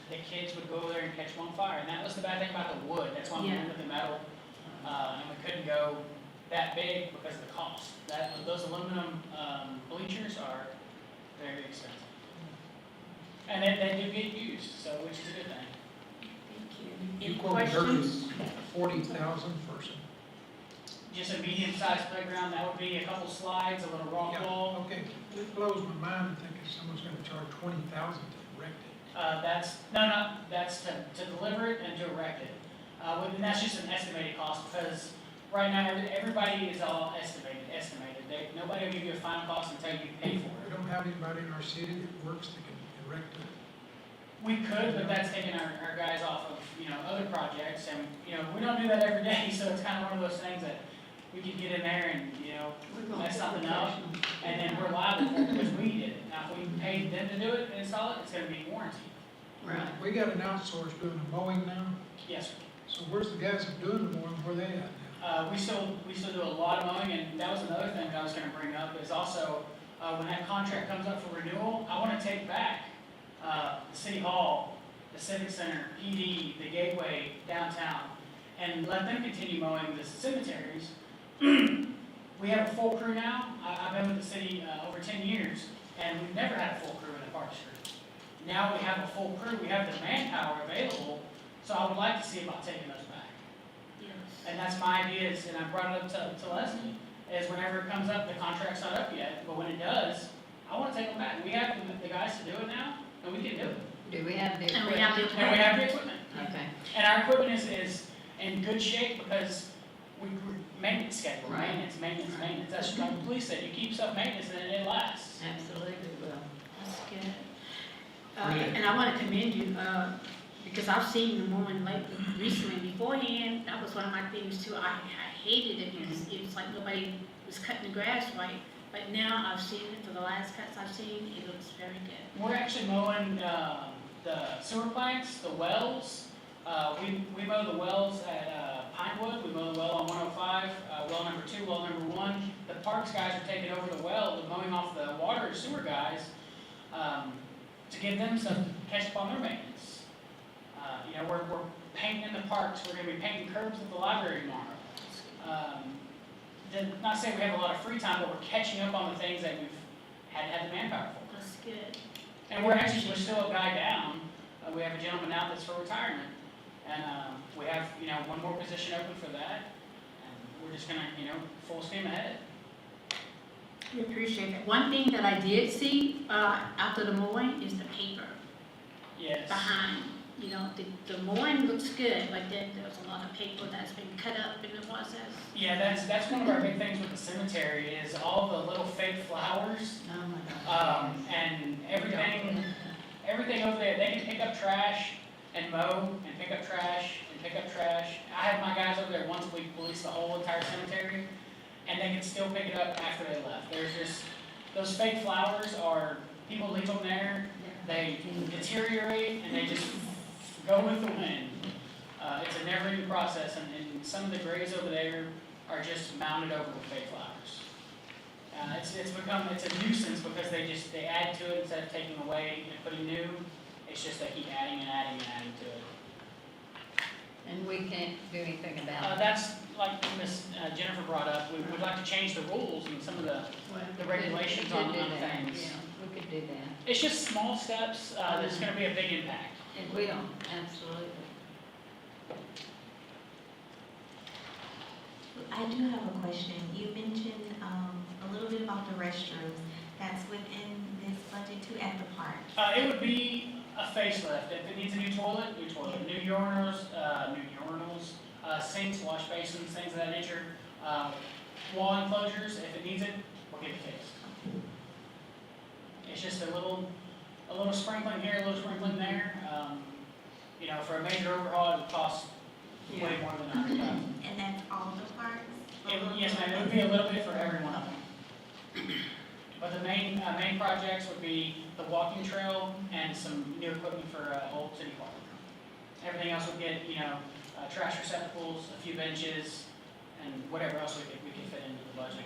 the kids would go over there and catch one fire. And that was the bad thing about the wood. That's why we went with the metal. And we couldn't go that big because of the cost. Those aluminum bleachers are very expensive. And they do get used, so which is a good thing. Thank you. You Any quoted questions? 40,000 for some. Just a medium-sized playground, that would be a couple slides, a little rock wall. Okay, it blows my mind to think if someone's gonna charge 20,000 to erect it. That's to deliver it and to erect it. And that's just an estimated cost because right now, everybody is all estimated. Nobody will give you a final cost until you pay for We it. don't have anybody in our city that works that can erect it. We could, but that's taking our guys off of, other projects and, we don't do that every day, so it's kind of one of those things that we could get in there and, mess something up and then we're liable for it because we did it. Now, if we paid them to do it and install it, it's gonna be warranty. Right. We got an outsource doing the mowing now, Yes, sir. so where's the guys that are doing the mowing, where they at now? We still do a lot of mowing, and that was another thing I was gonna bring up, is also, when that contract comes up for renewal, I wanna take back, the city hall, the civic center, PD, the gateway, downtown, and let them continue mowing the cemeteries. We have a full crew now, I've been with the city, over 10 years, and we've never had a full crew in the park street. Now we have a full crew, we have the manpower available, so I would like to see about taking those back. And that's my idea, and I brought it up to Leslie, is whenever it comes up, the contract's not up yet, but when it does, I want to take them back. We have the guys to do it now, and we can do it. Do we have the And we have the equipment? And we have the equipment. Okay. And our equipment is in good shape because we're maintenance schedule, Right. maintenance. That's like the police said, you keep stuff maintenance and it lasts. Absolutely will. That's good. And I want to commend you, because I've seen the mowing recently. Beforehand, that was one of my things too. I hated it because it was like nobody was cutting the grass right. But now I've seen it, for the last cuts I've seen, it looks very good. We're actually mowing the sewer plants, the wells. We mow the wells at Pinewood. We mow the well on 105, well number 2, well number 1. The parks guys are taking over the well, the mowing off the water sewer guys, to give them some catch up on their maintenance. We're painting in the parks. We're going to be painting curbs at the library tomorrow. Not saying we have a lot of free time, but we're catching up on the things that we've had the manpower for. That's good. And we're still a guy down. We have a gentleman out that's for retirement. And we have, one more position open for that. And we're just gonna, full steam ahead. We appreciate that. One thing that I did see after the mowing is the paper Yes. behind. you know, the mowing looks good, but then there's a lot of paper that's been cut up in the process. Yeah, that's one of our big things with the cemetery is all the little fake flowers. Oh my God. And everything over there, they can pick up trash and mow and pick up trash and pick up trash. I have my guys over there once a week police the whole entire cemetery, and they can still pick it up after they left. There's just, those fake flowers are, people leave them there, they deteriorate, and they just go with the wind. It's a never-ending process, and some of the graves over there are just mounted over with fake flowers. It's a nuisance because they add to it instead of taking away and putting new. It's just they keep adding and adding and adding to it. And we can't do anything about it. That's like Ms. Jennifer brought up. We would like to change the rules and some of the regulations on things. Yeah, we could do that. It's just small steps that's going to be a big impact. It will, absolutely. I do have a question. You mentioned a little bit about the restrooms. That's within this budget too at the park. It would be a facelift. If it needs a new toilet, new urinals, sinks, wash basins, things of that nature. Wall enclosures, if it needs it, we'll get it fixed. It's just a little sprinkling here, a little sprinkling there. You know, for a major overhaul, it would cost way more than $100,000. And that's all the parks? Yes, ma'am, it would be a little bit for every one of them. But the main projects would be the walking trail and some new equipment for Old City Park. Everything else would get, trash receptacles, a few benches, and whatever else we could fit into the budget.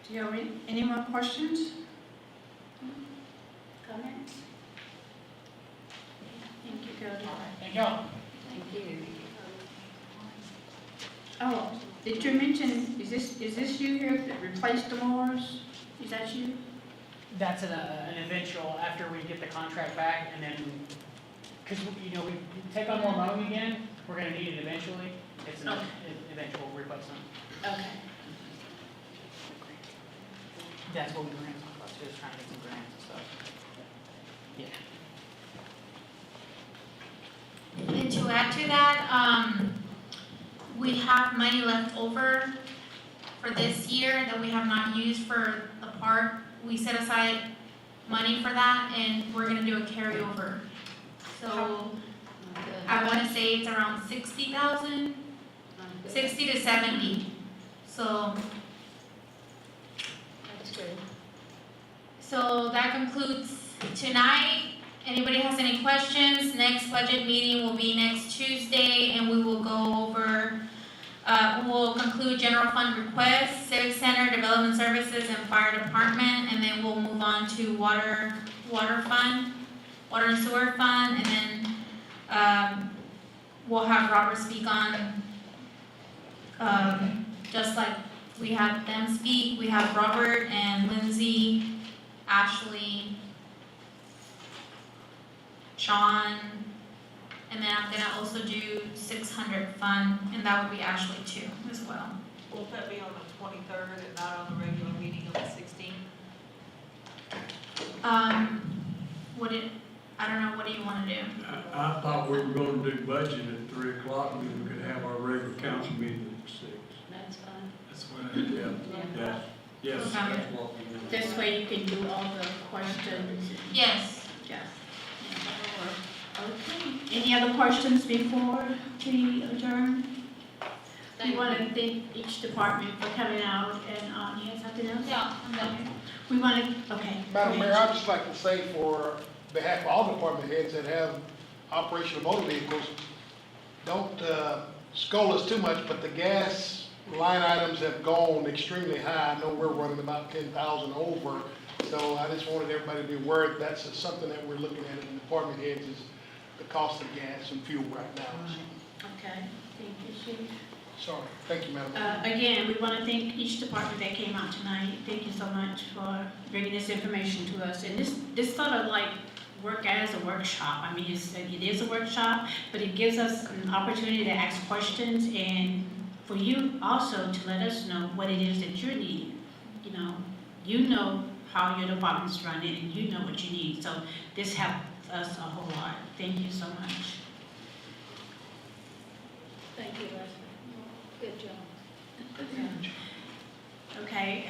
Do you have any more questions? Comments? Thank you, Cody. Thank y'all. Thank you. Oh, did you mention, is this you here that replaced the mowers? Is that you? That's an eventual, after we get the contract back, and then, because, we take on more mowing again, we're going to need it eventually. It's an eventual replacement. Okay. That's what we were going to talk about, too, is trying to get some grants and stuff. Yeah. And to add to that, we have money left over for this year that we have not used for the park. We set aside money for that, and we're gonna do a carryover. So I wanna say it's around 60,000, 60 to 70. So. That's good. So that concludes tonight. Anybody has any questions? Next budget meeting will be next Tuesday, and we will go over, we'll conclude general fund requests, civic center, development services, and fire department, and then we'll move on to water fund, water and sewer fund, and then we'll have Robert speak on, just like we have them speak, we have Robert and Lindsay, Ashley, Sean, and then I'm gonna also do 600 fund, and that would be Ashley too, as well. Will that be on the 23rd and not on the regular meeting on the 16th? I don't know, what do you wanna do? I thought we were gonna do budget at 3 o'clock, and then we could have our regular council meeting at 6. That's fine. That's what Yes, that's what we do. This way you can do all the questions. Yes. Yes. Okay. Any other questions before we adjourn? We want to thank each department for coming out, and you have something else? Yeah, I'm done. We want to, okay. Madam Mayor, I'd just like to say for behalf of all department heads that have operational motor vehicles, don't scold us too much, but the gas line items have gone extremely high. I know we're running about 10,000 over, so I just wanted everybody to be aware that's something that we're looking at in the department heads is the cost of gas and fuel right now. Okay, thank you, Chief. Sorry, thank you, Madam Mayor. Again, we want to thank each department that came out tonight. Thank you so much for bringing this information to us. And this sort of like work as a workshop. I mean, it is a workshop, but it gives us an opportunity to ask questions and for you also to let us know what it is that you're needing. You know how your department's running and you know what you need. So this helps us a whole lot. Thank you so much. Thank you, Leslie. Good job. Okay,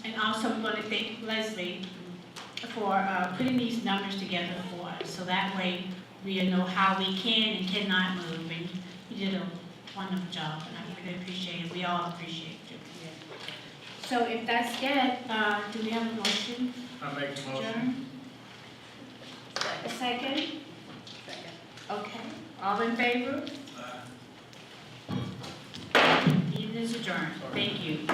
and also we want to thank Leslie for putting these numbers together for us, so that way we know how we can and cannot move, and you did a wonderful job, and I really appreciate it, we all appreciate you. So if that's it, do we have a motion? I make a motion. Adjourn? A second? Okay, all in favor? Meeting is adjourned, thank you.